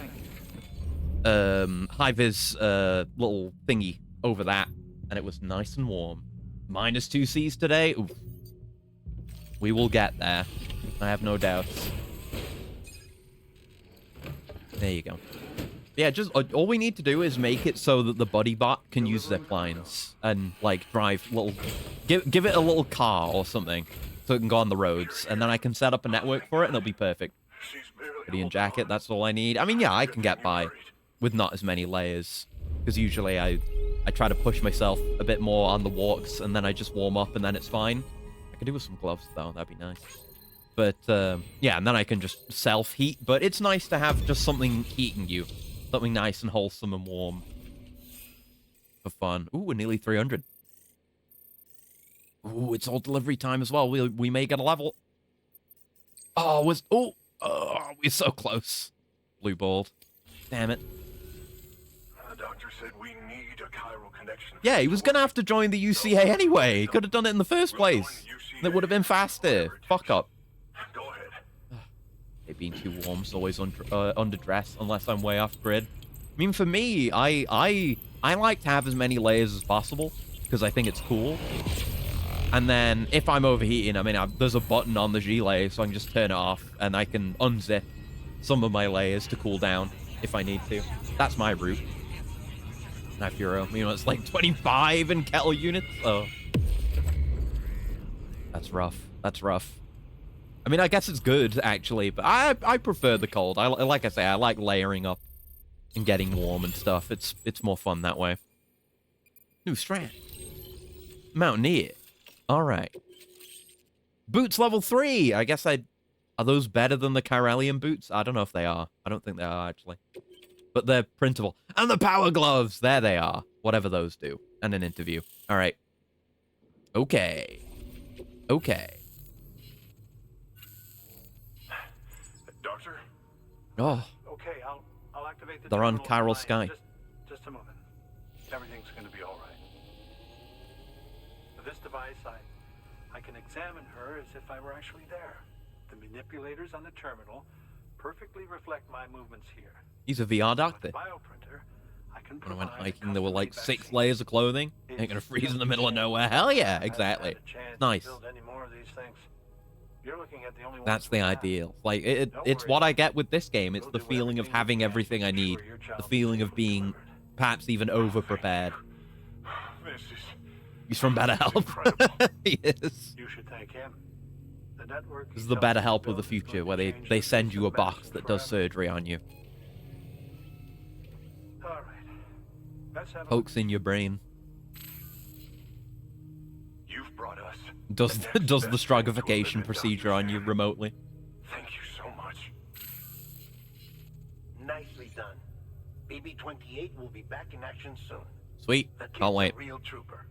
little thingy over that. And it was nice and warm. Minus 2 C's today. Oof. We will get there. I have no doubts. There you go. Yeah, just all we need to do is make it so that the buddy bot can use zip lines and like drive little, give it a little car or something so it can go on the roads, and then I can set up a network for it and it'll be perfect. Hoodie and jacket, that's all I need. I mean, yeah, I can get by with not as many layers because usually I try to push myself a bit more on the walks and then I just warm up and then it's fine. I could do with some gloves though, that'd be nice. But, yeah, and then I can just self-heat. But it's nice to have just something heating you. Something nice and wholesome and warm. For fun. Ooh, we're nearly 300. Ooh, it's all delivery time as well. We may get a level. Oh, we're so close. Blue balled. Damn it. The doctor said we need a chiral connection. Yeah, he was going to have to join the UCA anyway. He could have done it in the first place. That would have been faster. Fuck up. Go ahead. It being too warm is always underdressed unless I'm way off grid. I mean, for me, I like to have as many layers as possible because I think it's cool. And then if I'm overheating, I mean, there's a button on the gilet, so I can just turn it off and I can unzip some of my layers to cool down if I need to. That's my route. Knife Euro. You know, it's like 25 in kettle units. Oh, that's rough. That's rough. I mean, I guess it's good, actually, but I prefer the cold. Like I say, I like layering up and getting warm and stuff. It's more fun that way. New strand. Mountaineer. All right. Boots level 3. I guess are those better than the Chiralian boots? I don't know if they are. I don't think they are, actually. But they're printable. And the power gloves! There they are. Whatever those do. And an interview. All right. Okay. Okay. Doctor? Oh. Okay, I'll activate the They're on terminal Chiral Sky. Just a moment. Everything's going to be all right. With this device, I can examine her as if I were actually there. The manipulators on the terminal perfectly reflect my movements here. He's a VR doctor. With the bioprinter, I can When I went provide hiking, there were like custom-made 6 layers of clothing. Ain't gonna freeze in the middle of nowhere. Hell yeah, exactly. It's Nice. Any more of these things. You're looking at the only That's ones the we have. ideal. Like, it's what I get with this game. It's the feeling of having everything I need. The feeling of being perhaps even over-prepared. This is... He's from BetterHelp. He is. You should thank him. The network This is the BetterHelp of the future, where they send you a box that does surgery on you. All right. Let's have a Pokes in your brain. You've brought us... Does the next does the best thing to a struggification living procedure doctor's on you care. remotely. Thank you so much. Nicely done. BB-28 will be back in action soon. Sweet. The kid's Can't wait. a real trooper.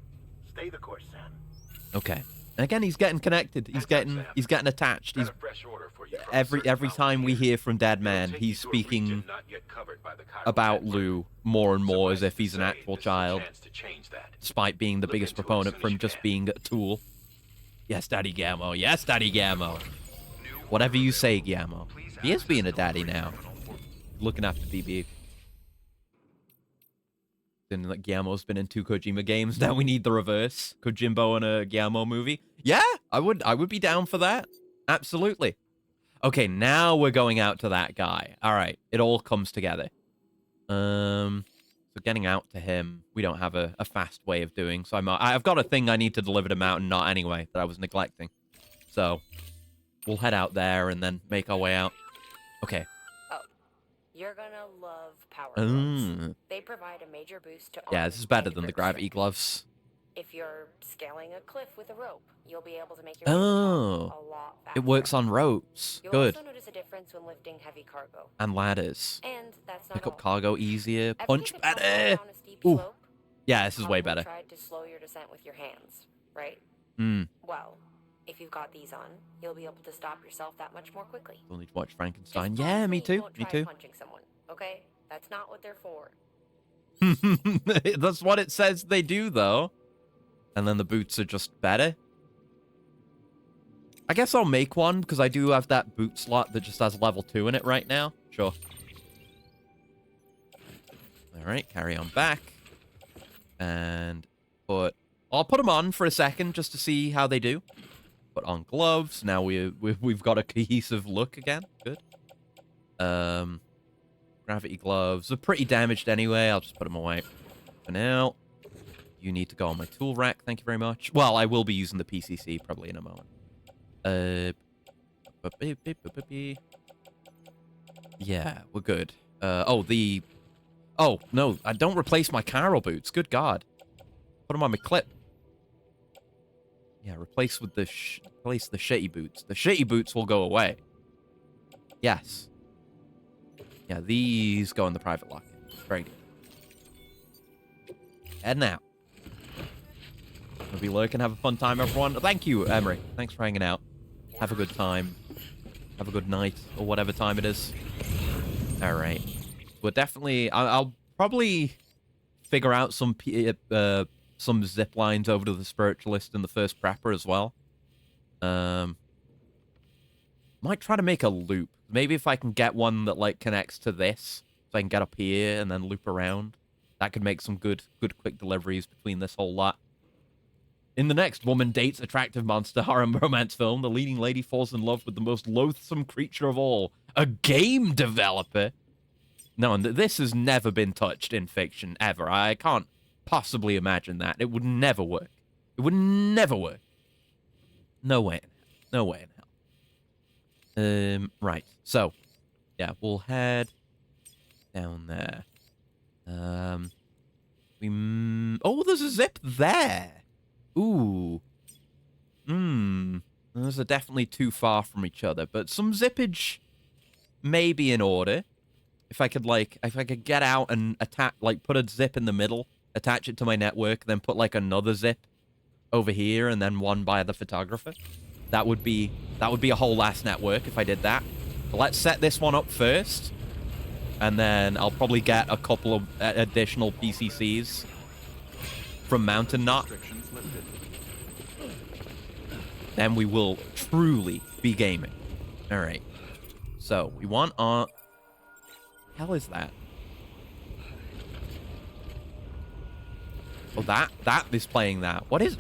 Stay the course, Sam. Okay. And again, he's getting connected. He's getting attached. Got He's a fresh order for you from a every certain time we volunteer. hear from Dead It'll Man, take he's you to a region speaking not yet covered by the Chiral about network. Lou more and more as Suffice if it he's to an say, actual this is your child, chance to change that. despite being the Look biggest into it as proponent soon for as him you just can. being a tool. Yes, Daddy Gammo. Yes, Daddy Gammo. Whatever you say, Gammo. He is being a daddy now. Looking after BB. Then like Guillermo's been in 2 Kojima games. Now we need the reverse. Kojimbo in a Guillermo movie. Yeah, I would be down for that. Absolutely. Okay, now we're going out to that guy. All right, it all comes together. So getting out to him, we don't have a fast way of doing. So I've got a thing I need to deliver to Mountain Knot anyway that I was neglecting. So we'll head out there and then make our way out. Okay. Oh, you're gonna love power gloves. They provide a major boost to Yeah, arm this is better and than the grip gravity strength. gloves. If you're scaling a cliff with a rope, you'll be able to make your way to the top a lot faster. It works on ropes. You'll Good. also notice a difference when lifting heavy cargo. And ladders. And that's not Pick up all. cargo easier. Ever Punch take a tumble better. down a steep Ooh. slope? Yeah, this is way Probably better. tried to slow your descent with your hands, right? Hmm. Well, if you've got these on, you'll be able to stop yourself that much more quickly. Still need to watch Frankenstein. Just Yeah, promise me you too. won't Me try too. punching someone, okay? That's not what they're for. That's what it says they do, though. And then the boots are just better. I guess I'll make one, because I do have that boot slot that just has level 2 in it right now. Sure. Alright, carry on back. And I'll put them on for a second, just to see how they do. Put on gloves. Now we've got a cohesive look again. Good. Gravity gloves are pretty damaged anyway. I'll just put them away for now. You need to go on my tool rack. Thank you very much. Well, I will be using the PCC probably in a moment. Yeah, we're good. Oh, no, I don't replace my Chiral boots. Good God. Put them on my clip. Yeah, replace the shitty boots. The shitty boots will go away. Yes. Yeah, these go in the private locker. Very good. Heading out. We'll be lurking. Have a fun time, everyone. Thank you, Emery. Thanks for hanging out. Have a good time. Have a good night, or whatever time it is. All right. We're definitely... I'll probably figure out some zip lines over to the Spiritualist in the first prepper as well. Might try to make a loop. Maybe if I can get one that, like, connects to this, so I can get up here and then loop around. That could make some good quick deliveries between this whole lot. In the next woman dates attractive monster horror romance film, the leading lady falls in love with the most loathsome creature of all, a game developer. No, and this has never been touched in fiction, ever. I can't possibly imagine that. It would never work. It would never work. No way in hell. No way in hell. Right. So, yeah, we'll head down there. Oh, there's a zip there. Ooh. Those are definitely too far from each other, but some zippage may be in order. If I could get out and put a zip in the middle, attach it to my network, then put like another zip over here and then one by the photographer. That would be a whole ass network if I did that. But let's set this one up first. And then I'll probably get a couple of additional PCCs from Mountain Knot. Then we will truly be gaming. All right. So we want our... Hell is that? Oh, that is playing that. What is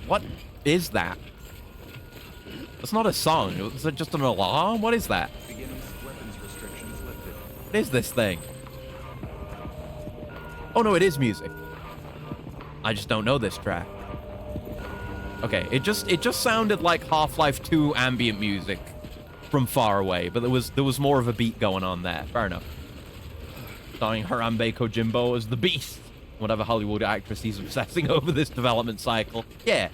that? It's not a song. Is it just an alarm? What is that? What is this thing? Oh no, it is music. I just don't know this track. Okay, it just sounded like Half-Life 2 ambient music from far away, but there was more of a beat going on there. Fair enough. Starring Harambe Kojimbo as the Beast. Whatever Hollywood actress he's obsessing over this development cycle. Yeah.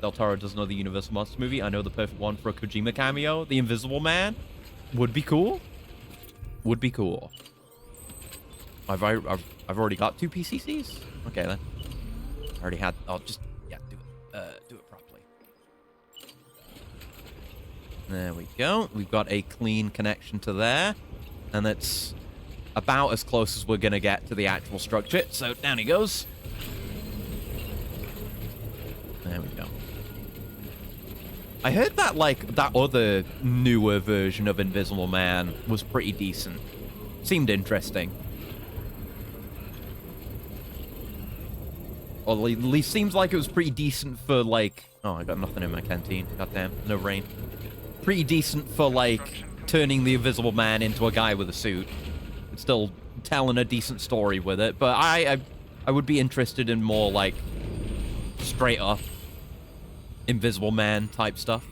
Del Toro doesn't know the Universal Monsters movie. I know the perfect one for a Kojima cameo. The Invisible Man. Would be cool. Would be cool. I've already got 2 PCCs? Okay, then. I already had... I'll just... Yeah, do it properly. There we go. We've got a clean connection to there. And that's about as close as we're going to get to the actual structure. So down he goes. There we go. I heard that, like, that other newer version of Invisible Man was pretty decent. Seemed interesting. Or at least seems like it was pretty decent for, like... Oh, I got nothing in my canteen. Goddamn, no rain. Pretty decent for, like, turning the Invisible Man into a guy with a suit. It's still telling a decent story with it. But I would be interested in more, like, straight up Invisible Man type stuff.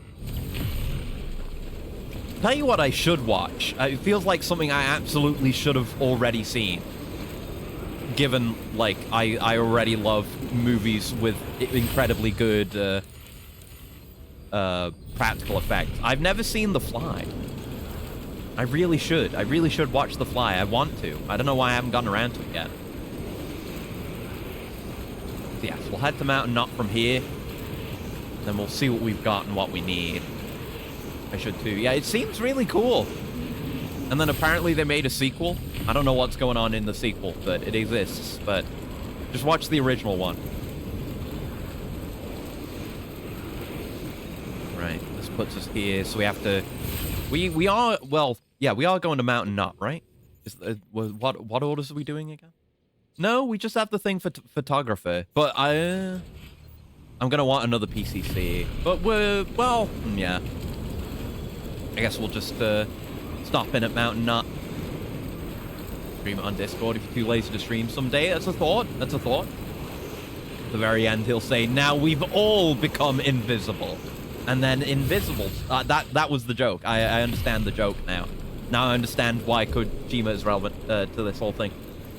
Tell you what I should watch. It feels like something I absolutely should have already seen. Given, like, I already love movies with incredibly good practical effects. I've never seen The Fly. I really should. I really should watch The Fly. I want to. I don't know why I haven't gotten around to it yet. Yeah, so we'll head to Mountain Knot from here. Then we'll see what we've got and what we need. I should too. Yeah, it seems really cool. And then apparently they made a sequel. I don't know what's going on in the sequel, but it exists. But just watch the original one. Right, this puts us here, so we have to... We are, well, yeah, we are going to Mountain Knot, right? What orders are we doing again? No, we just have the thing for photographer. But I'm gonna want another PCC. But well, yeah. I guess we'll just stop in at Mountain Knot. Stream it on Discord if you're too lazy to stream someday. That's a thought. That's a thought. At the very end, he'll say, "Now we've all become invisible." And then invisible. That was the joke. I understand the joke now. Now I understand why Kojima is relevant to this whole thing.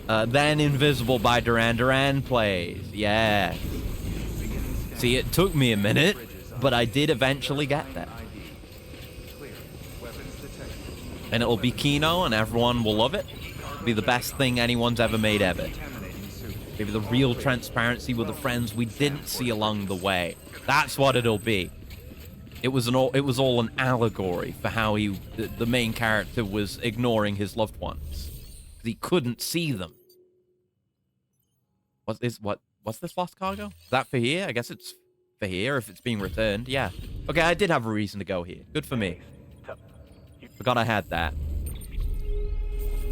Then Invisible by Duran Duran plays. Yeah. See, it took me a minute, but I did eventually get there. And it'll be Kino, and everyone will love it. It'll be the best thing anyone's ever made ever. Maybe the real transparency with the friends we didn't see along the way. That's what it'll be. It was all an allegory for how the main character was ignoring his loved ones. He couldn't see them. What's this lost cargo? Is that for here? I guess it's for here if it's being returned. Yeah. Okay, I did have a reason to go here. Good for me. Forgot I had that.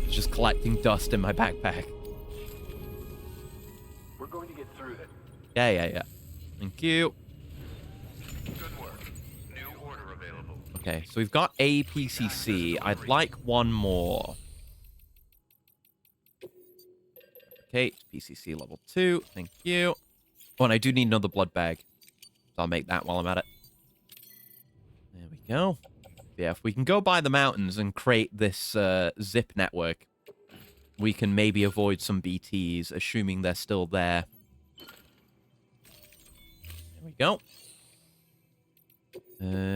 It's just collecting dust in my backpack. We're going to get through it. Yeah. Thank you. Good work. New order available. Okay, so we've got a PCC. I'd like one more. Okay, PCC level 2. Thank you. Oh, and I do need another blood bag. So I'll make that while I'm at it. There we go. Yeah, if we can go by the mountains and create this zip network, we can maybe avoid some BTs, assuming they're still there. There we go.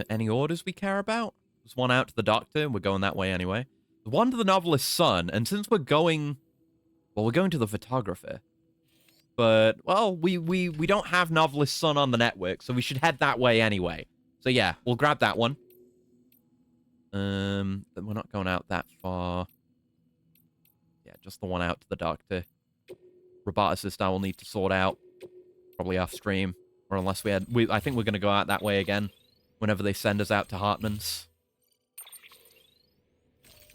Any orders we care about? There's one out to the doctor. We're going that way anyway. One to the novelist's son, and since we're going... Well, we're going to the photographer. But, well, we don't have novelist's son on the network, so we should head that way anyway. So yeah, we'll grab that one. We're not going out that far. Yeah, just the one out to the doctor. Roboticist I will need to sort out. Probably off stream. Or unless I think we're going to go out that way again. Whenever they send us out to Hartman's.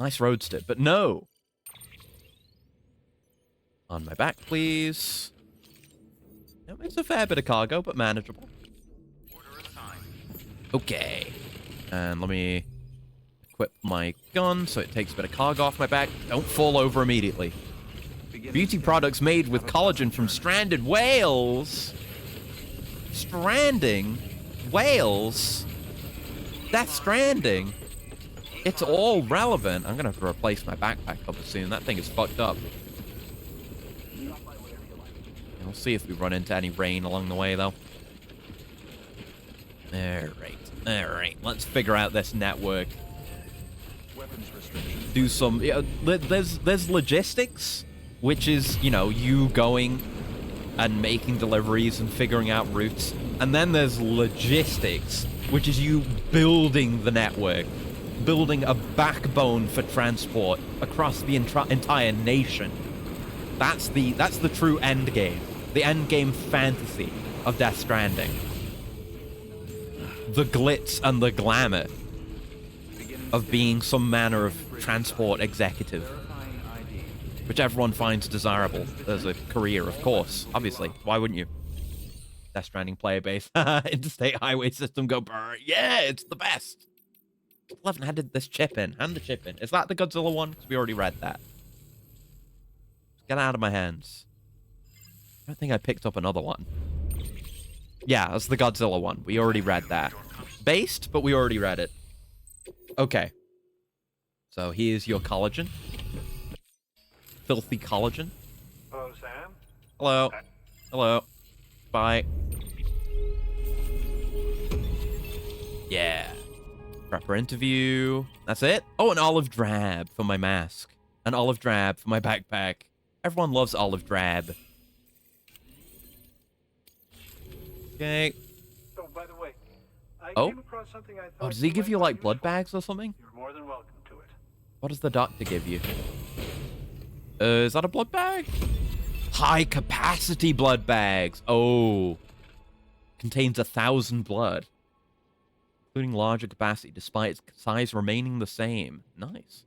Nice roadster, but no! On my back, please. Yep, it's a fair bit of cargo, but manageable. Okay. And let me equip my gun so it takes a bit of cargo off my back. Don't fall over immediately. Beauty products made with collagen from stranded whales. Stranding? Whales? Death Stranding? It's all relevant. I'm going to have to replace my backpack cover soon. That thing is fucked up. We'll see if we run into any rain along the way, though. Alright. Let's figure out this network. Do some... there's logistics, which is, you know, you going and making deliveries and figuring out routes. And then there's logistics, which is you building the network, building a backbone for transport across the entire nation. That's the true end game. The end game fantasy of Death Stranding. The glitz and the glamour of being some manner of transport executive, which everyone finds desirable as a career, of course. Obviously, why wouldn't you? Death Stranding player base. Interstate highway system go brr. Yeah, it's the best. Still haven't handed this chip in. Hand the chip in. Is that the Godzilla one? Because we already read that. Get out of my hands. I don't think I picked up another one. Yeah, that's the Godzilla one. We already read that. Based, but we already read it. Okay. So here's your collagen. Filthy collagen. Hello, Sam. Hello. Hello. Bye. Yeah. Prepper interview. That's it? Oh, an olive drab for my mask. An olive drab for my backpack. Everyone loves olive drab. Okay. Oh, by the way, I Oh? came across something I thought Oh, does he give you, like, blood bags or something? You're more than welcome to it. What does the doctor give you? Is that a blood bag? High capacity blood bags. Oh. Contains 1,000 blood. Including larger capacity despite its size remaining the same. Nice.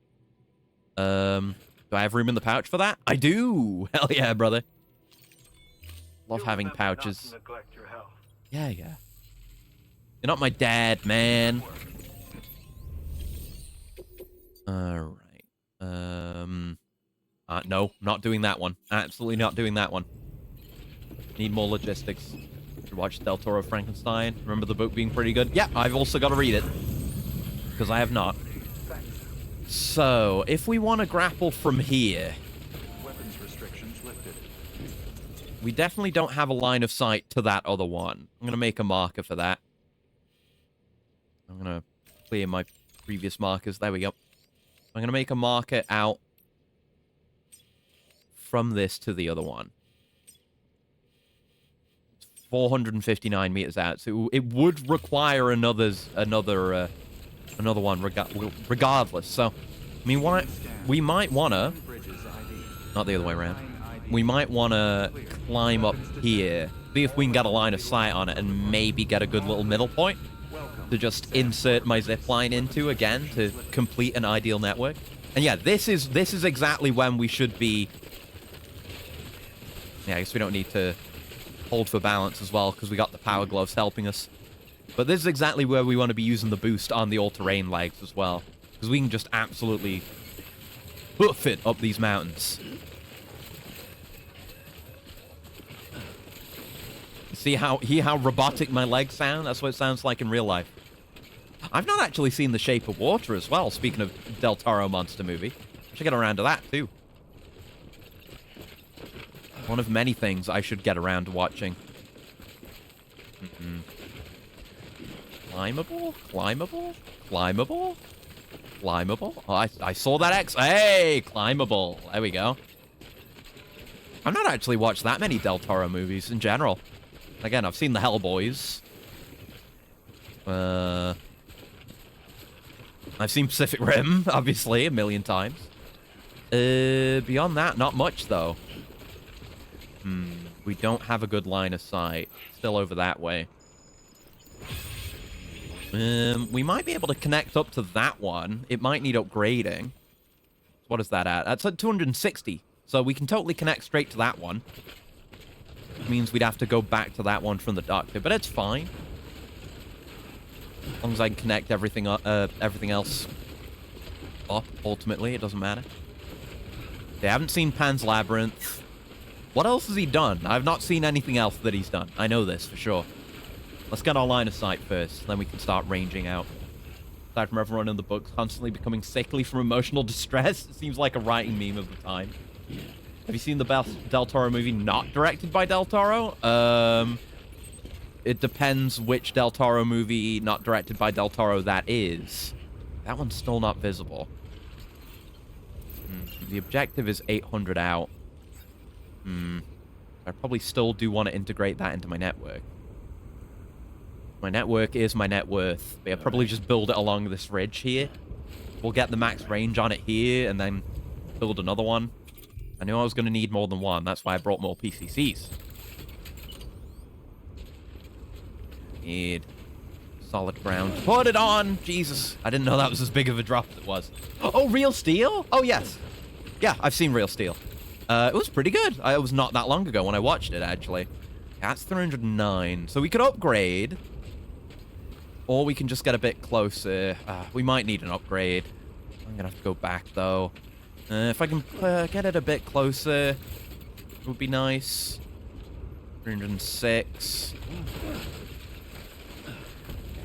Do I have room in the pouch for that? I do. Hell yeah, brother. Love having pouches. Not to neglect your health. Yeah. You're not my dad, man. Alright. No, not doing that one. Absolutely not doing that one. Need more logistics. Should watch Del Toro Frankenstein. Remember the book being pretty good? Yeah, I've also got to read it. Because I have not. So, if we want to grapple from here... Weapons restrictions lifted. We definitely don't have a line of sight to that other one. I'm going to make a marker for that. I'm going to clear my previous markers. There we go. I'm going to make a marker out from this to the other one. It's 459 meters out, so it would require another one regardless. So, I mean, we might want to... Not the other way around. We might want to climb up here, see if we can get a line of sight on it, and maybe get a good little middle point to just insert my zip line into again to complete an ideal network. And yeah, this is exactly when we should be... Yeah, I guess we don't need to hold for balance as well, because we got the power gloves helping us. But this is exactly where we want to be using the boost on the all-terrain legs as well, because we can just absolutely hoof it up these mountains. See how robotic my legs sound? That's what it sounds like in real life. I've not actually seen The Shape of Water as well, speaking of Del Toro monster movie. I should get around to that, too. One of many things I should get around to watching. Climbable? Climbable? Climbable? Climbable? Oh, I saw that X. Hey! Climbable. There we go. I've not actually watched that many Del Toro movies in general. Again, I've seen the Hellboys. I've seen Pacific Rim, obviously, a million times. Beyond that, not much, though. We don't have a good line of sight. Still over that way. We might be able to connect up to that one. It might need upgrading. What is that at? That's at 260. So we can totally connect straight to that one. It means we'd have to go back to that one from the doctor, but it's fine. As long as I can connect everything else up, ultimately, it doesn't matter. They haven't seen Pan's Labyrinth. What else has he done? I've not seen anything else that he's done. I know this for sure. Let's get our line of sight first, then we can start ranging out. Aside from everyone in the books constantly becoming sickly from emotional distress, it seems like a writing meme of the time. Have you seen the Del Toro movie not directed by Del Toro? It depends which Del Toro movie not directed by Del Toro that is. That one's still not visible. The objective is 800 out. I I probably still do want to integrate that into my network. My network is my net worth. But I'll probably just build it along this ridge here. We'll get the max range on it here, and then build another one. I knew I was going to need more than one. That's why I brought more PCCs. Need solid ground. Put it on! Jesus. I didn't know that was as big of a drop as it was. Oh, Real Steel? Oh, yes. Yeah, I've seen Real Steel. It was pretty good. It was not that long ago when I watched it, actually. That's 309. So we could upgrade. Or we can just get a bit closer. We might need an upgrade. I'm going to have to go back, though. If I can get it a bit closer, it would be nice. 306.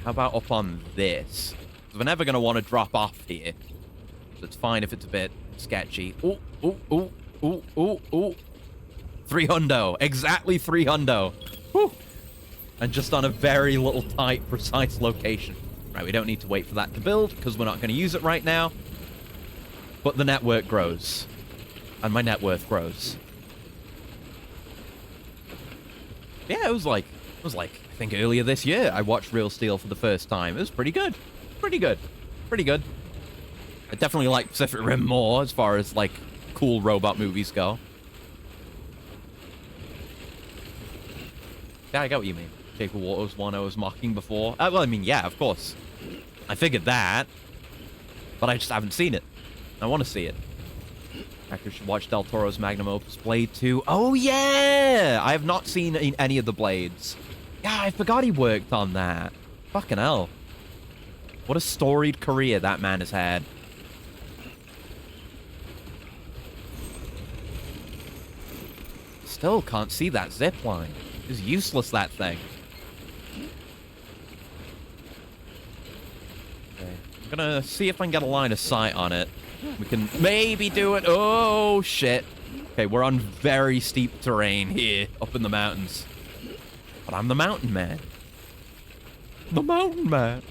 How about up on this? Because we're never going to want to drop off here. So it's fine if it's a bit sketchy. Ooh, ooh, ooh, ooh, ooh, ooh. 300. Exactly 300. Whew. And just on a very little tight, precise location. Right, we don't need to wait for that to build, because we're not going to use it right now. But the network grows. And my net worth grows. Yeah, it was like, I think earlier this year, I watched Real Steel for the first time. It was pretty good. Pretty good. Pretty good. I definitely like Pacific Rim more, as far as, like, cool robot movies go. Yeah, I get what you mean. Shape of Water was one I was mocking before. Well, I mean, yeah, of course. I figured that. But I just haven't seen it. I want to see it. I should watch Del Toro's Magnum Opus Blade 2. Oh, yeah! I have not seen any of the Blades. Yeah, I forgot he worked on that. Fucking hell. What a storied career that man has had. Still can't see that zip line. It's useless, that thing. Okay. I'm gonna see if I can get a line of sight on it. We can maybe do it. Oh, shit. Okay, we're on very steep terrain here, up in the mountains. But I'm the mountain man. The mountain man.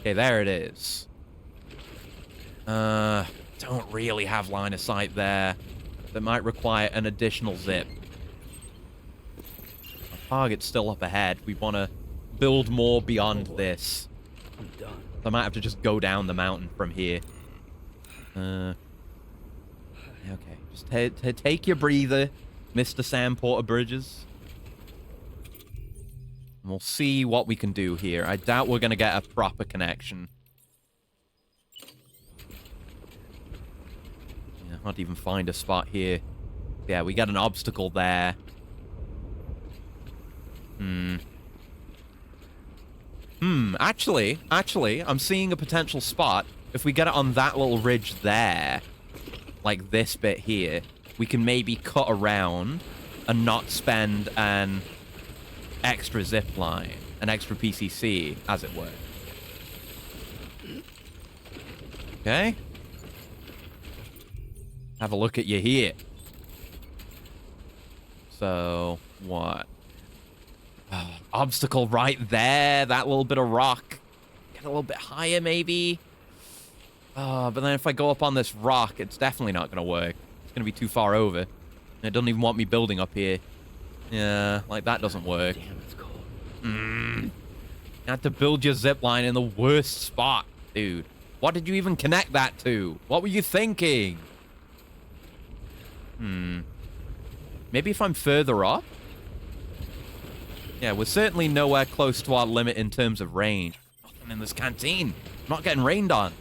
Okay, there it is. Don't really have line of sight there. That might require an additional zip. Our target's still up ahead. We want to build more beyond this. I'm done. So I might have to just go down the mountain from here. Okay, just take your breather, Mr. Sam Porter Bridges. And we'll see what we can do here. I doubt we're going to get a proper connection. Yeah, not even find a spot here. Yeah, we got an obstacle there. Actually, I'm seeing a potential spot. If we get it on that little ridge there, like this bit here, we can maybe cut around and not spend an extra zip line, an extra PCC, as it were. Okay. Have a look at you here. So, what? Obstacle right there, that little bit of rock. Get a little bit higher, maybe. But then if I go up on this rock, it's definitely not going to work. It's going to be too far over. And it doesn't even want me building up here. Yeah, like that doesn't work. Damn, it's cold. You have to build your zip line in the worst spot, dude. What did you even connect that to? What were you thinking? Maybe if I'm further up? Yeah, we're certainly nowhere close to our limit in terms of range. Nothing in this canteen. I'm not getting rained on.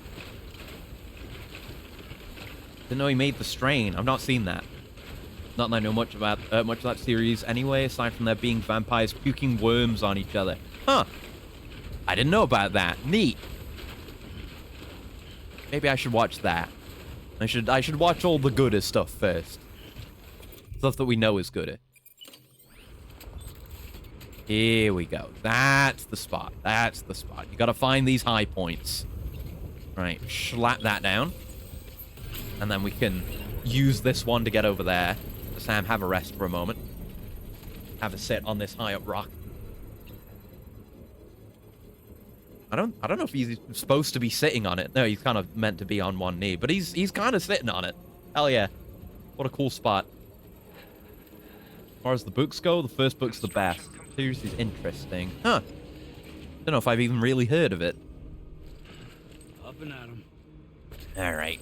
Didn't know he made the strain. I've not seen that. Not that I know much about much of that series anyway, aside from there being vampires puking worms on each other. Huh. I didn't know about that. Neat. Maybe I should watch that. I should watch all the gooder stuff first. Stuff that we know is gooder. Here we go. That's the spot. That's the spot. You gotta find these high points. Right, slap that down. And then we can use this one to get over there. Sam, have a rest for a moment. Have a sit on this high up rock. I don't know if he's supposed to be sitting on it. No, he's kind of meant to be on one knee, but he's kind of sitting on it. Hell yeah. What a cool spot. far as the books go, the first book's the best. Series is interesting. Huh. Don't know if I've even really heard of it. Up and at 'em. Alright.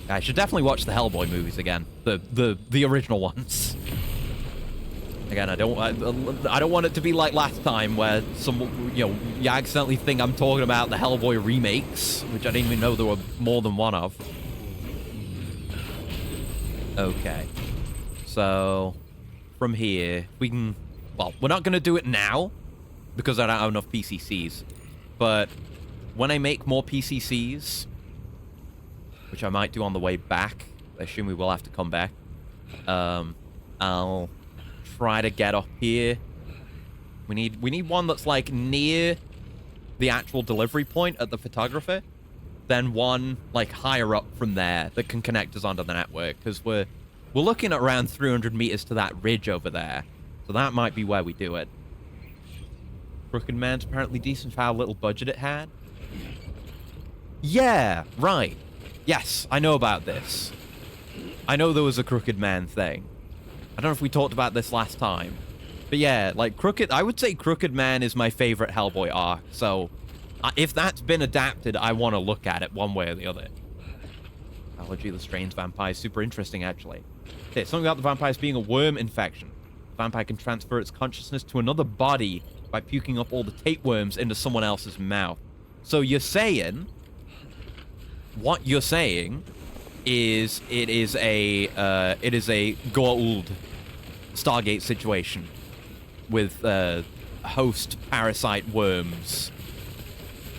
I should definitely watch the Hellboy movies again. The original ones. Again, I don't want it to be like last time where you accidentally think I'm talking about the Hellboy remakes, which I didn't even know there were more than one of. Okay. So, from here, we can... Well, we're not going to do it now, because I don't have enough PCCs. But when I make more PCCs, which I might do on the way back, I assume we will have to come back, I'll try to get up here. We need one that's, like, near the actual delivery point at the photographer, then one, like, higher up from there that can connect us onto the network, because we're looking at around 300 meters to that ridge over there, so that might be where we do it. Crooked Man's apparently decent for how little budget it had. Yeah, right. Yes, I know about this. I know there was a Crooked Man thing. I don't know if we talked about this last time. But yeah, like, I would say Crooked Man is my favorite Hellboy arc, so if that's been adapted, I want to look at it one way or the other. Biology of the strange vampire is super interesting, actually. Okay, something about the vampires being a worm infection. The vampire can transfer its consciousness to another body by puking up all the tapeworms into someone else's mouth. So you're saying... What you're saying is it is a Goa'uld Stargate situation with host parasite worms.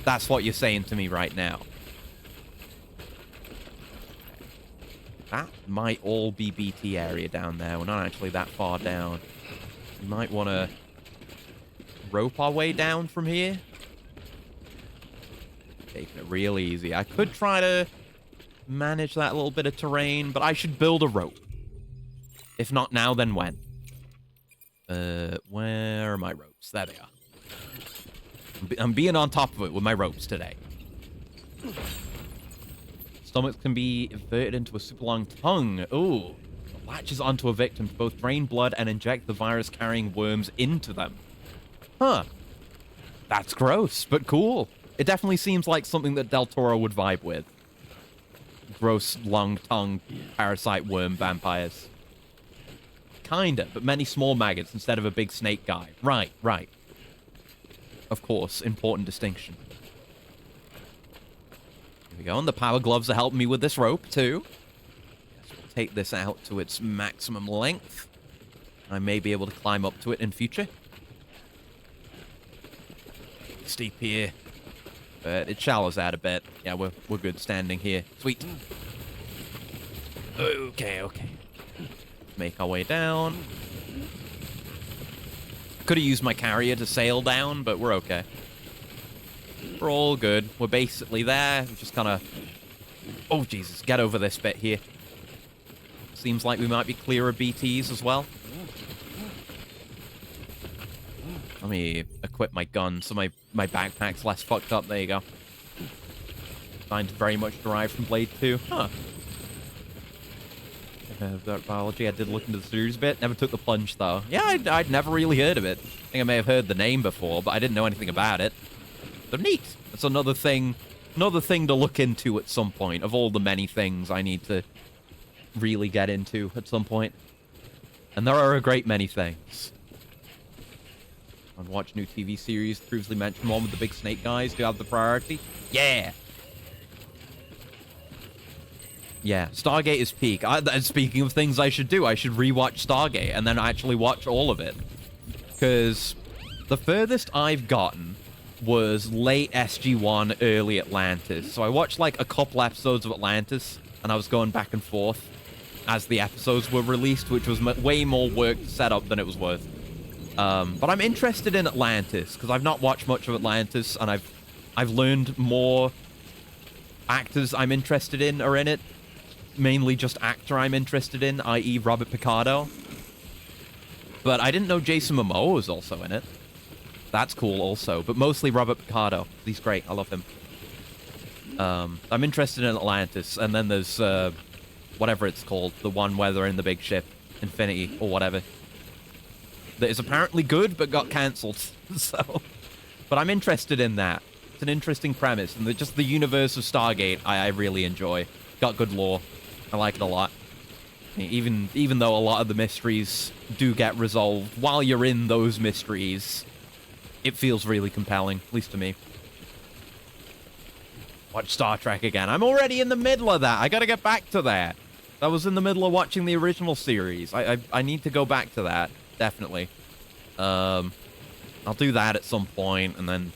That's what you're saying to me right now. That might all be BT area down there. We're not actually that far down. We might want to rope our way down from here. Taking it real easy. I could try to manage that little bit of terrain, but I should build a rope. If not now, then when? Where are my ropes? There they are. I'm being on top of it with my ropes today. Stomachs can be inverted into a super long tongue. Ooh. It latches onto a victim to both drain blood and inject the virus-carrying worms into them. Huh. That's gross, but cool. It definitely seems like something that Del Toro would vibe with. Gross, long-tongued parasite worm vampires. Kinda, but many small maggots instead of a big snake guy. Right, right. Of course, important distinction. Here we go, and the power gloves are helping me with this rope, too. Guess we'll take this out to its maximum length. I may be able to climb up to it in future. Steep here. But it shallows out a bit. Yeah, we're good standing here. Sweet. Okay, okay. Make our way down. Could have used my carrier to sail down, but we're okay. We're all good. We're basically there. We're just kind of... Oh, Jesus. Get over this bit here. Seems like we might be clear of BTs as well. Let me equip my gun so my backpack's less fucked up. There you go. Mine's very much derived from Blade 2. Huh. That biology, I did look into the series a bit. Never took the plunge, though. Yeah, I'd never really heard of it. I think I may have heard the name before, but I didn't know anything about it. But neat. That's another thing to look into at some point, of all the many things I need to really get into at some point. And there are a great many things. And watch new TV series. Previously mentioned one with the big snake guys. Do you have the priority? Yeah. Yeah, Stargate is peak. Speaking of things I should do, I should rewatch Stargate and then actually watch all of it. Because the furthest I've gotten was late SG-1, early Atlantis. So I watched like a couple episodes of Atlantis, and I was going back and forth as the episodes were released, which was way more work to set up than it was worth. But I'm interested in Atlantis, because I've not watched much of Atlantis, and I've learned more actors I'm interested in are in it. Mainly just actor I'm interested in, i.e. Robert Picardo. But I didn't know Jason Momoa was also in it. That's cool also, but mostly Robert Picardo. He's great, I love him. I'm interested in Atlantis, and then there's, whatever it's called, the one where they're in the big ship. Infinity or whatever. That is apparently good, but got cancelled. So, but I'm interested in that. It's an interesting premise, and just the universe of Stargate, I really enjoy. Got good lore. I like it a lot. Even though a lot of the mysteries do get resolved, while you're in those mysteries, it feels really compelling, at least to me. Watch Star Trek again. I'm already in the middle of that. I gotta get back to that. I was in the middle of watching the original series. I need to go back to that, definitely. I'll do that at some point, and then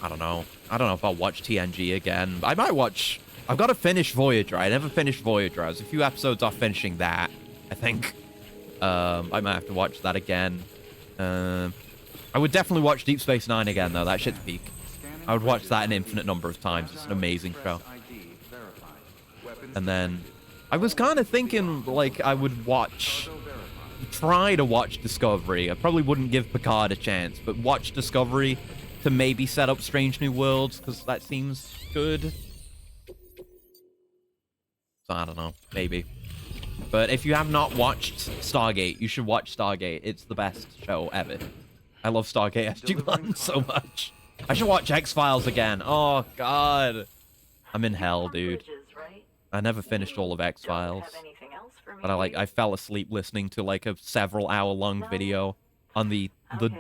I don't know. I don't know if I'll watch TNG again. I might watch. I've got to finish Voyager. I never finished Voyager. I was a few episodes off finishing that, I think. I might have to watch that again. I would definitely watch Deep Space Nine again, though. That shit's peak. I would watch that an infinite number of times. It's an amazing show. And then I was kind of thinking, like, I would try to watch Discovery. I probably wouldn't give Picard a chance, but watch Discovery to maybe set up Strange New Worlds, because that seems good. So I don't know, maybe. But if you have not watched Stargate, you should watch Stargate. It's the best show ever. I love Stargate SG-1 so much. I should watch X-Files again. Oh, God. I'm in hell, dude. I never finished all of X-Files. But I fell asleep listening to, like, a several-hour-long video on the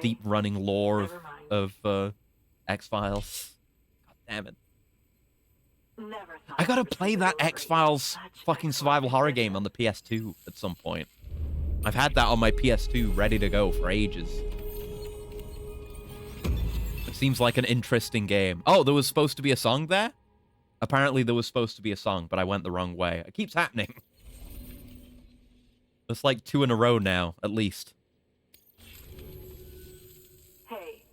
deep running lore of X-Files. God damn it. I gotta play that X-Files fucking survival horror game on the PS2 at some point. I've had that on my PS2 ready to go for ages. It seems like an interesting game. Oh, there was supposed to be a song there? Apparently there was supposed to be a song, but I went the wrong way. It keeps happening. It's like 2 in a row now, at least. Hey,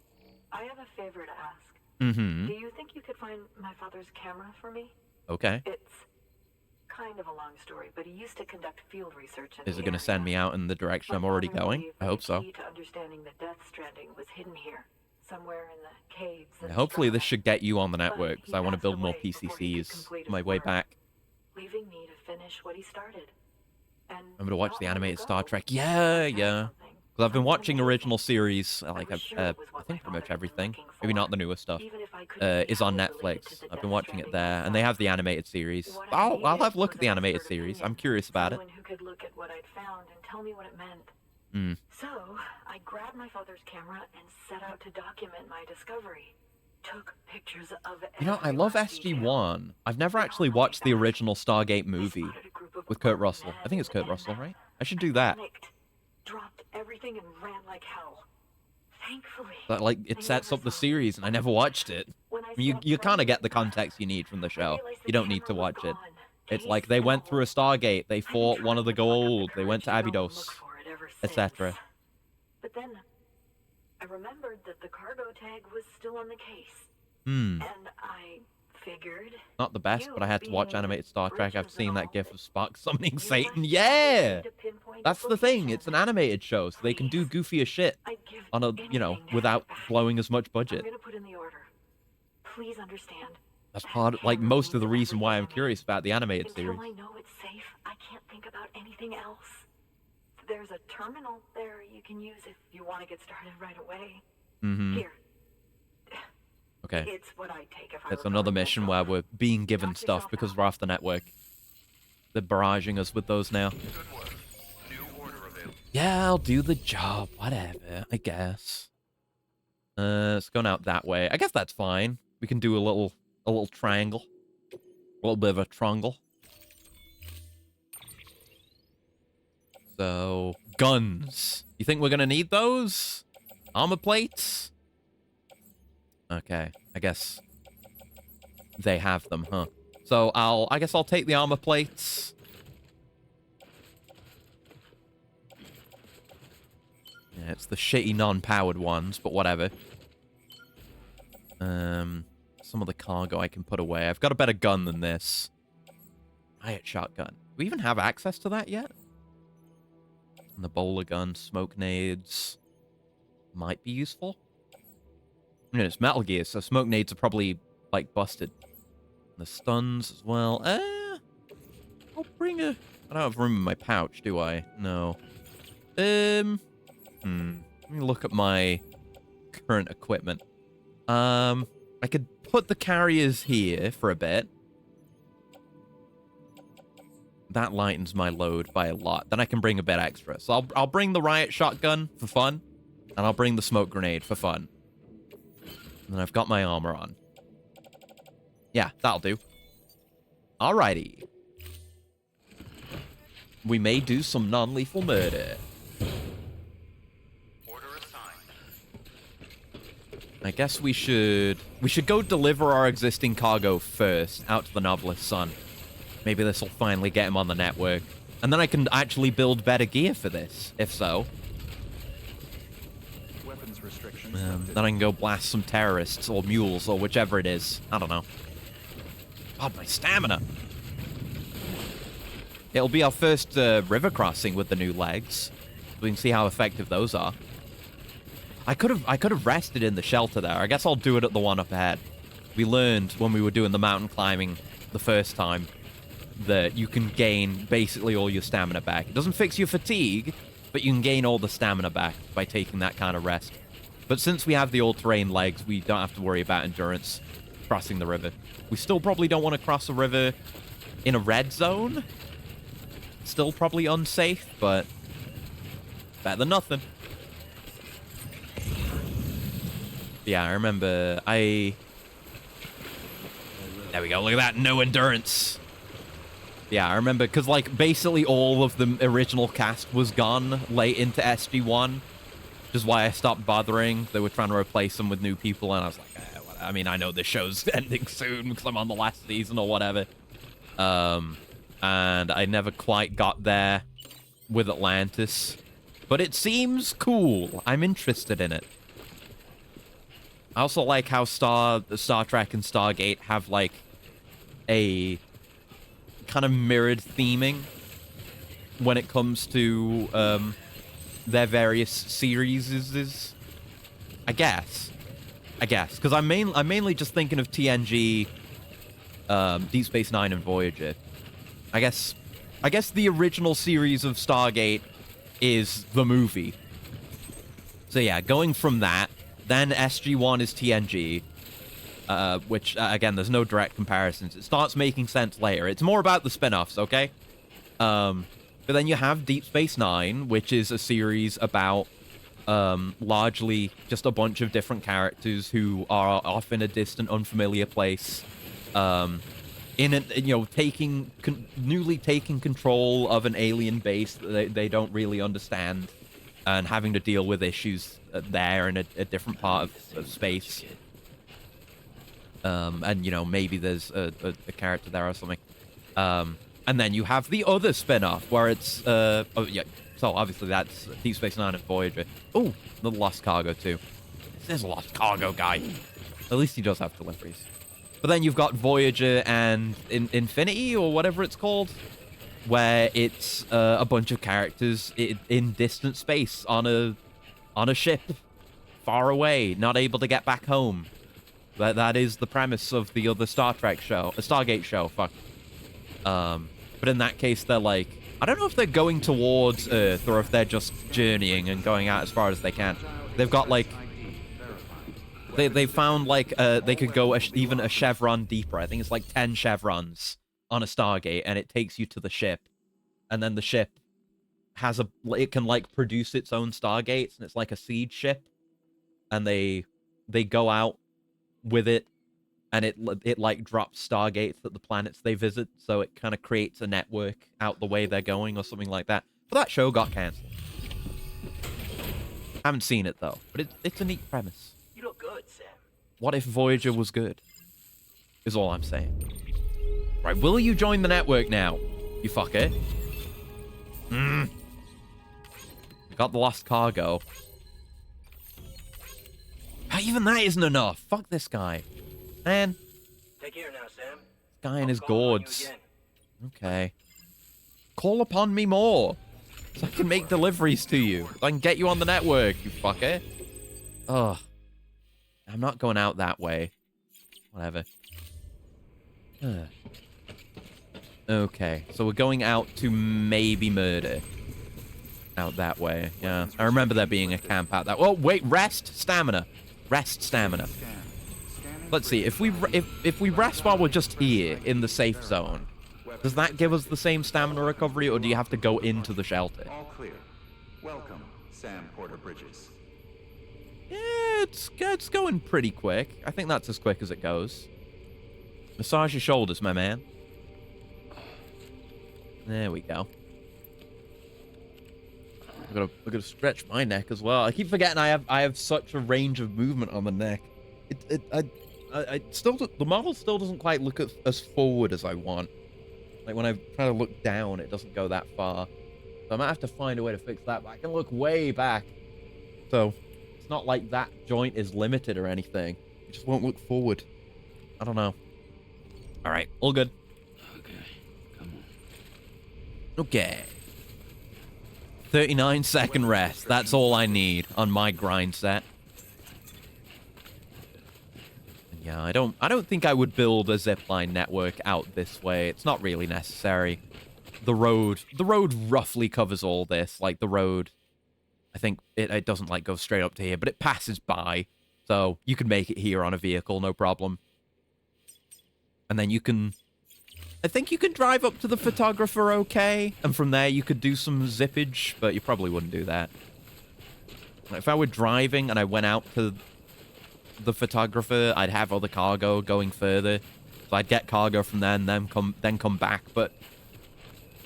I have a favor to ask. Mm-hmm. Do you think you could find my father's camera for me? Okay. It's kind of a long story, but he used to conduct field research in Is it the going to area. send me out in the direction I'm already going? I hope so. The key to understanding the death stranding was hidden here, somewhere in the caves. Yeah, hopefully this should get you on the network, because I want to build more PCCs on my way back. Leaving me to finish what he started. And I'm going to watch the animated Star Trek. Yeah. Because I've been watching original series, I think pretty much everything. Maybe not the newer stuff. Is on Netflix. I've been watching it there, and they have the animated series. I'll have a look at the animated series. I'm curious about it. Who could look at what I'd found and tell me what it meant. Mm. So I grabbed my father's camera and set out to document my discovery. Took pictures of You know, I love SG-1. I've never actually watched the original Stargate movie with Kurt Russell. I think it's Kurt Russell, right? I should do that. Dropped everything and ran like hell. Thankfully. But, like, it sets up the series, and I never watched it. I mean, you kind of get the context you need from the show. You don't need to watch it. It's like they went through a Stargate, they fought one of the Goa'uld, they went to Abydos, etc. But then I remembered that the cargo tag was still on the case. Hmm. And I figured... Not the best, but I had to watch animated Star Trek. I've seen that gif of Spock summoning Satan. Yeah! That's the thing. It's an animated show, so they can do goofier shit on a, without blowing as much budget. I'm gonna put in the order. Please understand. That's part of, like, most of the reason why I'm curious about the animated series. Until I know it's safe, I can't think about anything else. There's a terminal there you can use if you want to get started right away. Mm-hmm. Here. Okay. It's what I take if I It's another mission where we're being given stuff because we're off the network. They're barraging us with those now. Yeah, I'll do the job. Whatever, I guess. It's going out that way. I guess that's fine. We can do a little triangle. A little bit of a triangle. So, guns. You think we're gonna need those? Armor plates? Okay, I guess they have them, huh? So I guess I'll take the armor plates. Yeah, it's the shitty non-powered ones, but whatever. Some of the cargo I can put away. I've got a better gun than this. Riot shotgun. Do we even have access to that yet? And the bowler gun, smoke nades. Might be useful. I mean, it's Metal Gear, so smoke nades are probably, like, busted. And the stuns as well. I'll bring a... I don't have room in my pouch, do I? No. Let me look at my current equipment. I could put the carriers here for a bit. That lightens my load by a lot. Then I can bring a bit extra. So I'll bring the riot shotgun for fun, and I'll bring the smoke grenade for fun. And then I've got my armor on. Yeah, that'll do. Alrighty. We may do some non-lethal murder. Order assigned. I guess we should go deliver our existing cargo first out to the Novelist's son. Maybe this will finally get him on the network. And then I can actually build better gear for this, if so. Weapons restrictions. Then I can go blast some terrorists or mules or whichever it is. I don't know. God, my stamina. It'll be our first river crossing with the new legs. We can see how effective those are. I could have rested in the shelter there. I guess I'll do it at the one up ahead. We learned when we were doing the mountain climbing the first time that you can gain basically all your stamina back. It doesn't fix your fatigue, but you can gain all the stamina back by taking that kind of rest. But since we have the all-terrain legs, we don't have to worry about endurance crossing the river. We still probably don't want to cross a river in a red zone. Still probably unsafe, but better than nothing. Yeah, I remember There we go, look at that, no endurance. Yeah, I remember, because, like, basically all of the original cast was gone late into SG-1, which is why I stopped bothering. They were trying to replace them with new people, and I was like, I mean, I know this show's ending soon because I'm on the last season or whatever. And I never quite got there with Atlantis. But it seems cool. I'm interested in it. I also like how Star Trek and Stargate have, like, a kind of mirrored theming when it comes to their various series. I guess, because I'm mainly just thinking of TNG, Deep Space Nine, and Voyager. I guess the original series of Stargate is the movie. So yeah, going from that, then SG-1 is TNG. Which, again, there's no direct comparisons. It starts making sense later. It's more about the spin-offs, okay? But then you have Deep Space Nine, which is a series about largely just a bunch of different characters who are off in a distant, unfamiliar place, newly taking control of an alien base that they don't really understand, and having to deal with issues there in a different part of space. And, you know, maybe there's a character there or something. And then you have the other spin-off, where it's, oh, yeah, so obviously that's Deep Space Nine and Voyager. Oh, the Lost Cargo, too. There's a Lost Cargo guy. At least he does have deliveries. But then you've got Voyager and Infinity, or whatever it's called, where it's a bunch of characters in distant space on a ship, far away, not able to get back home. That is the premise of the other Star Trek show, a Stargate show, fuck. But in that case, they're like, I don't know if they're going towards Earth or if they're just journeying and going out as far as they can. They've got, like, they found, like, they could go even a chevron deeper. I think it's like 10 chevrons on a Stargate, and it takes you to the ship. And then the ship it can, like, produce its own Stargates, and it's like a seed ship. And they go out with it, and it like drops Stargates at the planets they visit, so it kind of creates a network out the way they're going or something like that. But that show got cancelled. Haven't seen it though, but it's a neat premise. You look good, Sam. What if Voyager was good? Is all I'm saying. Right, will you join the network now, you fucker? Got the Lost Cargo. Even that isn't enough. Fuck this guy. Man. Take care now, Sam. Guy and his gourds. Okay. Call upon me more. So I can make deliveries to you. So I can get you on the network, you fucker. Ugh. I'm not going out that way. Whatever. Okay. So we're going out to maybe murder. Out that way, yeah. I remember there being a camp out that. Oh wait, rest stamina. Rest stamina. Let's see. If we rest while we're just here in the safe zone, does that give us the same stamina recovery, or do you have to go into the shelter? All clear. Welcome, Sam Porter Bridges. Yeah, it's going pretty quick. I think that's as quick as it goes. Massage your shoulders, my man. There we go. I gotta stretch my neck as well. I keep forgetting I have such a range of movement on the neck. I still, the model still doesn't quite look as forward as I want. Like when I try to look down, it doesn't go that far. So I might have to find a way to fix that. But I can look way back, so it's not like that joint is limited or anything. It just won't look forward. I don't know. All right, all good. Okay, come on. Okay. 39-second rest. That's all I need on my grind set. And yeah, I don't think I would build a zipline network out this way. It's not really necessary. The road roughly covers all this. Like the road, I think it doesn't like go straight up to here, but it passes by. So you can make it here on a vehicle, no problem. And then you can, I think you can drive up to the photographer okay, and from there you could do some zippage, but you probably wouldn't do that. If I were driving and I went out to the photographer, I'd have other cargo going further, so I'd get cargo from there and then come back. But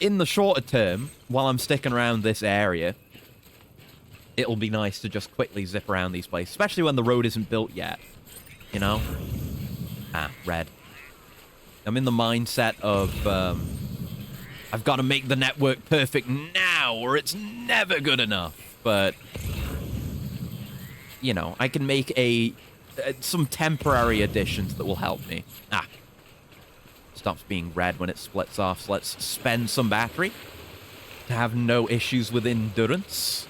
in the shorter term, while I'm sticking around this area, it'll be nice to just quickly zip around these places, especially when the road isn't built yet, you know? Ah, red. I'm in the mindset of, I've got to make the network perfect now, or it's never good enough. But, you know, I can make some temporary additions that will help me. Ah. Stops being red when it splits off, so let's spend some battery to have no issues with endurance.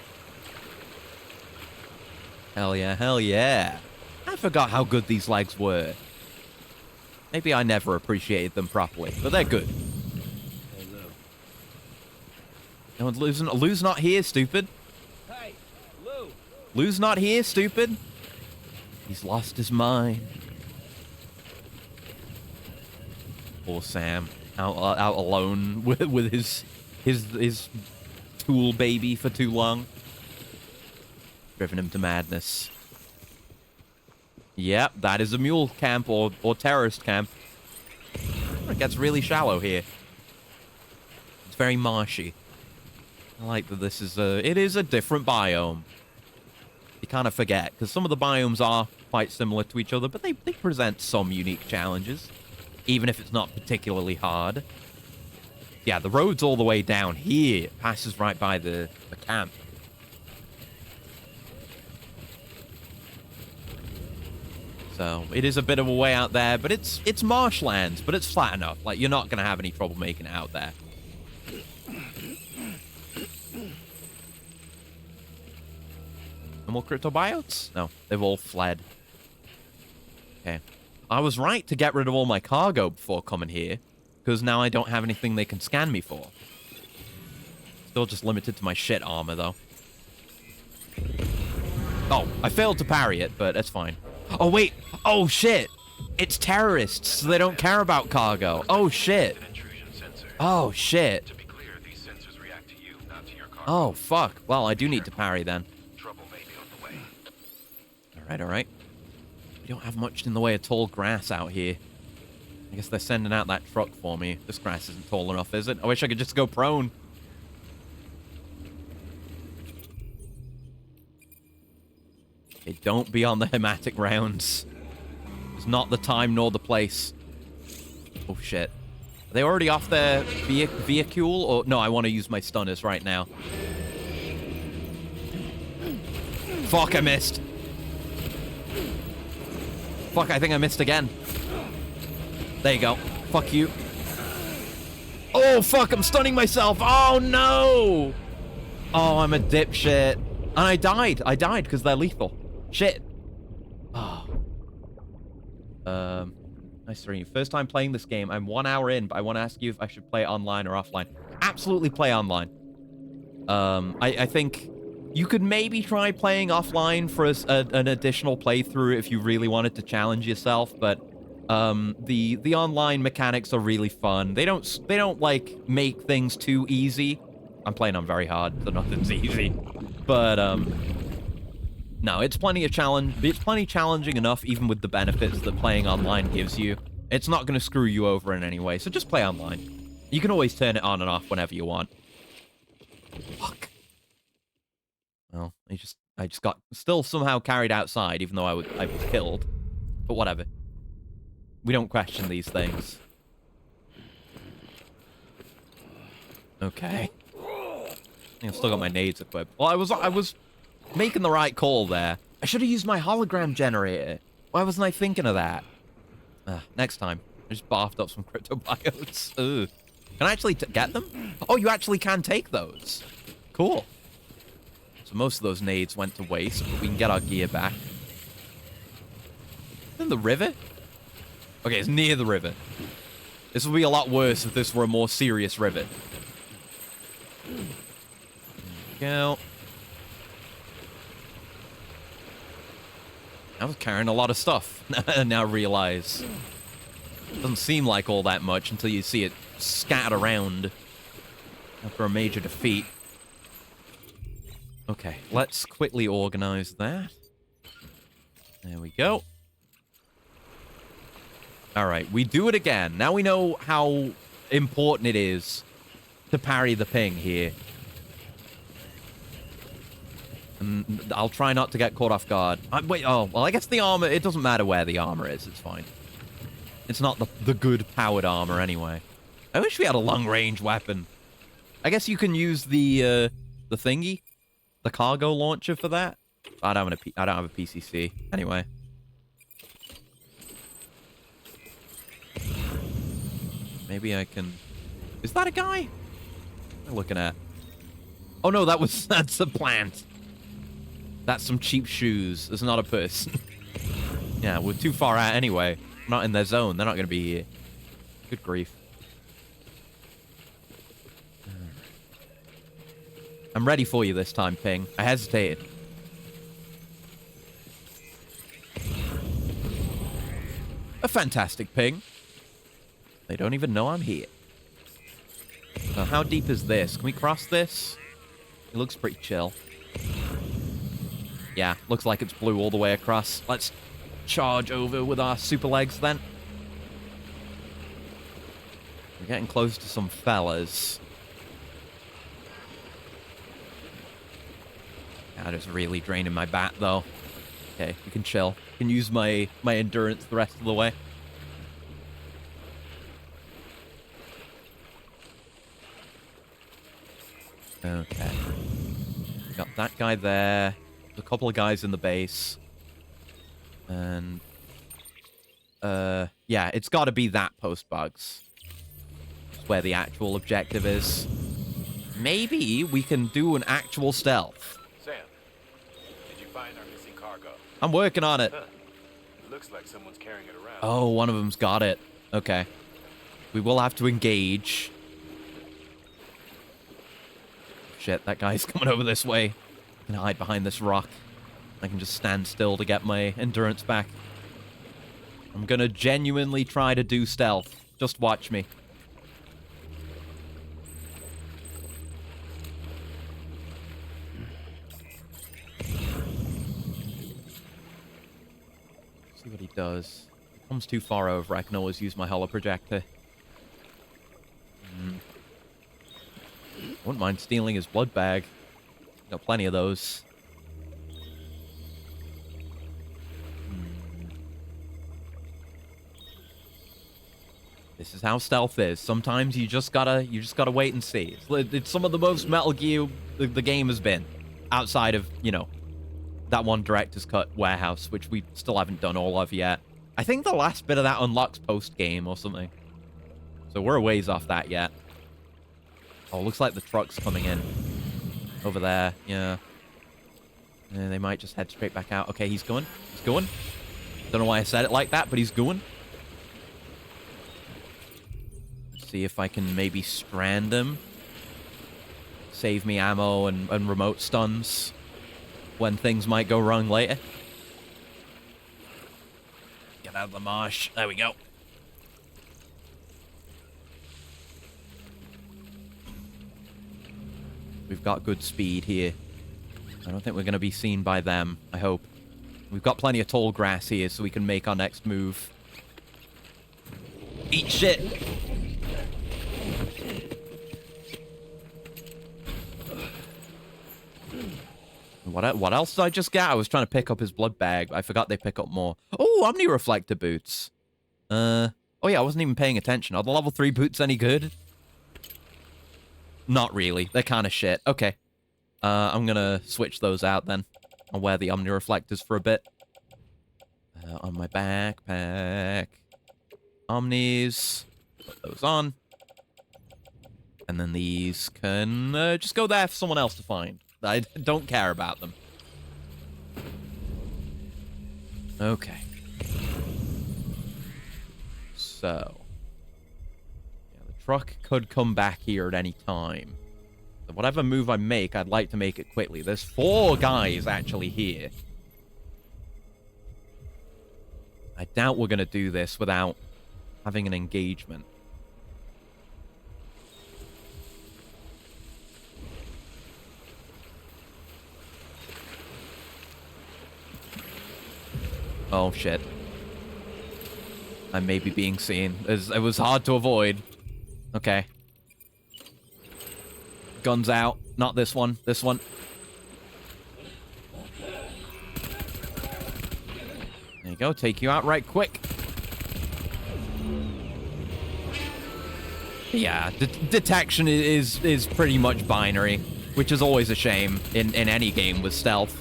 Hell yeah, hell yeah. I forgot how good these legs were. Maybe I never appreciated them properly, but they're good. No one's losing. Lou's not here, stupid. Hey, Lou. Lou's not here, stupid. He's lost his mind. Poor Sam, out alone with his tool baby for too long. Driven him to madness. Yep, that is a mule camp or terrorist camp. It gets really shallow here. It's very marshy. I like that this is it is a different biome. You kind of forget, because some of the biomes are quite similar to each other, but they present some unique challenges, even if it's not particularly hard. Yeah, the road's all the way down here. It passes right by the camp. So it is a bit of a way out there, but it's marshlands, but it's flat enough. Like, you're not going to have any trouble making it out there. No more cryptobiotes? No, they've all fled. Okay. I was right to get rid of all my cargo before coming here, because now I don't have anything they can scan me for. Still just limited to my shit armor, though. Oh, I failed to parry it, but that's fine. Oh, wait. Oh, shit. It's terrorists, so they don't care about cargo. Oh, shit. Oh, shit. To be clear, these sensors react to you, not to your cargo. Oh, fuck. Well, I do need to parry then. Trouble may be on the way. Alright, alright. We don't have much in the way of tall grass out here. I guess they're sending out that truck for me. This grass isn't tall enough, is it? I wish I could just go prone. Okay, don't be on the hematic rounds. It's not the time nor the place. Oh, shit. Are they already off their vehicle? Or no, I want to use my stunners right now. Fuck, I missed. Fuck, I think I missed again. There you go. Fuck you. Oh, fuck, I'm stunning myself. Oh, no. Oh, I'm a dipshit. And I died. I died because they're lethal. Shit. Oh. Nice stream. First time playing this game. I'm 1 hour in, but I want to ask you if I should play it online or offline. Absolutely play online. I think you could maybe try playing offline for an additional playthrough if you really wanted to challenge yourself, but the online mechanics are really fun. They don't like make things too easy. I'm playing on very hard, so nothing's easy. But no, it's plenty challenging enough, even with the benefits that playing online gives you. It's not going to screw you over in any way, so just play online. You can always turn it on and off whenever you want. Fuck. Well, I just got still somehow carried outside, even though I was killed. But whatever. We don't question these things. Okay. I've still got my nades equipped. Well, I was making the right call there. I should have used my hologram generator. Why wasn't I thinking of that? Next time. I just barfed up some cryptobiotes. Ugh. Can I actually get them? Oh, you actually can take those. Cool. So most of those nades went to waste, but we can get our gear back. In the river? Okay, it's near the river. This would be a lot worse if this were a more serious river. There we go. I was carrying a lot of stuff. Now I realize. Doesn't seem like all that much until you see it scattered around after a major defeat. Okay, let's quickly organize that. There we go. Alright, we do it again. Now we know how important it is to parry the ping here. And I'll try not to get caught off guard. Wait, oh, well, I guess the armor, it doesn't matter where the armor is. It's fine. It's not the good powered armor anyway. I wish we had a long-range weapon. I guess you can use the thingy, the cargo launcher for that. I don't have a PCC. Anyway. Maybe I can... Is that a guy? What am I looking at? Oh no, that's a plant. That's some cheap shoes. It's not a person. Yeah, we're too far out anyway. We're not in their zone. They're not going to be here. Good grief. I'm ready for you this time, Ping. I hesitated. A fantastic ping. They don't even know I'm here. Now, how deep is this? Can we cross this? It looks pretty chill. Yeah, looks like it's blue all the way across. Let's charge over with our super legs then. We're getting close to some fellas. That is really draining my bat though. Okay, you can chill. You can use my endurance the rest of the way. Okay. Got that guy there. There's a couple of guys in the base. And... yeah, it's got to be that post bugs. It's where the actual objective is. Maybe we can do an actual stealth. Sam, did you find our missing cargo? I'm working on it. Huh. It looks like someone's carrying it around. Oh, one of them's got it. Okay. We will have to engage. Shit, that guy's coming over this way. I can hide behind this rock. I can just stand still to get my endurance back. I'm gonna genuinely try to do stealth. Just watch me. See what he does. If he comes too far over, I can always use my holoprojector. Wouldn't mind stealing his blood bag. Got plenty of those. This is how stealth is. Sometimes you just gotta wait and see. It's some of the most Metal Gear the game has been, outside of, you know, that one director's cut warehouse, which we still haven't done all of yet. I think the last bit of that unlocks post game or something. So we're a ways off that yet. Oh, looks like the truck's coming in. Over there, yeah. And they might just head straight back out. Okay, he's going. He's going. Don't know why I said it like that, but he's going. See if I can maybe strand him. save me ammo and remote stuns when things might go wrong later. Get out of the marsh. There we go. We've got good speed here. I don't think we're going to be seen by them, I hope. We've got plenty of tall grass here so we can make our next move. Eat shit! What else did I just get? I was trying to pick up his blood bag. I forgot they pick up more. Oh, Omni-Reflector boots. Oh yeah, I wasn't even paying attention. Are the level 3 boots any good? Not really. They're kind of shit. Okay. I'm gonna switch those out then. I'll wear the Omni-Reflectors for a bit. On my backpack. Omnis. Put those on. And then these can just go there for someone else to find. I don't care about them. Okay. So. Yeah, the truck could come back here at any time. So whatever move I make, I'd like to make it quickly. There's 4 guys actually here. I doubt we're going to do this without having an engagement. Oh, shit. I may be being seen. It was hard to avoid. Okay. Guns out. Not this one. This one. There you go. Take you out right quick. Yeah, detection is pretty much binary, which is always a shame in any game with stealth.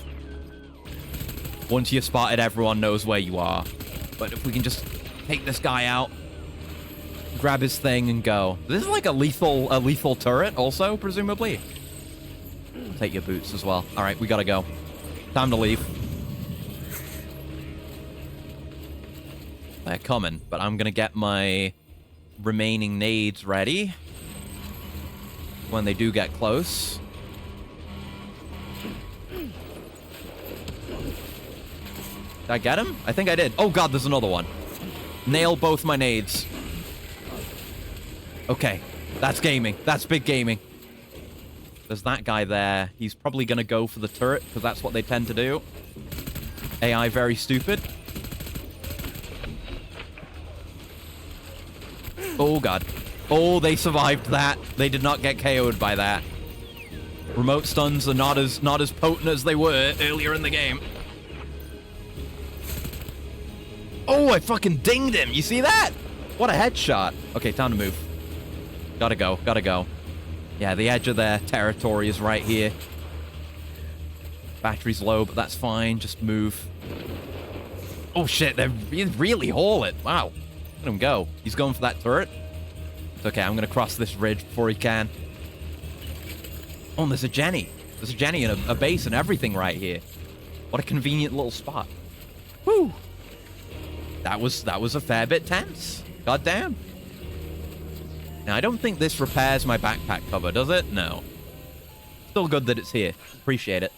Once you're spotted, everyone knows where you are. But if we can just take this guy out, grab his thing, and go. This is like a lethal turret also, presumably. I'll take your boots as well. All right, we gotta go. Time to leave. They're coming, but I'm gonna get my remaining nades ready when they do get close. Did I get him? I think I did. Oh god, there's another one. Nail both my nades. Okay, that's gaming. That's big gaming. There's that guy there. He's probably gonna go for the turret, because that's what they tend to do. AI very stupid. Oh god. Oh, they survived that. They did not get KO'd by that. Remote stuns are not as potent as they were earlier in the game. Oh, I fucking dinged him. You see that? What a headshot. Okay, time to move. Gotta go. Gotta go. Yeah, the edge of their territory is right here. Battery's low, but that's fine. Just move. Oh, shit. They're really haul it. Wow. Let him go. He's going for that turret. It's okay. I'm going to cross this ridge before he can. Oh, and there's a Jenny. There's a Jenny and a base and everything right here. What a convenient little spot. Woo! That was a fair bit tense. God damn. Now, I don't think this repairs my backpack cover, does it? No. Still good that it's here. Appreciate it.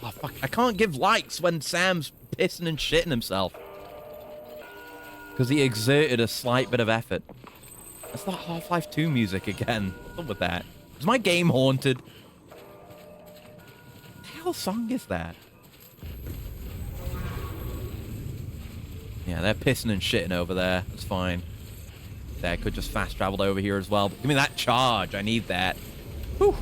Oh, fuck. I can't give likes when Sam's pissing and shitting himself. Because he exerted a slight bit of effort. That's that Half-Life 2 music again. What's up with that? Is my game haunted? What the hell song is that? Yeah, they're pissing and shitting over there. That's fine. There, could just fast traveled over here as well. Give me that charge. I need that. Whew.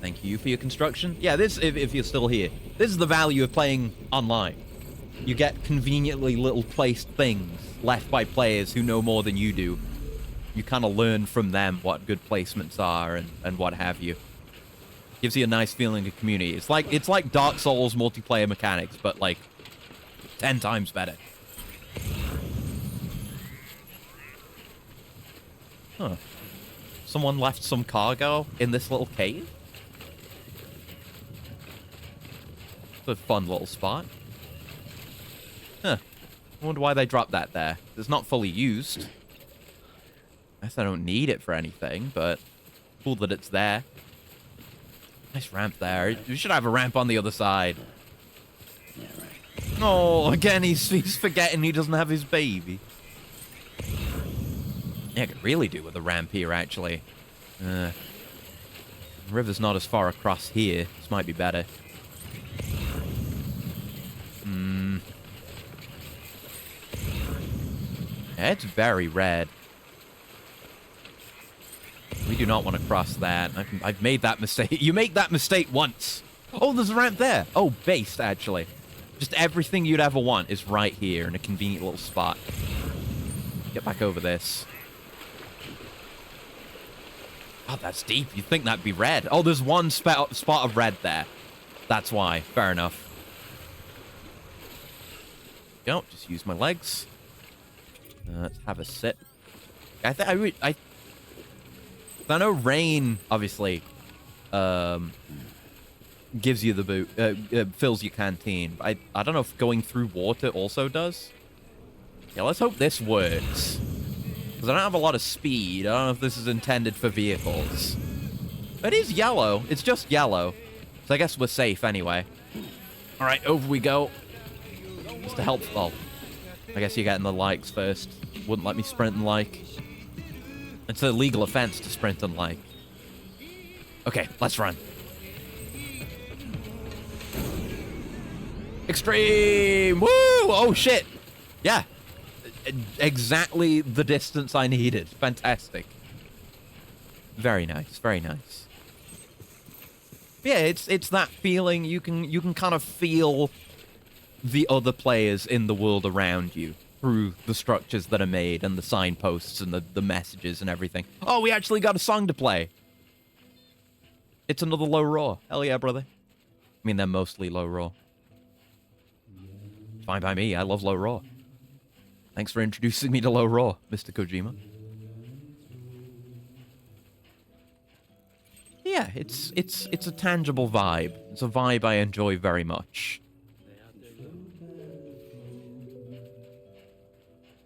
Thank you for your construction. Yeah, this, if you're still here, this is the value of playing online. You get conveniently little placed things left by players who know more than you do. You kind of learn from them what good placements are and what have you. Gives you a nice feeling of community. It's like Dark Souls multiplayer mechanics, but like 10 times better. Huh. Someone left some cargo in this little cave? It's a fun little spot. Huh. I wonder why they dropped that there. It's not fully used. I guess I don't need it for anything, but Cool that it's there. Nice ramp there. You should have a ramp on the other side. Yeah, right. Oh, again, he's forgetting he doesn't have his baby. Yeah, I could really do with a ramp here, actually. The river's not as far across here. This might be better. Yeah, it's very red. We do not want to cross that. I've made that mistake. You make that mistake once. Oh, there's a ramp there. Oh, based, actually. Just everything you'd ever want is right here in a convenient little spot. Get back over this. Oh, that's deep. You'd think that'd be red. Oh, there's one spot of red there. That's why. Fair enough. Don't just use my legs. Let's have a sit. I know rain, obviously, gives you the boot, fills your canteen. I don't know if going through water also does. Yeah, let's hope this works. Because I don't have a lot of speed. I don't know if this is intended for vehicles. It is yellow. It's just yellow. So I guess we're safe anyway. All right, over we go. Just to help. Oh, I guess you're getting the likes first. Wouldn't let me sprint and like. It's a legal offense to sprint and like. Okay, let's run. Extreme! Woo! Oh, shit. Yeah. Exactly the distance I needed. Fantastic. Very nice. Very nice. Yeah, it's that feeling. You can kind of feel the other players in the world around you through the structures that are made and the signposts and the messages and everything. Oh, we actually got a song to play. It's another low roar. Hell yeah, brother. I mean, they're mostly low roar. Fine by me. I love low roar. Thanks for introducing me to low roar, Mr. Kojima. Yeah, it's a tangible vibe. It's a vibe I enjoy very much.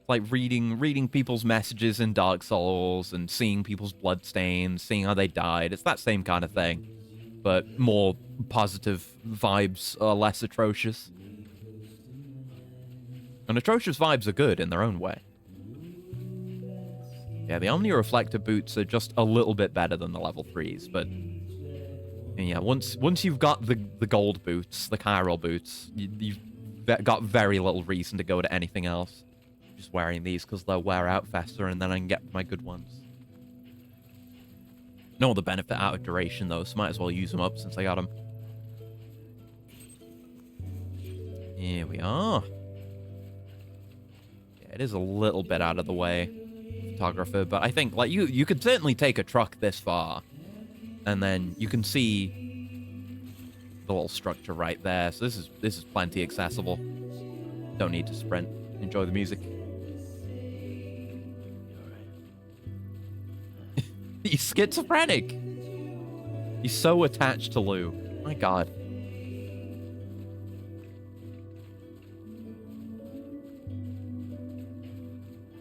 Like reading people's messages in Dark Souls and seeing people's bloodstains, seeing how they died. It's that same kind of thing, but more positive vibes are less atrocious. And atrocious vibes are good in their own way. Yeah, the Omnia Reflector boots are just a little bit better than the level 3s, but yeah, once you've got the gold boots, the chiral boots, you've got very little reason to go to anything else. Just wearing these because they'll wear out faster and then I can get my good ones. No other benefit out of duration though, so might as well use them up since I got them. Here we are. Yeah, it is a little bit out of the way, photographer, but I think like you could certainly take a truck this far and then you can see the little structure right there. So this is plenty accessible. Don't need to sprint. Enjoy the music. He's schizophrenic. He's so attached to Lou. My God.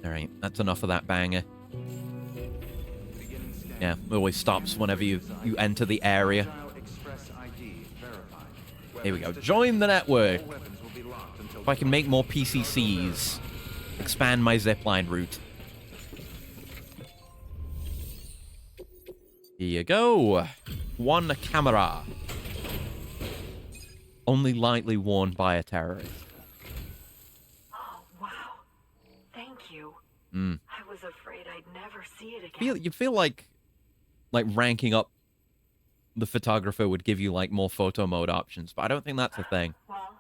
Alright, that's enough of that banger. Yeah, it always stops whenever you enter the area. Here we go. Join the network. If I can make more PCCs, expand my zipline route. Here you go. One camera. Only lightly worn by a terrorist. Oh, wow. Thank you. Mm. I was afraid I'd never see it again. You feel like ranking up the photographer would give you like more photo mode options, but I don't think that's a thing. Well,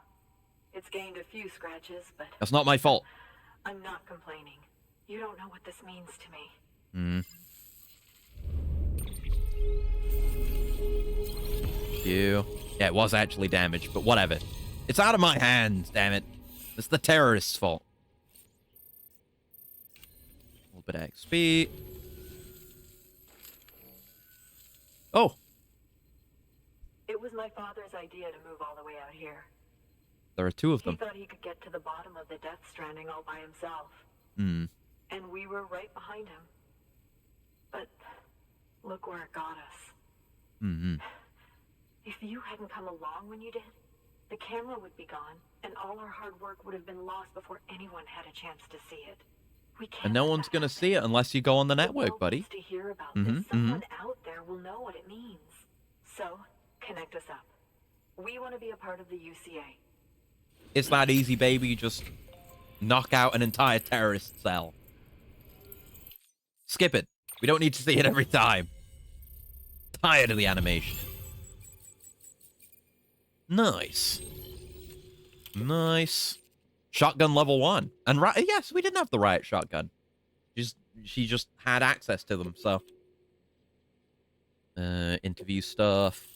it's gained a few scratches, but That's not my fault. I'm not complaining. You don't know what this means to me. Hmm. Yeah, it was actually damaged, but whatever. It's out of my hands, damn it. It's the terrorist's fault. A little bit of XP. Oh. It was my father's idea to move all the way out here. There are two of He them. thought he could get to the bottom of the Death Stranding all by himself. Hmm. And we were right behind him. But look where it got us. Mm-hmm. If you hadn't come along when you did, the camera would be gone, and all our hard work would have been lost before anyone had a chance to see it. We can't And no let one's that gonna happen. see it unless you go on the The network, world buddy. needs to hear about Mm-hmm. this. Someone out there will know what it means. So, connect us up. We want to be a part of the UCA. It's that easy, baby. You just knock out an entire terrorist cell. Skip it. We don't need to see it every time. Tired of the animation. Nice. Nice. Shotgun level 1. And yes, we didn't have the riot shotgun. She just had access to them, so. Interview stuff.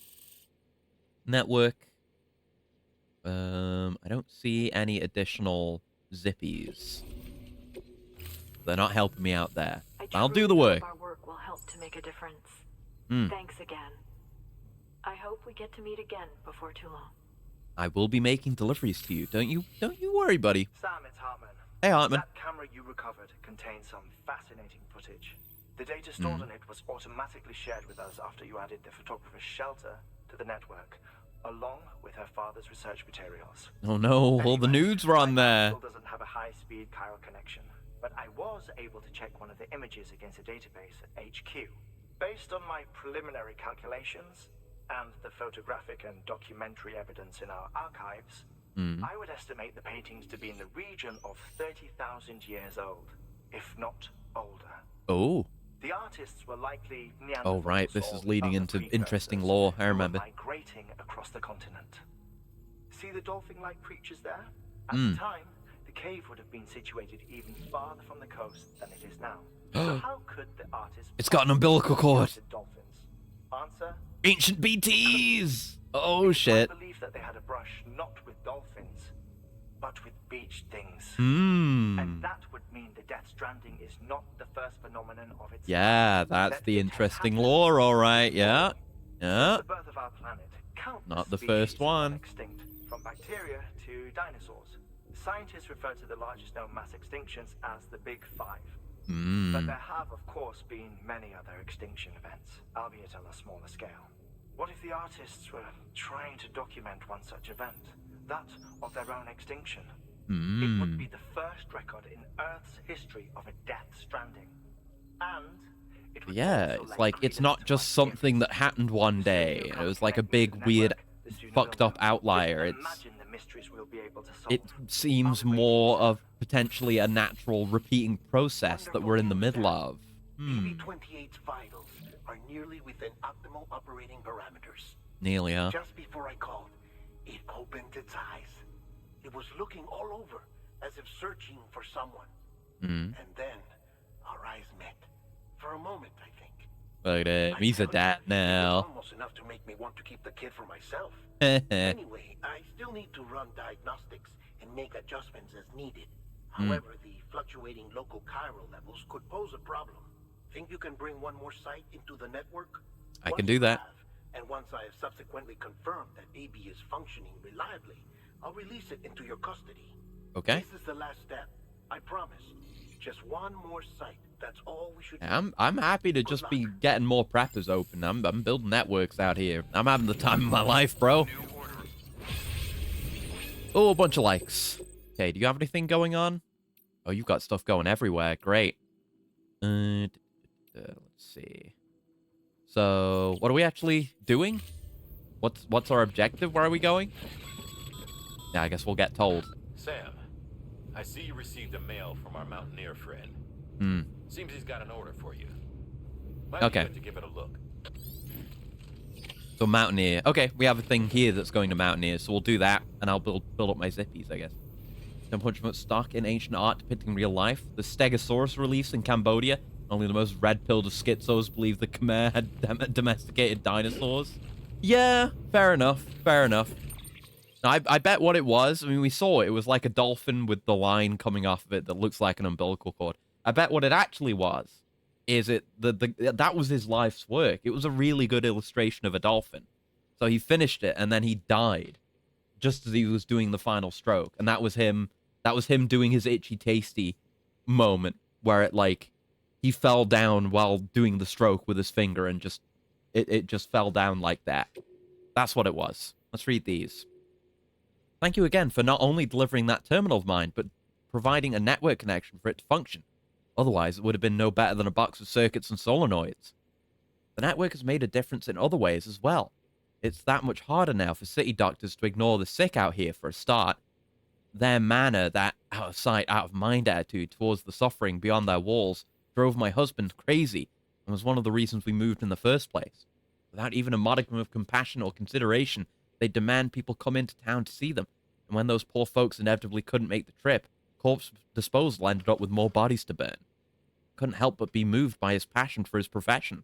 Network. I don't see any additional zippies. They're not helping me out there. I'll do the work. Our work will help to make a difference. Mm. Thanks again. I hope we get to meet again before too long. I will be making deliveries to you. Don't you worry, buddy. Sam, it's Hartman. Hey, Hartman. That camera you recovered contains some fascinating footage. The data stored on it was automatically shared with us after you added the photographer's shelter to the network, along with her father's research materials. Oh no, all the nudes were on there. Still doesn't have a high-speed chiral connection, but I was able to check one of the images against a database at HQ. Based on my preliminary calculations and the photographic and documentary evidence in our archives, I would estimate the paintings to be in the region of 30,000 years old, if not older. Oh. The artists were likely Neanderthals. Oh, right. This is leading other into precursors interesting lore. I who were remember. migrating across the continent. See the dolphin-like creatures there? At the time, the cave would have been situated even farther from the coast than it is now. So how could the artists... It's got an umbilical cord. Dolphins? Answer? Ancient BTs. Oh, shit. I believe that they had a brush not with dolphins, but with beach things. And that would mean the Death Stranding is not the first phenomenon of its Yeah, that's the interesting lore, all right. Yeah. Yeah. The birth of our planet, Not the first one. Extinct, from bacteria to dinosaurs. Scientists refer to the largest known mass extinctions as the Big Five. But there have, of course, been many other extinction events, albeit on a smaller scale. What if the artists were trying to document one such event, that of their own extinction? It would be the first record in Earth's history of a Death Stranding. And it would It's like, it's not just something that happened one day. It was like a big, weird, fucked up outlier. It seems more of potentially a natural repeating process that we're in the middle of. BB-28's vitals are nearly within optimal operating parameters. Nearly, huh? Just before I called, it opened its eyes. It was looking all over, as if searching for someone. And then, our eyes met. For a moment, I think. Look at him. He's a dad now. Almost enough to make me want to keep the kid for myself. Anyway, I still need to run diagnostics and make adjustments as needed. However, the fluctuating local chiral levels could pose a problem. Think you can bring one more site into the network? I can do that. And once I have subsequently confirmed that BB is functioning reliably, I'll release it into your custody. Okay. This is the last step. I promise. Just one more site. That's all we should do. I'm happy to just be getting more preppers open. I'm building networks out here. I'm having the time of my life, bro. Oh, a bunch of likes. Okay, do you have anything going on? Oh, you've got stuff going everywhere. Great. Let's see. So, what are we actually doing? What's our objective? Where are we going? Yeah, I guess we'll get told. Sam, I see you received a mail from our mountaineer friend. Seems he's got an order for you. Might be good to give it a look. So Mountaineer. Okay, we have a thing here that's going to Mountaineer, so we'll do that, and I'll build up my zippies, I guess. 10 stock in ancient art depicting real life. The Stegosaurus reliefs in Cambodia. Only the most red-pilled of schizos believe the Khmer had domesticated dinosaurs. Yeah, fair enough. Fair enough. I bet what it was, I mean, we saw it. It was like a dolphin with the line coming off of it that looks like an umbilical cord. I bet what it actually was is that was his life's work. It was a really good illustration of a dolphin. So he finished it, and then he died just as he was doing the final stroke. And that was him doing his itchy tasty moment where it, like, he fell down while doing the stroke with his finger and just it just fell down like that. That's what it was. Let's read these. Thank you again for not only delivering that terminal of mine, but providing a network connection for it to function. Otherwise, it would have been no better than a box of circuits and solenoids. The network has made a difference in other ways as well. It's that much harder now for city doctors to ignore the sick out here for a start. Their manner, that out of sight, out of mind attitude towards the suffering beyond their walls, drove my husband crazy and was one of the reasons we moved in the first place. Without even a modicum of compassion or consideration, they demand people come into town to see them. And when those poor folks inevitably couldn't make the trip, corpse disposal ended up with more bodies to burn. Couldn't help but be moved by his passion for his profession.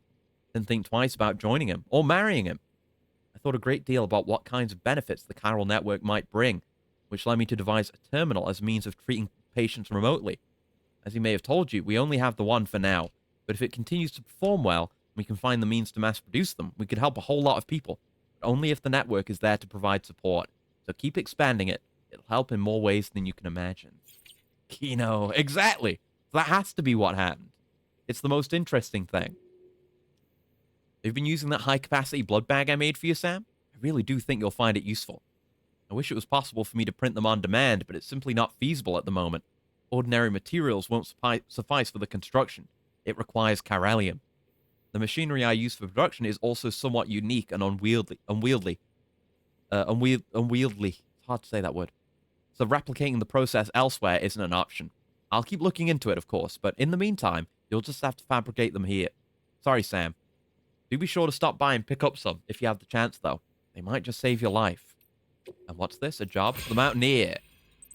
Didn't think twice about joining him or marrying him. I thought a great deal about what kinds of benefits the chiral network might bring, which led me to devise a terminal as a means of treating patients remotely. As he may have told you, we only have the one for now, but if it continues to perform well, and we can find the means to mass produce them, we could help a whole lot of people, but only if the network is there to provide support. So keep expanding it. It'll help in more ways than you can imagine. Kino, exactly. That has to be what happened. It's the most interesting thing. You've been using that high-capacity blood bag I made for you, Sam? I really do think you'll find it useful. I wish it was possible for me to print them on demand, but it's simply not feasible at the moment. Ordinary materials won't suffice for the construction. It requires chiralium. The machinery I use for production is also somewhat unique and unwieldy. It's hard to say that word. So replicating the process elsewhere isn't an option. I'll keep looking into it, of course, but in the meantime, you'll just have to fabricate them here. Sorry, Sam. Do be sure to stop by and pick up some, if you have the chance, though. They might just save your life. And what's this? A job for the Mountaineer.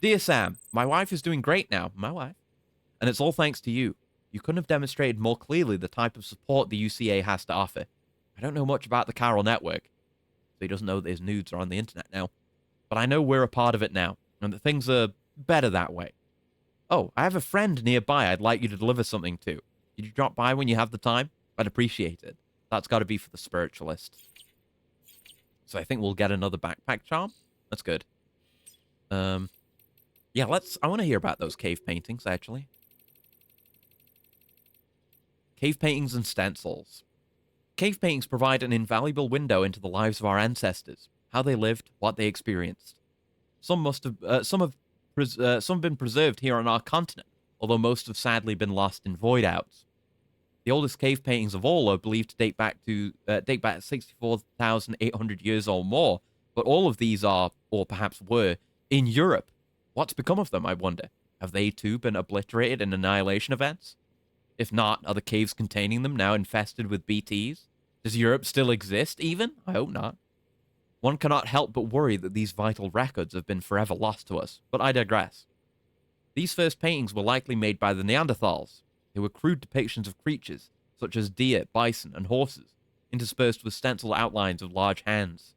Dear Sam, my wife is doing great now. My wife. And it's all thanks to you. You couldn't have demonstrated more clearly the type of support the UCA has to offer. I don't know much about the chiral network, so he doesn't know that his nudes are on the internet now. But I know we're a part of it now, and that things are better that way. Oh, I have a friend nearby I'd like you to deliver something to. Could you drop by when you have the time? I'd appreciate it. That's got to be for the spiritualist. So I think we'll get another backpack charm. That's good. Yeah, I want to hear about those cave paintings, actually. Cave paintings and stencils. Cave paintings provide an invaluable window into the lives of our ancestors, how they lived, what they experienced. Some have been preserved here on our continent, although most have sadly been lost in void outs. The oldest cave paintings of all are believed to date back 64,800 years or more, but all of these are, or perhaps were, in Europe. What's become of them, I wonder? Have they too been obliterated in annihilation events? If not, are the caves containing them now infested with BTs? Does Europe still exist, even? I hope not. One cannot help but worry that these vital records have been forever lost to us, but I digress. These first paintings were likely made by the Neanderthals. They were crude depictions of creatures, such as deer, bison, and horses, interspersed with stencil outlines of large hands.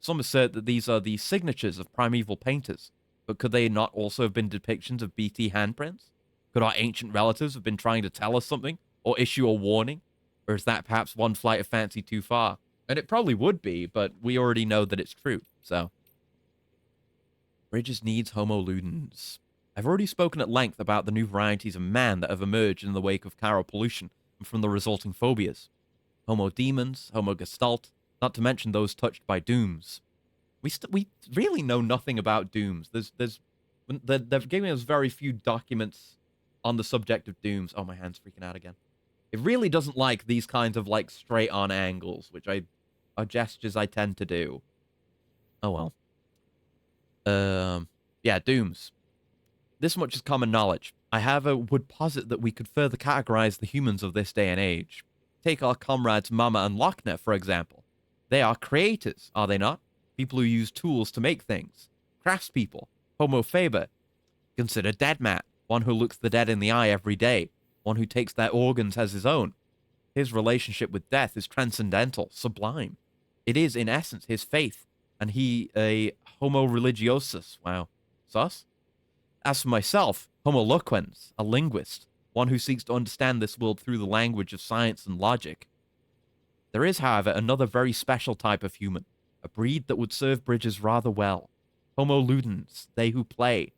Some assert that these are the signatures of primeval painters, but could they not also have been depictions of BT handprints? Could our ancient relatives have been trying to tell us something, or issue a warning? Or is that perhaps one flight of fancy too far? And it probably would be, but we already know that it's true, so. Bridges needs Homo ludens. I've already spoken at length about the new varieties of man that have emerged in the wake of chiral pollution and from the resulting phobias. Homo demons, Homo gestalt, not to mention those touched by dooms. We really know nothing about dooms. They've given us very few documents on the subject of dooms. Oh, my hand's freaking out again. It really doesn't like these kinds of, like, straight-on angles, which are gestures I tend to do. Oh, well. Yeah, dooms. This much is common knowledge. I, however, would posit that we could further categorize the humans of this day and age. Take our comrades Mama and Lochner, for example. They are creators, are they not? People who use tools to make things. Craftspeople. Homo faber. Consider Deadman, one who looks the dead in the eye every day, one who takes their organs as his own. His relationship with death is transcendental, sublime. It is, in essence, his faith, and he a homo religiosus. Wow. Sus? As for myself, homo loquens, a linguist, one who seeks to understand this world through the language of science and logic. There is, however, another very special type of human, a breed that would serve Bridges rather well. Homo ludens, they who play.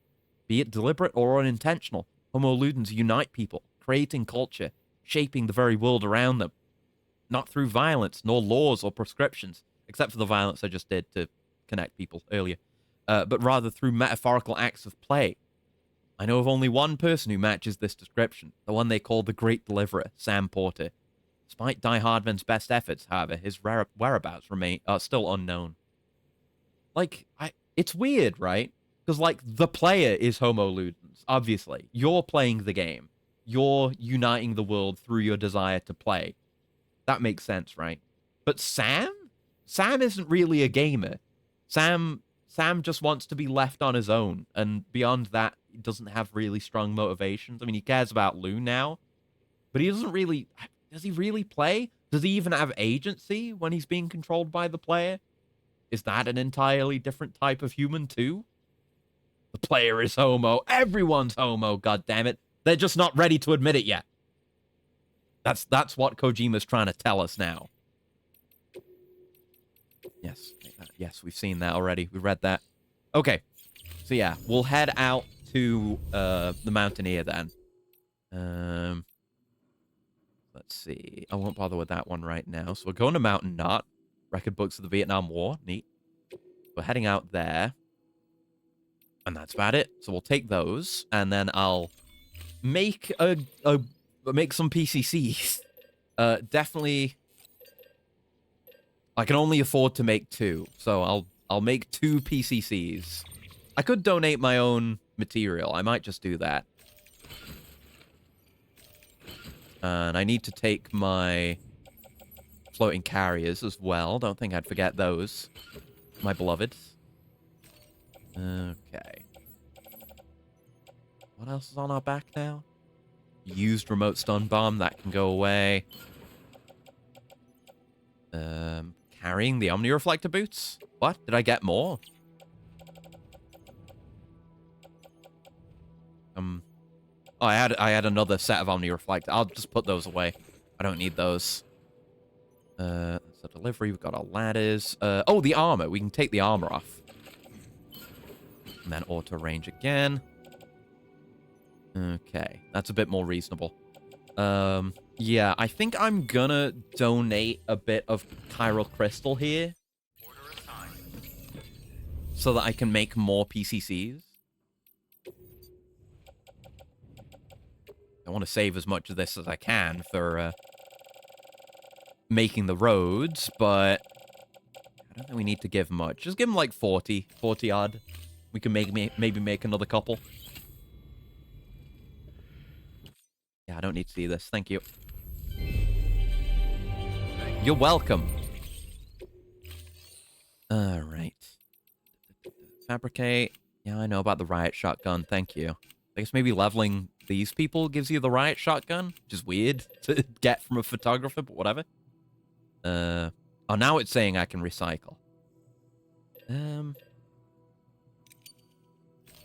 Be it deliberate or unintentional, Homo ludens unite people, creating culture, shaping the very world around them. Not through violence, nor laws or prescriptions, except for the violence I just did to connect people earlier, but rather through metaphorical acts of play. I know of only one person who matches this description, the one they call the Great Deliverer, Sam Porter. Despite Die Hardman's best efforts, however, his whereabouts are still unknown. Like, it's weird, right? Because, like, the player is Homo Ludens, obviously. You're playing the game. You're uniting the world through your desire to play. That makes sense, right? But Sam? Sam isn't really a gamer. Sam just wants to be left on his own, and beyond that, he doesn't have really strong motivations. I mean, he cares about Lou now, but he doesn't really... Does he really play? Does he even have agency when he's being controlled by the player? Is that an entirely different type of human, too? The player is homo. Everyone's homo, goddammit. They're just not ready to admit it yet. That's what Kojima's trying to tell us now. Yes, we've seen that already. We read that. Okay. So yeah, we'll head out to the Mountaineer then. Let's see. I won't bother with that one right now. So we're going to Mountain Knot. Record books of the Vietnam War. Neat. We're heading out there. And that's about it. So we'll take those, and then I'll make make some PCCs. Definitely, I can only afford to make 2, so I'll make 2 PCCs. I could donate my own material. I might just do that. And I need to take my floating carriers as well. Don't think I'd forget those, my beloveds. Okay. What else is on our back now? Used remote stun bomb. That can go away. Carrying the Omni Reflector boots? What? Did I get more? Oh, I had another set of Omni Reflector. I'll just put those away. I don't need those. That's a delivery. We've got our ladders. Oh, the armor. We can take the armor off. And then auto range again. Okay, that's a bit more reasonable. Yeah, I think I'm gonna donate a bit of chiral crystal here. So that I can make more PCCs. I want to save as much of this as I can for making the roads, but I don't think we need to give much. Just give them like 40 odd. We can maybe make another couple. Yeah, I don't need to see this. Thank you. You're welcome. All right. Fabricate. Yeah, I know about the riot shotgun. Thank you. I guess maybe leveling these people gives you the riot shotgun, which is weird to get from a photographer, but whatever. Oh, now it's saying I can recycle.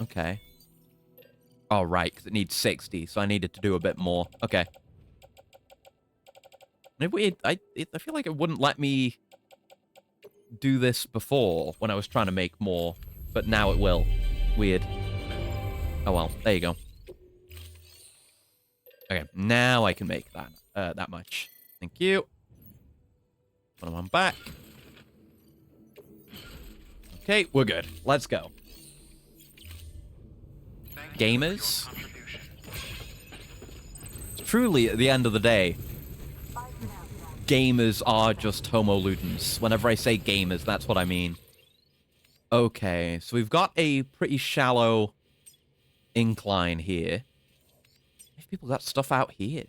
Okay. Oh, right, because it needs 60, so I needed to do a bit more. Okay. I feel like it wouldn't let me do this before when I was trying to make more, but now it will. Weird. Oh, well, there you go. Okay, now I can make that much. Thank you. Put them on back. Okay, we're good. Let's go. Gamers. Truly, at the end of the day, gamers are just homo ludens. Whenever I say gamers, that's what I mean. Okay, so we've got a pretty shallow incline here. If people got stuff out here.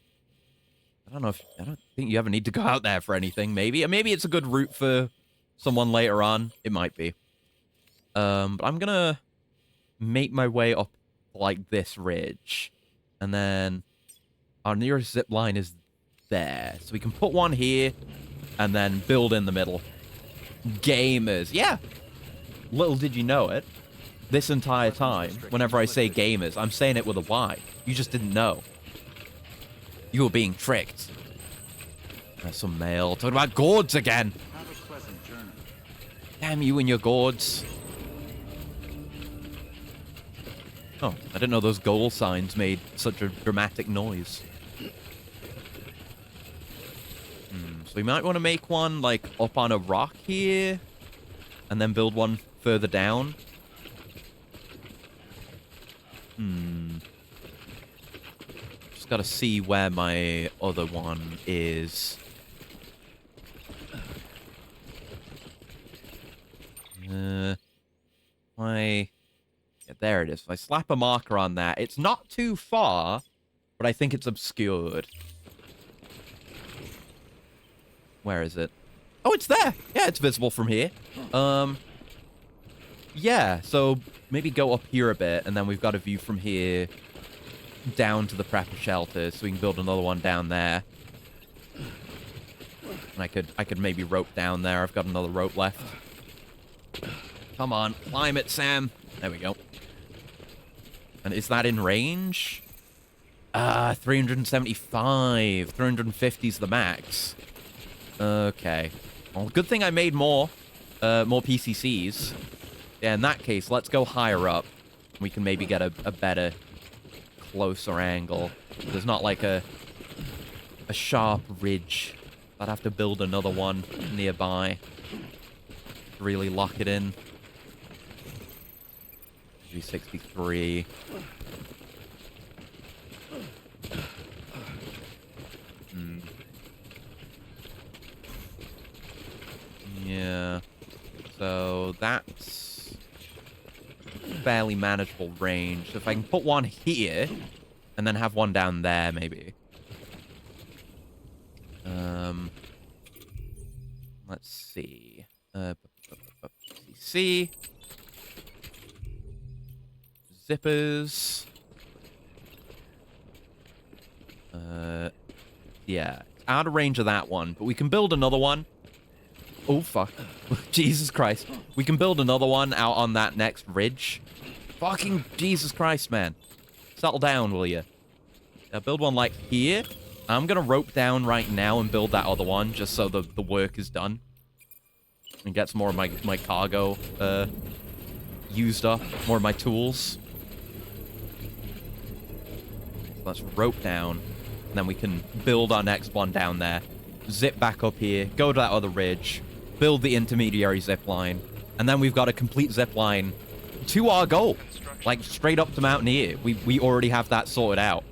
I don't think you ever need to go out there for anything, maybe. Maybe it's a good route for someone later on. It might be. But I'm gonna make my way up like this ridge. And then our nearest zip line is there. So we can put one here and then build in the middle. Gamers. Yeah. Little did you know it. This entire time, whenever I say gamers, I'm saying it with a Y. You just didn't know. You were being tricked. There's some mail. Talking about gourds again. Have a pleasant journey. Damn you and your gourds. Oh, I didn't know those goal signs made such a dramatic noise. So we might want to make one, like, up on a rock here. And then build one further down. Just gotta see where my other one is. Yeah, there it is. If I slap a marker on that, it's not too far, but I think it's obscured. Where is it? Oh, it's there! Yeah, it's visible from here. Yeah, so maybe go up here a bit, and then we've got a view from here down to the prepper shelter, so we can build another one down there. And I could maybe rope down there. I've got another rope left. Come on, climb it, Sam. There we go. And is that in range? 375. 350 is the max. Okay. Well, good thing I made more PCCs. Yeah, in that case, let's go higher up. We can maybe get a better, closer angle. There's not like a sharp ridge. I'd have to build another one nearby to really lock it in. 363. Yeah. So that's fairly manageable range. So if I can put one here and then have one down there, maybe. Let's see. PC. Zippers. Yeah. It's out of range of that one, but we can build another one. Oh, fuck. Jesus Christ. We can build another one out on that next ridge. Fucking Jesus Christ, man. Settle down, will you? Build one like here. I'm gonna rope down right now and build that other one, just so the work is done. And get some more of my cargo used up. More of my tools. So let's rope down. And then we can build our next one down there. Zip back up here. Go to that other ridge. Build the intermediary zip line. And then we've got a complete zip line to our goal. Like, straight up to Mountaineer. We already have that sorted out.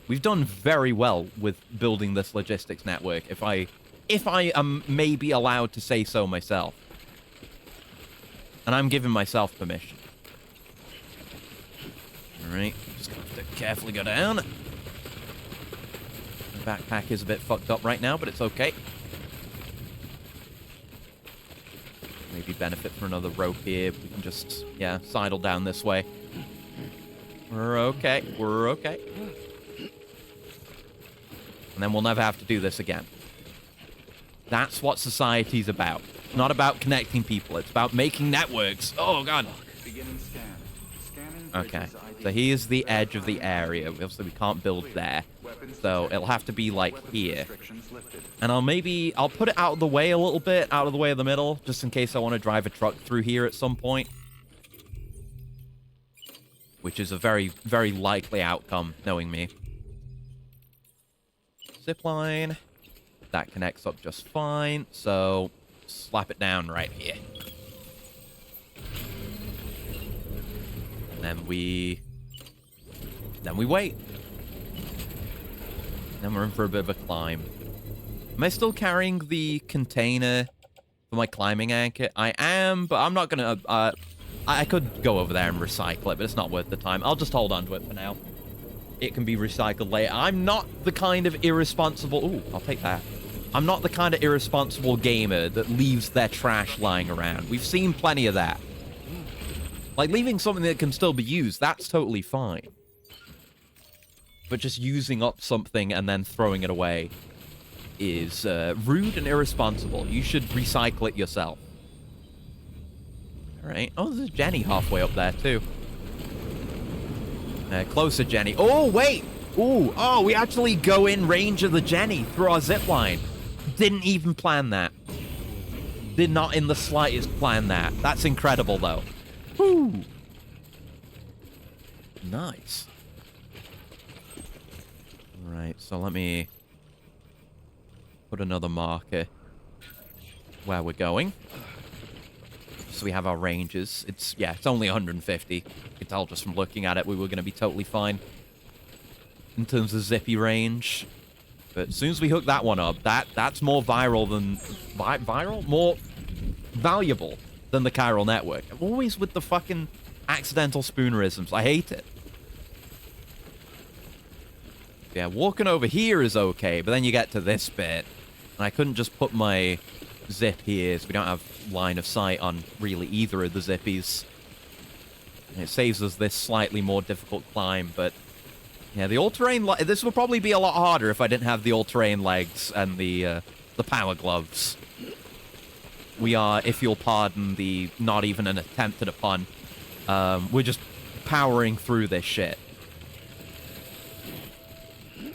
We've done very well with building this logistics network, if I am maybe allowed to say so myself. And I'm giving myself permission. Alright, just gonna have to carefully go down. The backpack is a bit fucked up right now, but it's okay. Maybe benefit from another rope here. We can just, yeah, sidle down this way. We're okay. We're okay. And then we'll never have to do this again. That's what society's about. It's not about connecting people. It's about making networks. Oh, God. Okay. So here's the edge of the area. Obviously, we can't build there. So it'll have to be, like, here. And I'll put it out of the way a little bit, out of the way of the middle, just in case I want to drive a truck through here at some point. Which is a very, very likely outcome, knowing me. Zipline. That connects up just fine, so slap it down right here. And then we wait. Then we're in for a bit of a climb. Am I still carrying the container for my climbing anchor? I am, but I'm not gonna, I could go over there and recycle it, but it's not worth the time. I'll just hold on to it for now. It can be recycled later. I'm not the kind of irresponsible... Ooh, I'll take that. I'm not the kind of irresponsible gamer that leaves their trash lying around. We've seen plenty of that. Like, leaving something that can still be used, that's totally fine. But just using up something and then throwing it away is rude and irresponsible. You should recycle it yourself. Alright. Oh, there's Jenny halfway up there, too. Closer, Jenny. Oh, wait! Ooh, oh, we actually go in range of the Jenny through our zipline. Didn't even plan that. Did not in the slightest plan that. That's incredible, though. Woo! Nice. Alright, so let me put another marker where we're going. So we have our ranges. It's only 150. You can tell just from looking at it we were going to be totally fine in terms of zippy range. But as soon as we hook that one up, that's more viral than... Viral? More valuable than the chiral network. Always with the fucking accidental spoonerisms. I hate it. Yeah, walking over here is okay, but then you get to this bit. And I couldn't just put my zip here, so we don't have line of sight on really either of the zippies. And it saves us this slightly more difficult climb, but... Yeah, the all-terrain... This would probably be a lot harder if I didn't have the all-terrain legs and the power gloves. We are, if you'll pardon the not even an attempt at a pun, we're just powering through this shit.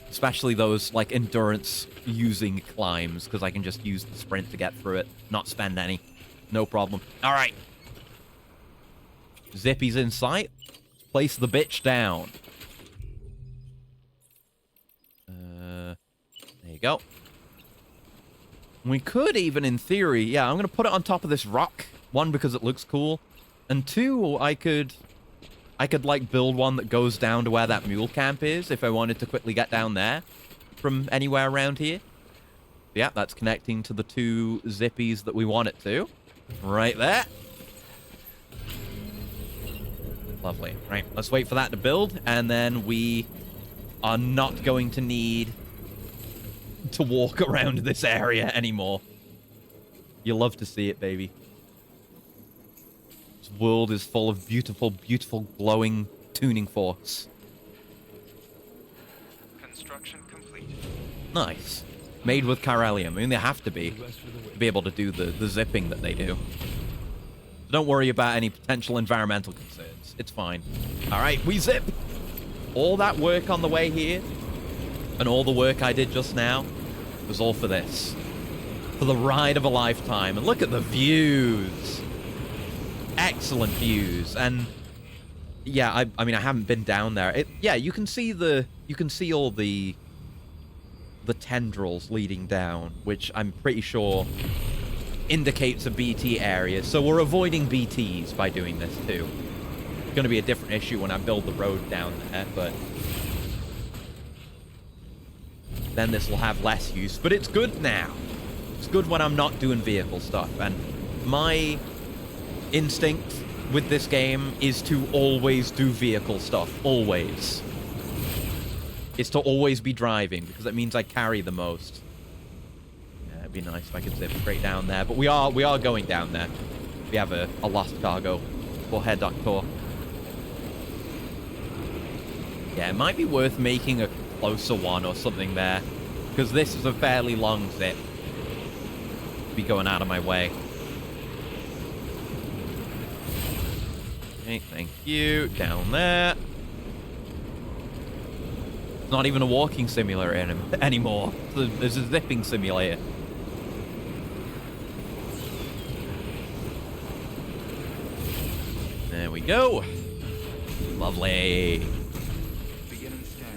Especially those, like, endurance-using climbs, because I can just use the sprint to get through it, not spend any. No problem. All right. Zippy's in sight. Place the bitch down. There you go. We could even, in theory... Yeah, I'm going to put it on top of this rock. One, because it looks cool. And two, I could, like, build one that goes down to where that mule camp is, if I wanted to quickly get down there from anywhere around here. Yeah, that's connecting to the two zippies that we want it to. Right there. Lovely. Right, let's wait for that to build, and then we are not going to need to walk around this area anymore. You'll love to see it, baby. This world is full of beautiful, beautiful, glowing tuning forks. Construction complete. Nice. Made with chiralium. I mean, they have to be able to do the zipping that they do. So don't worry about any potential environmental concerns. It's fine. All right, we zip. All that work on the way here and all the work I did just now was all for this. For the ride of a lifetime. And look at the views. Excellent views. And yeah, I mean, I haven't been down there. Yeah, you can see all the tendrils leading down, which I'm pretty sure indicates a BT area. So we're avoiding BTs by doing this too. It's going to be a different issue when I build the road down there, but then this will have less use. But it's good now. It's good when I'm not doing vehicle stuff. And my instinct with this game is to always do vehicle stuff. Always. It's to always be driving, because that means I carry the most. Yeah, it'd be nice if I could zip straight down there. But we are going down there. We have a lost cargo for Herr Doctor. Yeah, it might be worth making a closer one or something there, because this is a fairly long zip. Be going out of my way. Okay, thank you. Down there. It's not even a walking simulator anymore. There's a zipping simulator. There we go. Lovely.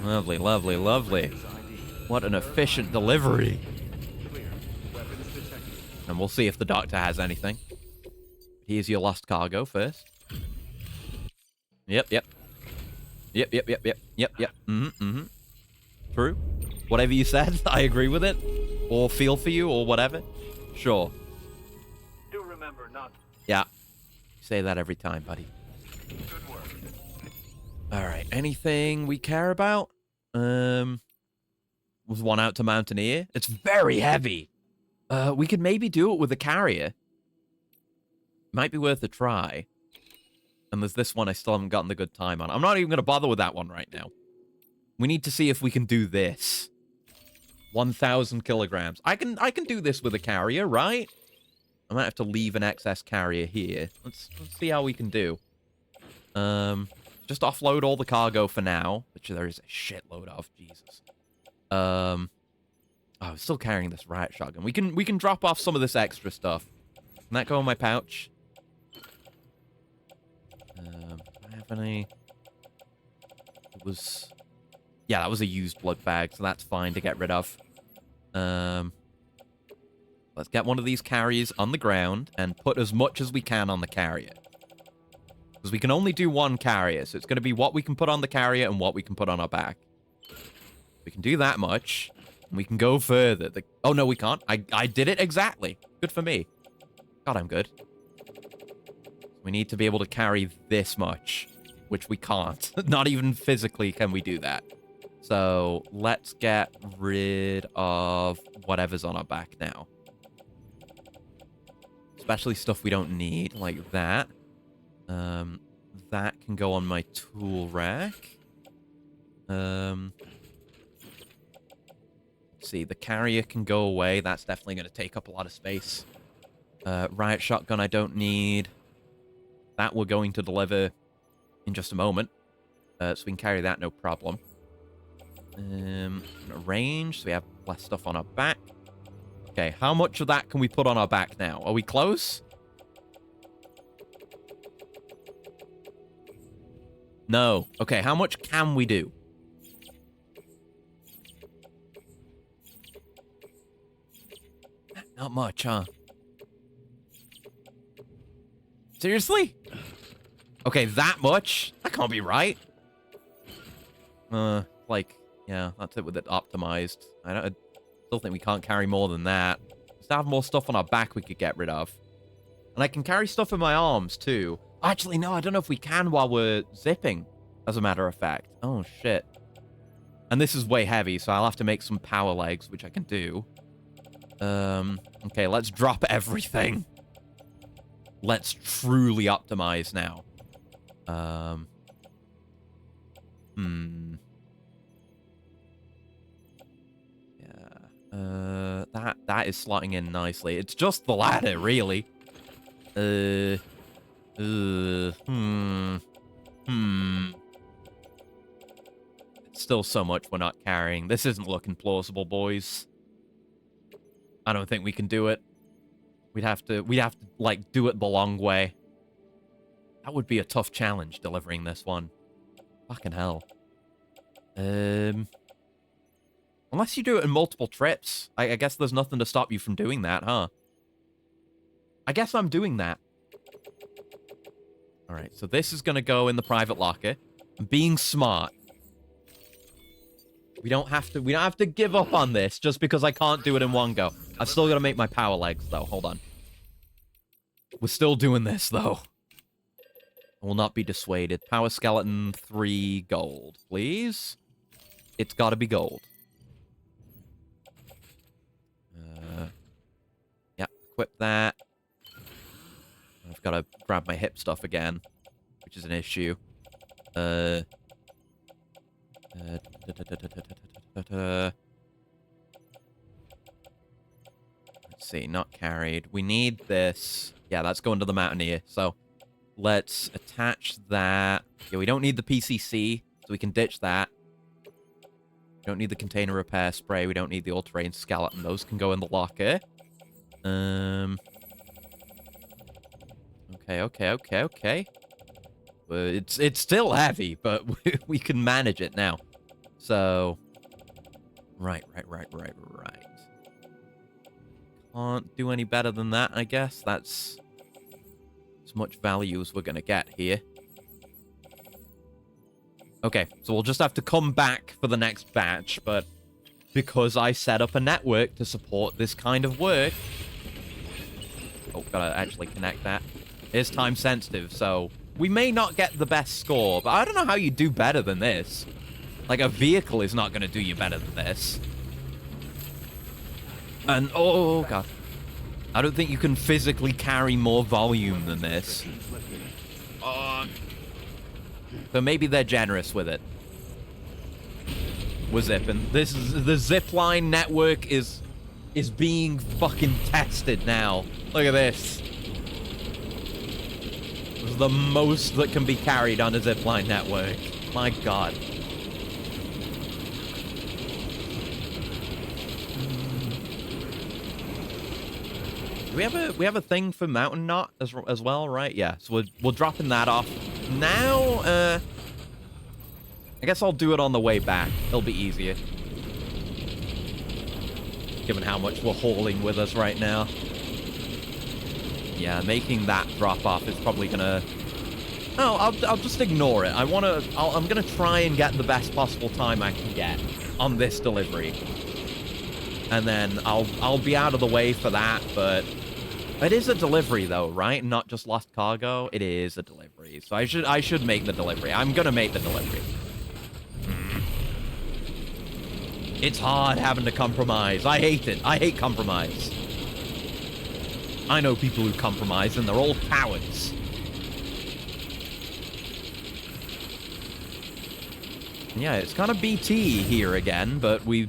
Lovely, lovely, lovely. What an efficient delivery. And we'll see if the doctor has anything. Here's your lost cargo first. Yep. True. Whatever you said, I agree with it. Or feel for you, or whatever. Sure. Do remember not... Yeah. You say that every time, buddy. Good work. Alright, anything we care about? Was one out to Mountaineer? It's very heavy. We could maybe do it with a carrier. Might be worth a try. And there's this one I still haven't gotten the good time on. I'm not even going to bother with that one right now. We need to see if we can do this. 1,000 kilograms. I can do this with a carrier, right? I might have to leave an excess carrier here. Let's see how we can do. Just offload all the cargo for now, which there is a shitload of. Jesus. Oh, I'm still carrying this riot shotgun. We can drop off some of this extra stuff. Can that go in my pouch? Do I have any? It was... Yeah, that was a used blood bag, so that's fine to get rid of. Let's get one of these carriers on the ground and put as much as we can on the carrier. Because we can only do one carrier, so it's going to be what we can put on the carrier and what we can put on our back. We can do that much, and we can go further. Oh, no, we can't. I did it exactly. Good for me. God, I'm good. We need to be able to carry this much, which we can't. Not even physically can we do that. So let's get rid of whatever's on our back now. Especially stuff we don't need, like that. That can go on my tool rack. Let's see, the carrier can go away. That's definitely going to take up a lot of space. Riot shotgun I don't need. That we're going to deliver in just a moment. So we can carry that, no problem. Range, so we have less stuff on our back. Okay, how much of that can we put on our back now? Are we close? No. Okay, how much can we do? Not much, huh? Seriously? Okay, that much? That can't be right. Like, yeah, that's it with it optimized. I still think we can't carry more than that. Just have more stuff on our back we could get rid of. And I can carry stuff in my arms, too. Actually, no, I don't know if we can while we're zipping, as a matter of fact. Oh, shit. And this is way heavy, so I'll have to make some power legs, which I can do. Okay, let's drop everything. Let's truly optimize now. Yeah. That is slotting in nicely. It's just the ladder, really. It's still so much we're not carrying. This isn't looking plausible, boys. I don't think we can do it. We'd have to, like, do it the long way. That would be a tough challenge, delivering this one. Fucking hell. Unless you do it in multiple trips. I guess there's nothing to stop you from doing that, huh? I guess I'm doing that. Alright, so this is gonna go in the private locker. I'm being smart. We don't have to give up on this just because I can't do it in one go. I've still got to make my power legs, though. Hold on. We're still doing this, though. I will not be dissuaded. Power skeleton 3 gold, please. It's got to be gold. Yeah, equip that. I've got to grab my hip stuff again, which is an issue. Let's see, not carried. We need this. Yeah, that's going to the Mountaineer. So let's attach that. Yeah, we don't need the PCC, so we can ditch that. We don't need the container repair spray. We don't need the all-terrain skeleton. Those can go in the locker. Okay. It's still heavy, but we can manage it now. So, right. Can't do any better than that, I guess. That's as much value as we're going to get here. Okay, so we'll just have to come back for the next batch, but because I set up a network to support this kind of work... Oh, gotta actually connect that. It's time sensitive, so we may not get the best score, but I don't know how you do better than this. Like, a vehicle is not going to do you better than this. And, oh, God. I don't think you can physically carry more volume than this. So maybe they're generous with it. We're zipping. The zipline network is being fucking tested now. Look at this. This is the most that can be carried on a zipline network. My God. We have a thing for mountain knot as well, right? Yeah, so we're dropping that off now. I guess I'll do it on the way back. It'll be easier. given how much we're hauling with us right now. Yeah, making that drop off is probably gonna... Oh, I'll just ignore it. I'm gonna try and get the best possible time I can get on this delivery. And then I'll be out of the way for that, but... It is a delivery, though, right? Not just lost cargo. It is a delivery. So I should make the delivery. I'm gonna make the delivery. It's hard having to compromise. I hate it. I hate compromise. I know people who compromise, and they're all cowards. Yeah, it's kind of BT here again, but we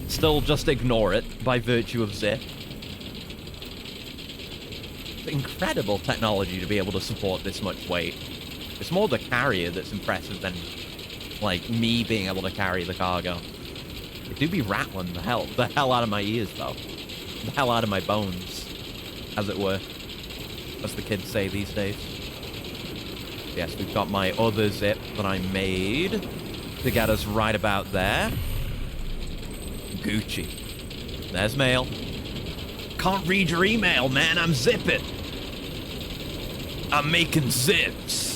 still just ignore it by virtue of zip. Incredible technology to be able to support this much weight. It's more the carrier that's impressive than, like, me being able to carry the cargo. It do be rattling the hell out of my ears, though. The hell out of my bones, as it were. As the kids say these days. Yes, we've got my other zip that I made to get us right about there. Gucci. There's mail. Can't read your email, man. I'm zipping. I'm making zips.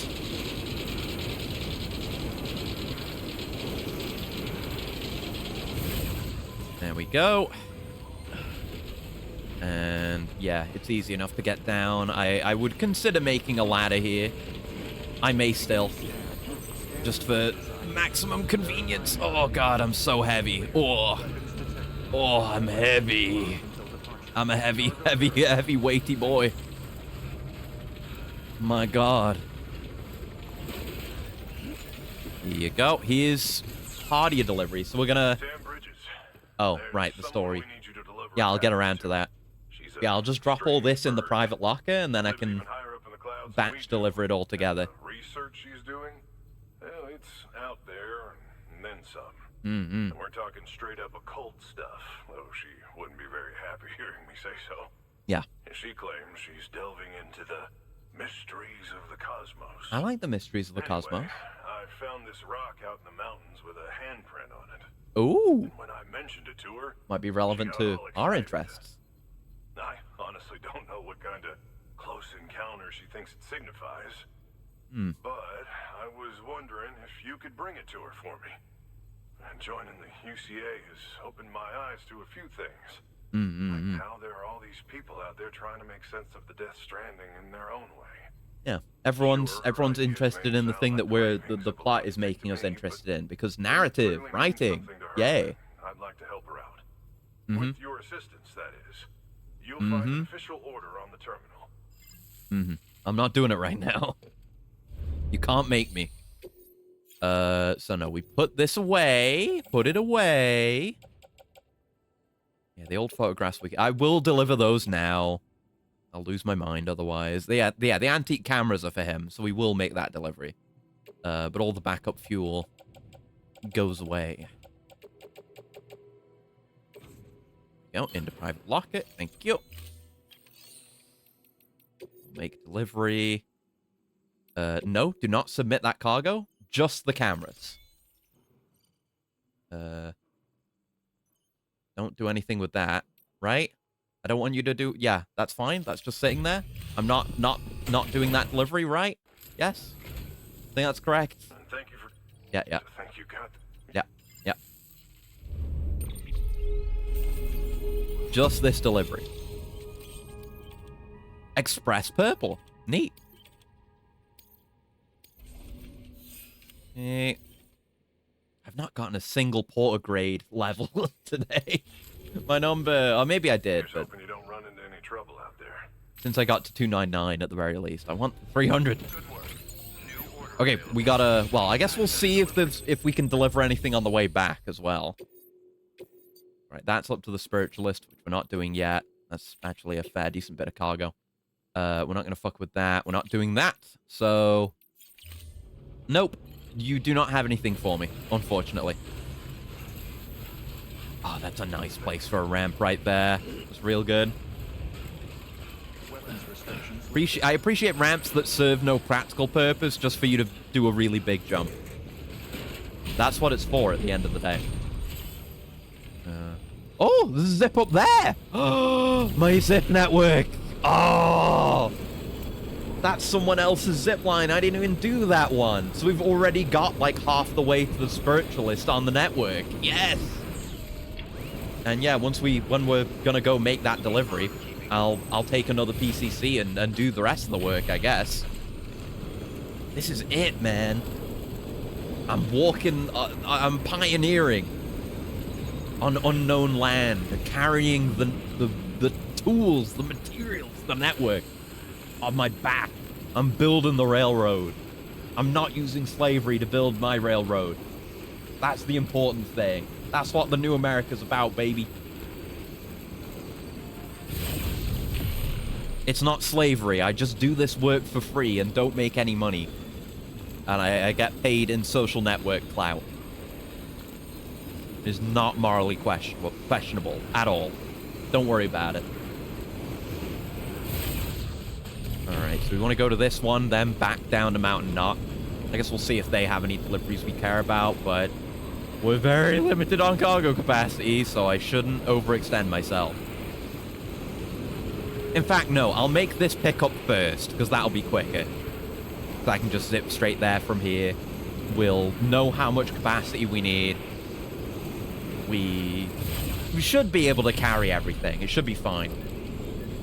There we go. And yeah, it's easy enough to get down. I would consider making a ladder here. I may still. Just for maximum convenience. Oh god, I'm so heavy. Oh, I'm heavy. I'm a heavy, weighty boy. My god. Here you go. Here's part of your delivery. So we're gonna... Oh, right, the story. Yeah, I'll get around to that. Yeah, I'll just drop all this in the private locker, and then I can batch deliver it all together. Research she's doing, well, it's out there and then some. Mm-hmm. And we're talking straight up occult stuff, though she wouldn't be very happy hearing me say so. Yeah. She claims she's delving into the mysteries of the cosmos. I like the mysteries of the cosmos. I found this rock out in the mountains with a handprint on it. Ooh. And when I mentioned it to her, might be relevant to our interests. I honestly don't know what kind of close encounter she thinks it signifies. But I was wondering if you could bring it to her for me. And joining the UCA has opened my eyes to a few things. Like how there are all these people out there trying to make sense of the Death Stranding in their own way. Yeah, everyone's interested in the thing that the plot is making us interested in, because narrative writing, yay. I'd like to help her out. With your assistance, that is. You'll find an official order on the terminal. I'm not doing it right now. You can't make me. So no, we put this away. Put it away. Yeah, the old photographs. I will deliver those now. I'll lose my mind otherwise. Yeah, the antique cameras are for him, so we will make that delivery. But all the backup fuel goes away. Go into private locker. Thank you. Make delivery. No, do not submit that cargo. Just the cameras. Don't do anything with that, right? I don't want you to do... Yeah, that's fine. That's just sitting there. I'm not doing that delivery, right? Yes? I think that's correct. Thank you for... Yeah. Thank you, God. Yeah. Just this delivery. Express purple. Neat. I've not gotten a single porter grade level today. My number... Or maybe I did, but... Hoping you don't run into any trouble out there. Since I got to 299 at the very least. I want 300. Okay, we gotta... Well, I guess we'll see if we can deliver anything on the way back as well. Right, that's up to the spiritualist, which we're not doing yet. That's actually a fair, decent bit of cargo. We're not gonna fuck with that. We're not doing that. So... Nope. You do not have anything for me, unfortunately. Oh, that's a nice place for a ramp right there. It's real good. I appreciate ramps that serve no practical purpose, just for you to do a really big jump. That's what it's for at the end of the day. Oh, there's a zip up there. Oh, my zip network. Oh, that's someone else's zip line. I didn't even do that one. So we've already got like half the way to the spiritualist on the network. Yes. And yeah, when we're gonna go make that delivery, I'll take another PCC and do the rest of the work, I guess. This is it, man. I'm walking, I'm pioneering on unknown land, carrying the tools, the materials, the network on my back. I'm building the railroad. I'm not using slavery to build my railroad. That's the important thing. That's what the new America's about, baby. It's not slavery. I just do this work for free and don't make any money. And I get paid in social network clout. It is not morally questionable at all. Don't worry about it. Alright, so we want to go to this one, then back down to Mountain Knot. I guess we'll see if they have any deliveries we care about, but we're very limited on cargo capacity, so I shouldn't overextend myself. In fact, no, I'll make this pickup first, because that'll be quicker. So I can just zip straight there from here. We'll know how much capacity we need. We should be able to carry everything. It should be fine.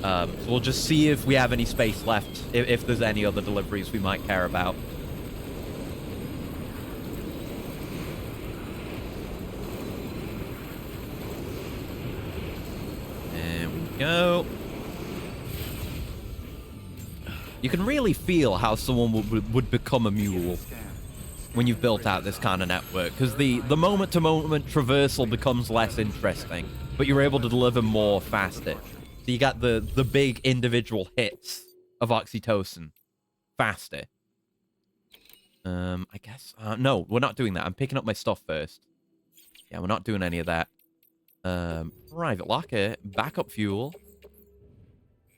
So we'll just see if we have any space left, if there's any other deliveries we might care about. There we go. You can really feel how someone would become a mule when you've built out this kind of network, because the moment-to-moment traversal becomes less interesting, but you're able to deliver more faster. So you got the big individual hits of oxytocin faster. I guess... no, we're not doing that. I'm picking up my stuff first. Yeah, we're not doing any of that. Private locker, backup fuel,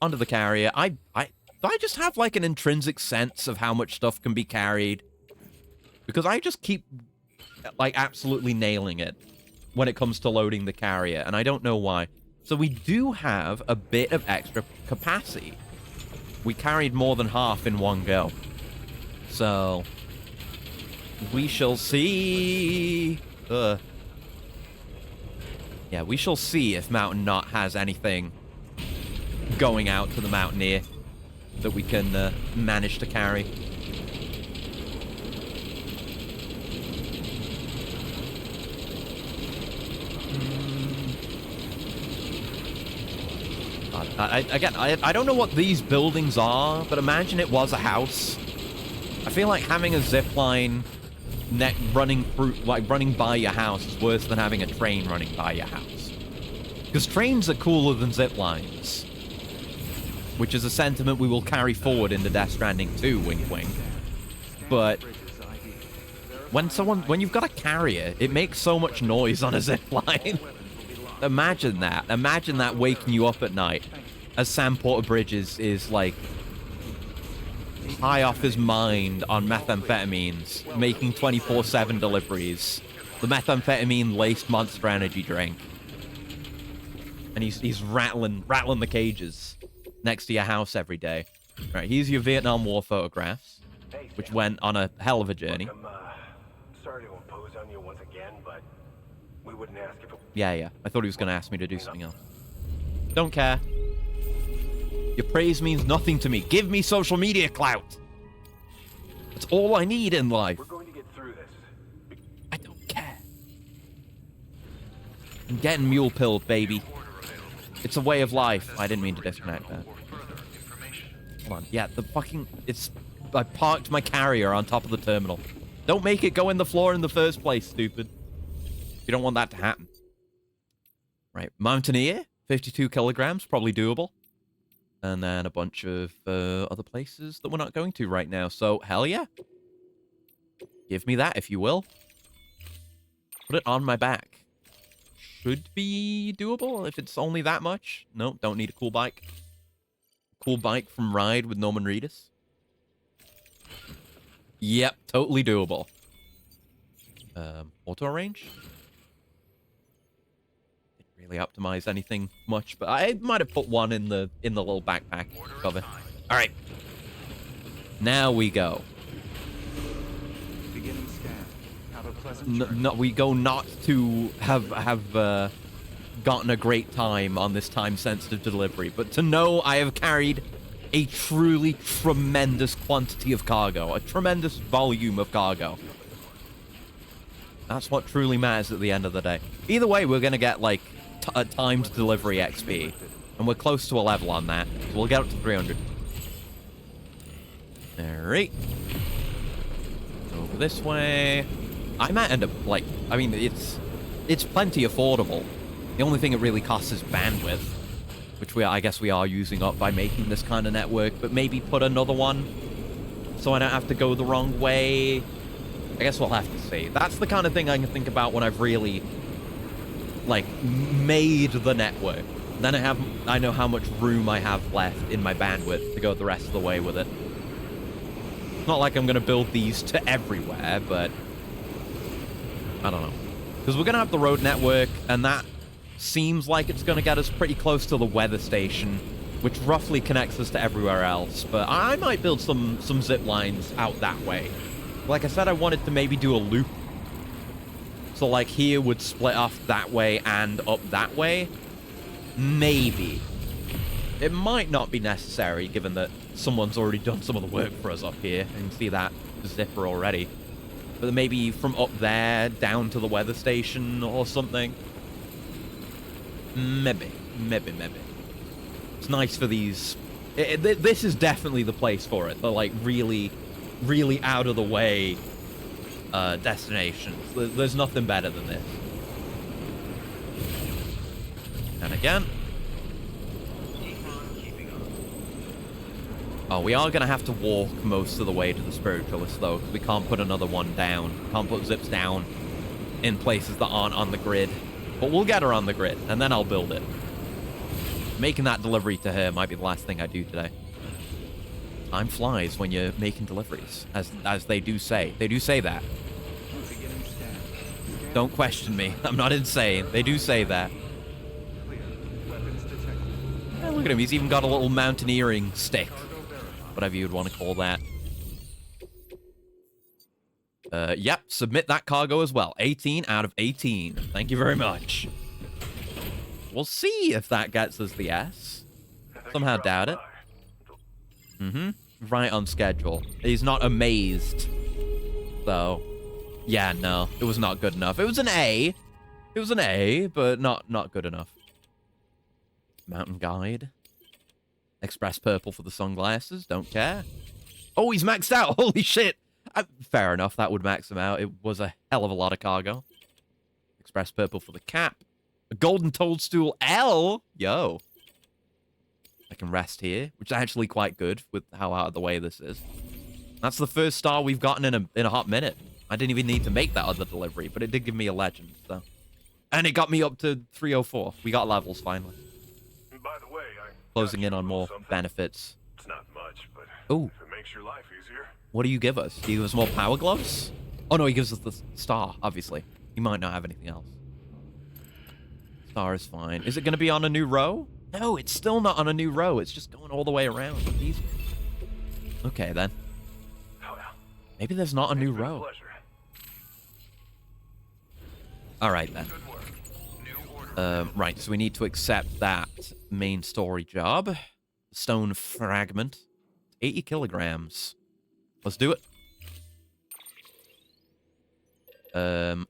onto the carrier. I just have, like, an intrinsic sense of how much stuff can be carried. Because I just keep, like, absolutely nailing it when it comes to loading the carrier. And I don't know why. So we do have a bit of extra capacity. We carried more than half in one go. So we shall see. Yeah, we shall see if Mountain Knot has anything going out to the Mountaineer that we can manage to carry. I don't know what these buildings are, but imagine it was a house. I feel like having a zipline running by your house is worse than having a train running by your house. Because trains are cooler than ziplines. Which is a sentiment we will carry forward into Death Stranding 2, wink wink. But when you've got a carrier, it makes so much noise on a zipline. Imagine that. Imagine that waking you up at night as Sam Porter Bridges is like high off his mind on methamphetamines, making 24/7 deliveries. The methamphetamine-laced Monster Energy drink. And he's rattling the cages next to your house every day. Right, here's your Vietnam War photographs, which went on a hell of a journey. I'm sorry to impose on you once again, but we wouldn't ask if it... Yeah. I thought he was going to ask me to do something else. Don't care. Your praise means nothing to me. Give me social media clout. That's all I need in life. We're going to get through this. I don't care. I'm getting mule-pilled, baby. It's a way of life. I didn't mean to disconnect that. Come on. Yeah, I parked my carrier on top of the terminal. Don't make it go in the floor in the first place, stupid. You don't want that to happen. Right. Mountaineer, 52 kilograms, probably doable. And then a bunch of other places that we're not going to right now. So, hell yeah. Give me that, if you will. Put it on my back. Should be doable if it's only that much. No, don't need a cool bike. Cool bike from Ride with Norman Reedus. Yep, totally doable. Auto range? really optimize anything much, but I might have put one in the little backpack cover. All right. Now we go. Beginning scan. Have a pleasant journey. No, we go not to have gotten a great time on this time-sensitive delivery, but to know I have carried a truly tremendous quantity of cargo, a tremendous volume of cargo. That's what truly matters at the end of the day. Either way, we're going to get, like, a timed delivery XP, and we're close to a level on that, so we'll get up to 300. Alright. Over this way. I might end up, like, I mean, it's plenty affordable. The only thing it really costs is bandwidth, which I guess we are using up by making this kind of network, but maybe put another one so I don't have to go the wrong way. I guess we'll have to see. That's the kind of thing I can think about when I've really, like, made the network. Then I know how much room I have left in my bandwidth to go the rest of the way with it. It's not like I'm going to build these to everywhere, but I don't know. Because we're going to have the road network, and that seems like it's going to get us pretty close to the weather station, which roughly connects us to everywhere else. But I might build some zip lines out that way. Like I said, I wanted to maybe do a loop. So, like, here would split off that way and up that way. Maybe. It might not be necessary, given that someone's already done some of the work for us up here. I can see that zipper already. But maybe from up there down to the weather station or something. Maybe. It's nice for these. This is definitely the place for it. The, like, really out of the way destinations. There's nothing better than this. And again. Oh, we are going to have to walk most of the way to the spiritualist, though, because we can't put another one down. Can't put zips down in places that aren't on the grid. But we'll get her on the grid, and then I'll build it. Making that delivery to her might be the last thing I do today. Time flies when you're making deliveries, as they do say. They do say that. Don't question me. I'm not insane. They do say that. Yeah, look at him. He's even got a little mountaineering stick. Whatever you'd want to call that. Yep, submit that cargo as well. 18 out of 18. Thank you very much. We'll see if that gets us the S. Somehow doubt it. Right on schedule. He's not amazed, though. Yeah, no, it was not good enough. It was an A. It was an A, but not good enough. Mountain guide. Express purple for the sunglasses. Don't care. Oh, he's maxed out. Holy shit. Fair enough. That would max him out. It was a hell of a lot of cargo. Express purple for the cap. A golden toadstool L. Yo. I can rest here, which is actually quite good with how out of the way this is. That's the first star we've gotten in a hot minute. I didn't even need to make that other delivery, but it did give me a legend, so. And it got me up to 304. We got levels finally. By the way, closing in on more benefits. It's not much, but ooh, if it makes your life easier. What do you give us? Do you give us more power gloves? Oh no, he gives us the star, obviously. He might not have anything else. Star is fine. Is it going to be on a new row? No, it's still not on a new row. It's just going all the way around. Jeez. Okay, then. Maybe there's not a new row. Alright, then. Right, so we need to accept that main story job. Stone fragment. 80 kilograms. Let's do it.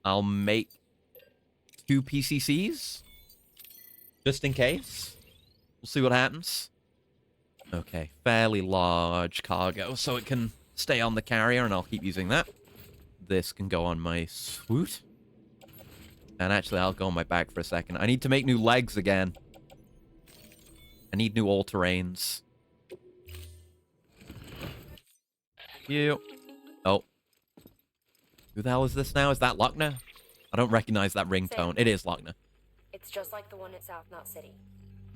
I'll make 2 PCCs. Just in case. We'll see what happens. Okay, fairly large cargo, so it can stay on the carrier, and I'll keep using that. This can go on my swoot. And actually, I'll go on my back for a second. I need to make new legs again. I need new all-terrains. You. Oh. Who the hell is this now? Is that Lochner? I don't recognize that ringtone. It is Lochner. It's just like the one at South Knot City.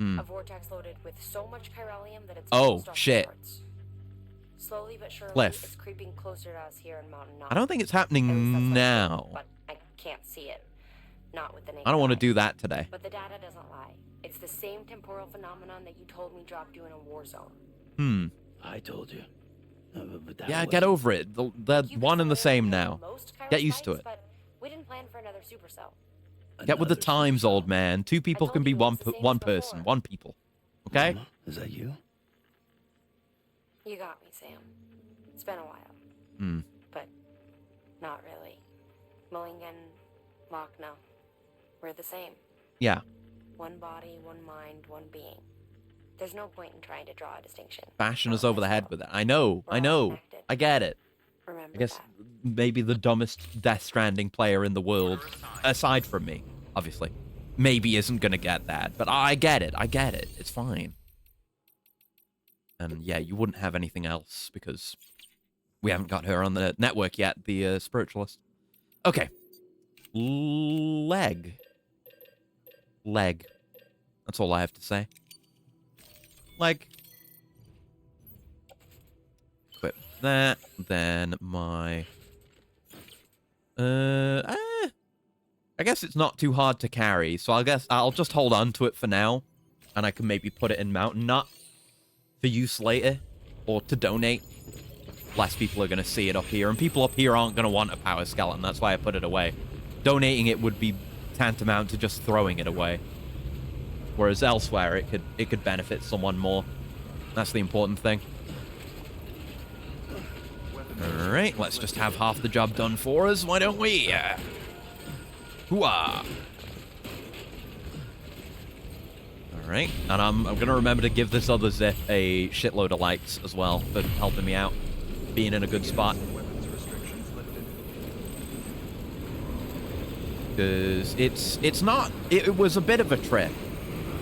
A vortex loaded with so much chiralium that it's oh, shit. Slowly but surely, Cliff. it's creeping closer to us here in Mountain Knot. I don't think it's happening now. But I can't see it. Not with the naked I don't want to eye. do that today. But the data doesn't lie. It's the same temporal phenomenon that you told me dropped you in a war zone. I told you. But that Yeah, wasn't- get over it. They're one and the same now. Get used to it. But we didn't plan for another supercell. Get with the Another times, supercell. old man. Two people told can be you it was the same one as person. before. One people. Okay? Mama, is that you? You got me, Sam. It's been a while. But not really. Mulligan, Lochner, we're the same. Yeah. One body, one mind, one being. There's no point in trying to draw a distinction. Bashing us Not over the head myself. with it. I know. We're I all know. connected. I get it. Remember I guess that. maybe the dumbest Death Stranding player in the world, aside from me, obviously, maybe isn't going to get that. But I get it. I get it. It's fine. And yeah, you wouldn't have anything else because we haven't got her on the network yet, the spiritualist. Okay. Leg. That's all I have to say. Leg. Equip that. Then my... I guess it's not too hard to carry, so I guess I'll just hold on to it for now. And I can maybe put it in Mountain Nut for use later. Or to donate. Less people are going to see it up here. And people up here aren't going to want a power skeleton. That's why I put it away. Donating it would be tantamount to just throwing it away. Whereas elsewhere, it could benefit someone more. That's the important thing. Alright, let's just have half the job done for us, why don't we? Hooah! Alright, and I'm gonna remember to give this other Zip a shitload of likes as well for helping me out. Being in a good spot. Because it's not... It was a bit of a trip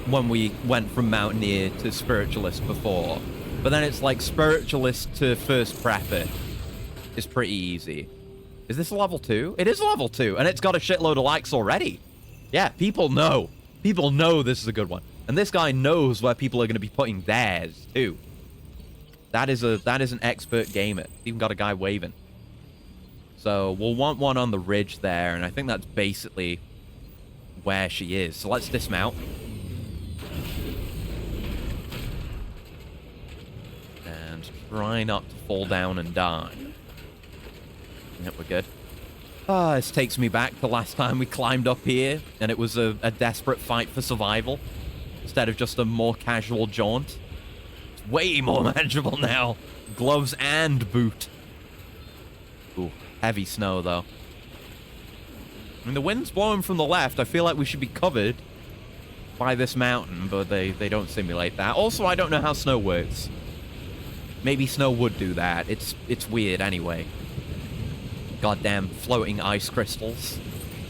when we went from Mountaineer to Spiritualist before. But then it's like Spiritualist to First Prepper is pretty easy. Is this level 2? It is level 2, and it's got a shitload of likes already. Yeah, people know. People know this is a good one. And this guy knows where people are going to be putting theirs, too. That is an expert gamer. Even got a guy waving. So we'll want one on the ridge there, and I think that's basically where she is. So let's dismount. And try not to fall down and die. Yep, we're good. This takes me back to last time we climbed up here, and it was a desperate fight for survival, instead of just a more casual jaunt. It's way more manageable now. Gloves and boot. Ooh, heavy snow, though. I mean, the wind's blowing from the left. I feel like we should be covered by this mountain, but they don't simulate that. Also, I don't know how snow works. Maybe snow would do that. It's weird anyway. Goddamn floating ice crystals.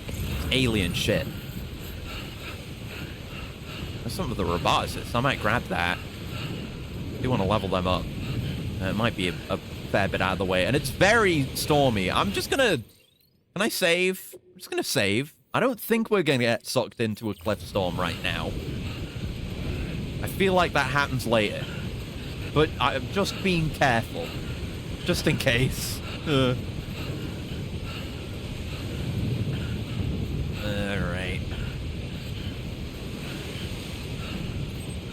It's alien shit. There's some of the roboticists. I might grab that. I do want to level them up. It might be a fair bit out of the way. And it's very stormy. I'm just gonna... Can I save? I'm just gonna save. I don't think we're gonna get sucked into a cliff storm right now. I feel like that happens later. But I'm just being careful. Just in case. Alright.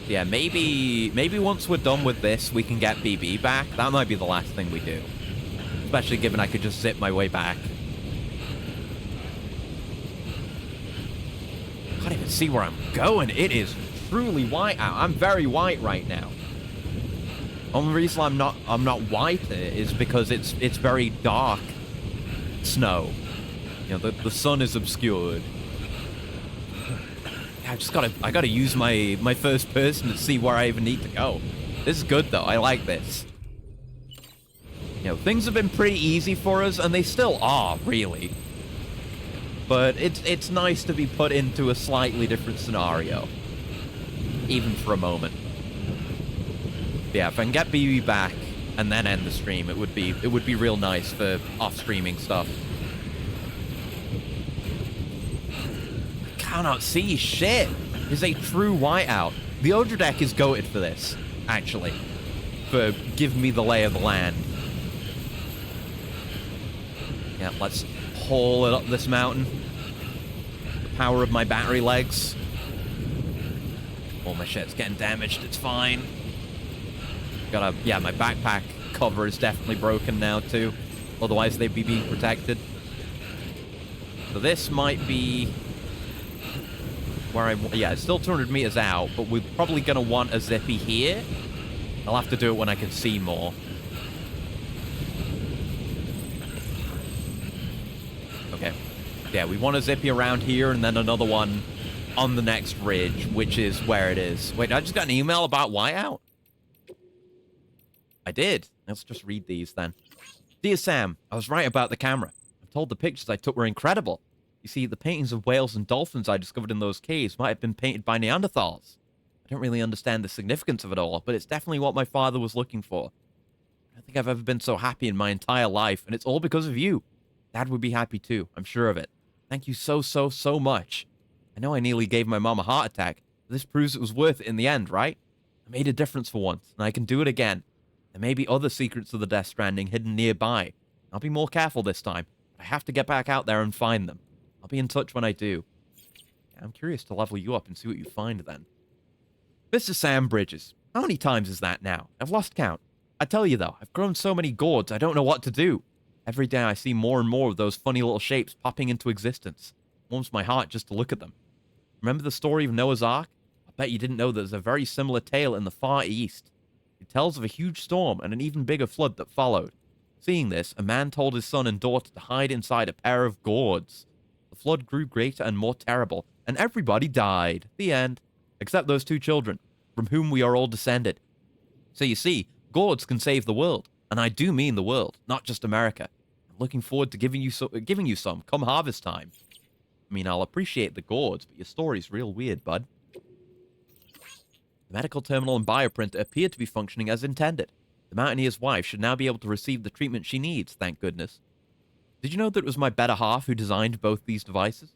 Yeah, maybe once we're done with this, we can get BB back. That might be the last thing we do. Especially given I could just zip my way back. I can't even see where I'm going. It is truly white out. I'm very white right now. Only reason I'm not whiter is because it's very dark snow. You know, the sun is obscured. I gotta use my first person to see where I even need to go. This is good though. I like this. You know, things have been pretty easy for us, and they still are, really. But it's nice to be put into a slightly different scenario, even for a moment. But yeah, if I can get BB back and then end the stream, it would be real nice for off-streaming stuff. Cannot see shit. It's a true whiteout. The Odra deck is goated for this, actually, for giving me the lay of the land. Yeah, let's haul it up this mountain. The power of my battery legs. All my shit's getting damaged. It's fine. Yeah, my backpack cover is definitely broken now, too. Otherwise, they'd be being protected. So this might be where yeah, it's still 200 meters out, but we're probably going to want a zippy here. I'll have to do it when I can see more. Okay. Yeah, we want a zippy around here and then another one on the next ridge, which is where it is. Wait, I just got an email about Whiteout? I did. Let's just read these then. Dear Sam, I was right about the camera. I'm told the pictures I took were incredible. You see, the paintings of whales and dolphins I discovered in those caves might have been painted by Neanderthals. I don't really understand the significance of it all, but it's definitely what my father was looking for. I don't think I've ever been so happy in my entire life, and it's all because of you. Dad would be happy too, I'm sure of it. Thank you so much. I know I nearly gave my mom a heart attack, but this proves it was worth it in the end, right? I made a difference for once, and I can do it again. There may be other secrets of the Death Stranding hidden nearby. I'll be more careful this time, but I have to get back out there and find them. I'll be in touch when I do. I'm curious to level you up and see what you find then. Mr. Sam Bridges. How many times is that now? I've lost count. I tell you though, I've grown so many gourds I don't know what to do. Every day I see more and more of those funny little shapes popping into existence. It warms my heart just to look at them. Remember the story of Noah's Ark? I bet you didn't know there's a very similar tale in the Far East. It tells of a huge storm and an even bigger flood that followed. Seeing this, a man told his son and daughter to hide inside a pair of gourds. The flood grew greater and more terrible, and everybody died. The end. Except those two children, from whom we are all descended. So you see, gourds can save the world, and I do mean the world, not just America. I'm looking forward to giving you some come harvest time. I mean, I'll appreciate the gourds, but your story's real weird, bud. The medical terminal and bioprinter appear to be functioning as intended. The Mountaineer's wife should now be able to receive the treatment she needs, thank goodness. Did you know that it was my better half who designed both these devices?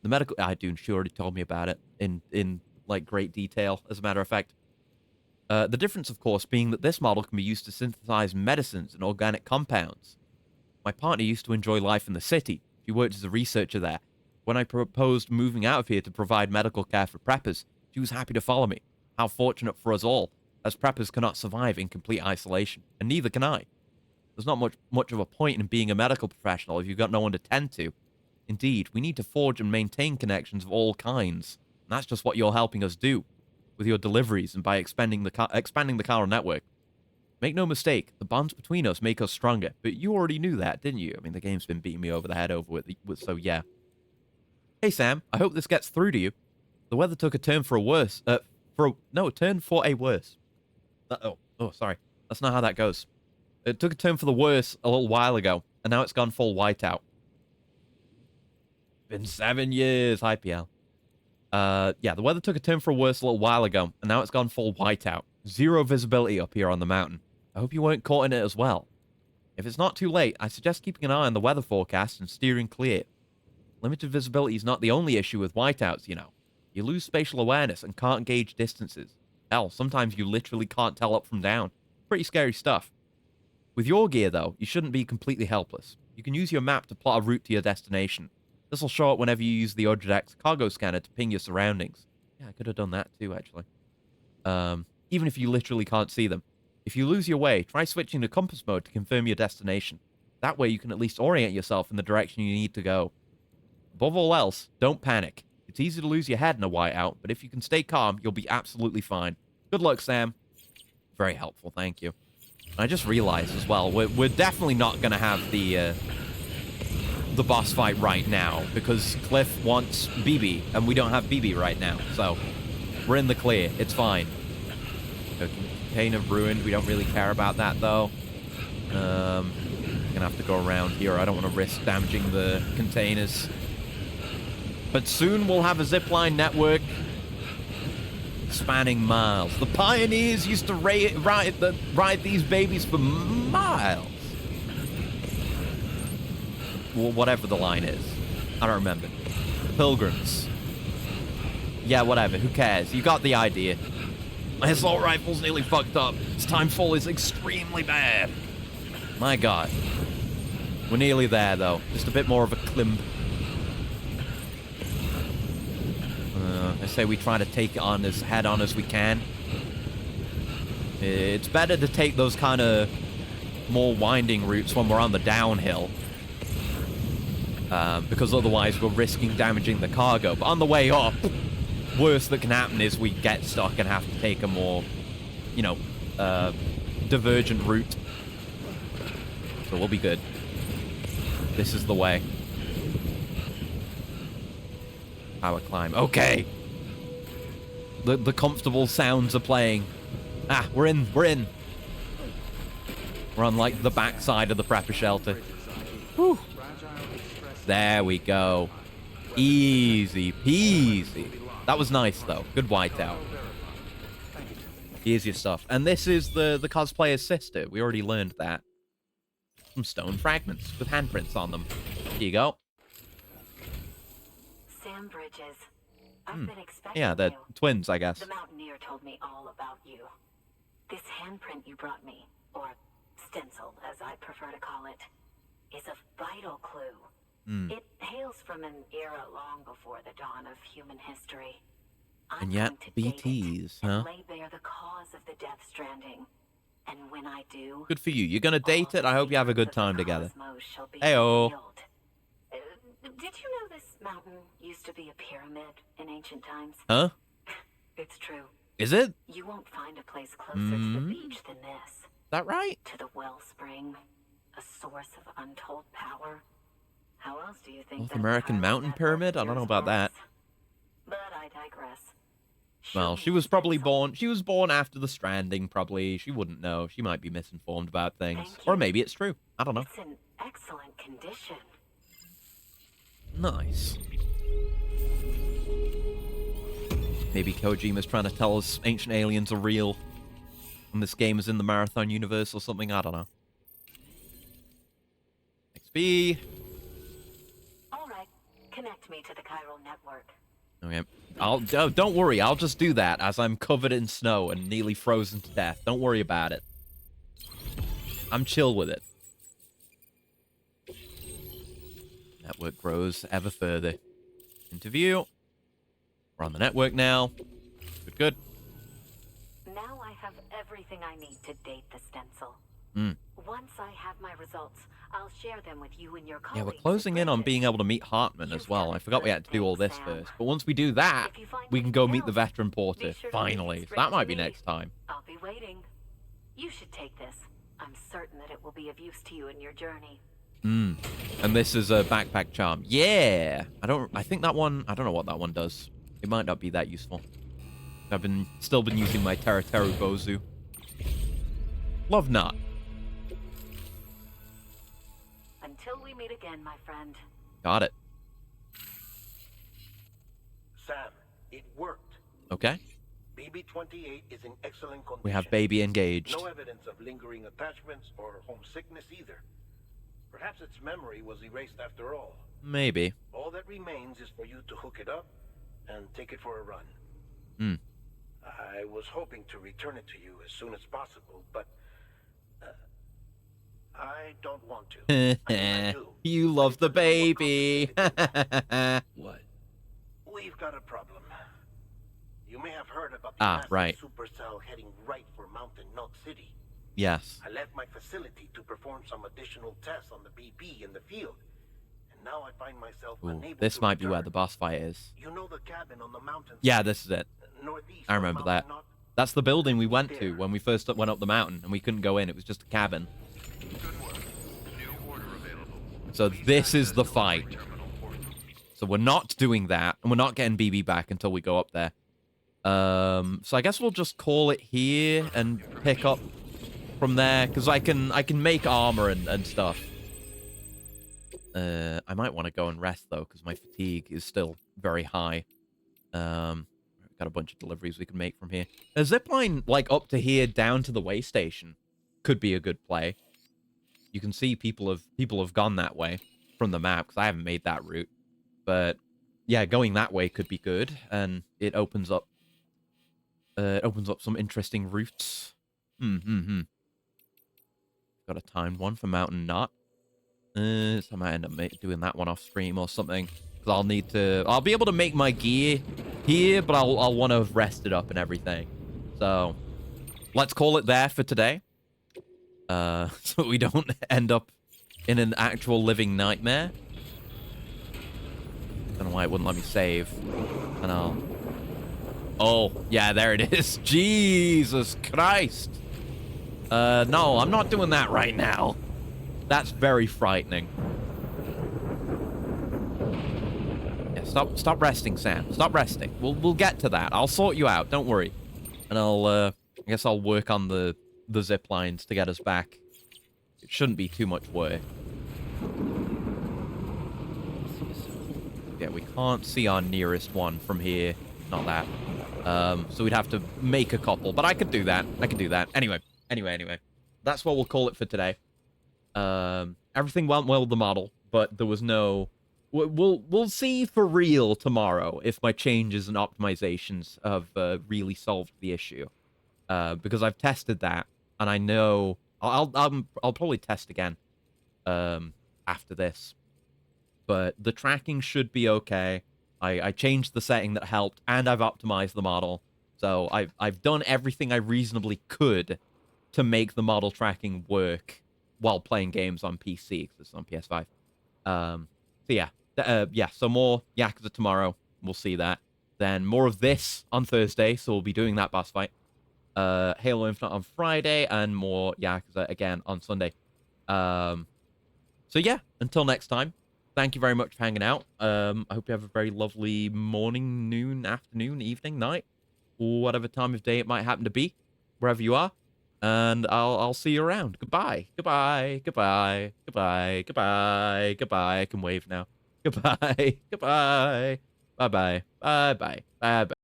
The medical... she already told me about it in like, great detail, as a matter of fact. The difference, of course, being that this model can be used to synthesize medicines and organic compounds. My partner used to enjoy life in the city. She worked as a researcher there. When I proposed moving out of here to provide medical care for preppers, she was happy to follow me. How fortunate for us all, as preppers cannot survive in complete isolation, and neither can I. There's not much of a point in being a medical professional if you've got no one to tend to. Indeed, we need to forge and maintain connections of all kinds, and that's just what you're helping us do, with your deliveries and by expanding the Chiral network. Make no mistake, the bonds between us make us stronger, but you already knew that, didn't you? I mean, the game's been beating me over the head so yeah. Hey Sam, I hope this gets through to you. The weather took a turn for a worse, turn for a worse. Sorry. That's not how that goes. It took a turn for the worse a little while ago, and now it's gone full whiteout. Been 7 years, hi PL. Yeah, the weather took a turn for a worse a little while ago, and now it's gone full whiteout. Zero visibility up here on the mountain. I hope you weren't caught in it as well. If it's not too late, I suggest keeping an eye on the weather forecast and steering clear. Limited visibility is not the only issue with whiteouts, you know. You lose spatial awareness and can't gauge distances. Hell, sometimes you literally can't tell up from down. Pretty scary stuff. With your gear, though, you shouldn't be completely helpless. You can use your map to plot a route to your destination. This will show up whenever you use the Odrex cargo scanner to ping your surroundings. Yeah, I could have done that too, actually. Even if you literally can't see them. If you lose your way, try switching to compass mode to confirm your destination. That way you can at least orient yourself in the direction you need to go. Above all else, don't panic. It's easy to lose your head in a whiteout, but if you can stay calm, you'll be absolutely fine. Good luck, Sam. Very helpful, thank you. I just realized as well, we're definitely not going to have the boss fight right now, because Cliff wants BB, and we don't have BB right now, so we're in the clear. It's fine. Container ruined. We don't really care about that, though. Gonna have to go around here. I don't want to risk damaging the containers. But soon we'll have a zipline network spanning miles. The pioneers used to ride these babies for miles. Well, whatever the line is. I don't remember. Pilgrims. Yeah, whatever. Who cares? You got the idea. My assault rifle's nearly fucked up. Its timefall is extremely bad. My god. We're nearly there, though. Just a bit more of a climb. say we try to take it on as head on as we can. It's better to take those kind of more winding routes when we're on the downhill. Because otherwise we're risking damaging the cargo. But on the way up, worst that can happen is we get stuck and have to take a more, you know, divergent route. So we'll be good. This is the way. Power climb. Okay. The comfortable sounds are playing. Ah, we're in. We're in. We're on, like, the backside of the prepper shelter. Whew. There we go. Easy peasy. That was nice, though. Good whiteout. Here's your stuff. And this is the cosplayer's sister. We already learned that. Some stone fragments with handprints on them. Here you go. Sam Bridges. I've been expecting Yeah, they're you. twins, I guess. The Mountaineer told me all about you. This handprint you brought me, or stencil, as I prefer to call it, is a vital clue. It hails from an era long before the dawn of human history. And yet, BTs, huh? Lay bare the cause of the Death Stranding. And when I do, Good for you. You're gonna date it? I hope you have a good time together. Heyo. Heyo. Did you know this mountain used to be a pyramid in ancient times? Huh? It's true. Is it? You won't find a place closer to the beach than this. Is that right? To the wellspring, a source of untold power. How else do you think North that American Chiron Mountain network Pyramid? I don't know about that. But I digress. Well, she was probably born... She was born after the Stranding, probably. She wouldn't know. She might be misinformed about things. Or maybe it's true. I don't know. It's in excellent condition. Nice. Maybe Kojima's trying to tell us ancient aliens are real. And this game is in the Marathon universe or something. I don't know. XP. All right. Connect me to the chiral network. Okay. Don't worry. I'll just do that as I'm covered in snow and nearly frozen to death. Don't worry about it. I'm chill with it. Network grows ever further. Interview. We're on the network now. Good, good. Now I have everything I need to date the stencil. Once I have my results, I'll share them with you and your colleagues. Yeah, we're closing in on being able to meet Hartman as well. I forgot we had to do all this first. But once we do that, we can go meet the veteran porter, finally. So that might be next time. I'll be waiting. You should take this. I'm certain that it will be of use to you in your journey. And this is a backpack charm. Yeah! I think that one... I don't know what that one does. It might not be that useful. I've still been using my Teru Bozu. Love not. Until we meet again, my friend. Got it. Sam, it worked. Okay. BB-28 is in excellent condition. We have baby engaged. No evidence of lingering attachments or homesickness either. Perhaps its memory was erased after all. Maybe. All that remains is for you to hook it up and take it for a run. I was hoping to return it to you as soon as possible, but I don't want to. I mean, I do. You love the baby. What? We've got a problem. You may have heard about the massive right. supercell heading right for Mountain Knot City. Yes. I left my facility to perform some additional tests on the BB in the field. And now I find myself unable This to might be return. where the boss fight is. You know the cabin on the mountain? Yeah, this is it. Northeast I of remember Mountain that. Knot? That's the building we went to when we first went up the mountain, and we couldn't go in. It was just a cabin. Good work. New order available. So this is the fight. So we're not doing that, and we're not getting BB back until we go up there. So I guess we'll just call it here and pick up from there, because I can make armor and stuff. I might want to go and rest though, because my fatigue is still very high. Got a bunch of deliveries we can make from here. A zipline like up to here down to the way station could be a good play. You can see people have gone that way from the map, because I haven't made that route. But yeah, going that way could be good, and it opens up some interesting routes. Got a timed one for Mountain Knot. So I might end up doing that one off stream or something. Because I'll be able to make my gear here, but I'll want to have rested up and everything. So let's call it there for today. So we don't end up in an actual living nightmare. Don't know why it wouldn't let me save. I know. Oh, yeah, there it is. Jesus Christ. No, I'm not doing that right now. That's very frightening. Yeah, stop resting, Sam. Stop resting. We'll get to that. I'll sort you out. Don't worry. And I guess I'll work on the zip lines to get us back. It shouldn't be too much work. Yeah, we can't see our nearest one from here. Not that. So we'd have to make a couple, but I could do that. I can do that. Anyway. That's what we'll call it for today. Everything went well with the model, but there was no... We'll see for real tomorrow if my changes and optimizations have really solved the issue. Because I've tested that, and I know... I'll probably test again after this. But the tracking should be okay. I changed the setting that helped, and I've optimized the model. So I've done everything I reasonably could to make the model tracking work while playing games on PC, because it's on PS5. So yeah. So more Yakuza tomorrow. We'll see that. Then more of this on Thursday, so we'll be doing that boss fight. Halo Infinite on Friday, and more Yakuza again on Sunday. So yeah, until next time. Thank you very much for hanging out. I hope you have a very lovely morning, noon, afternoon, evening, night, or whatever time of day it might happen to be, wherever you are. And I'll see you around. Goodbye. Goodbye. Goodbye. Goodbye. Goodbye. Goodbye. I can wave now. Goodbye. Goodbye. Bye-bye. Bye-bye. Bye-bye.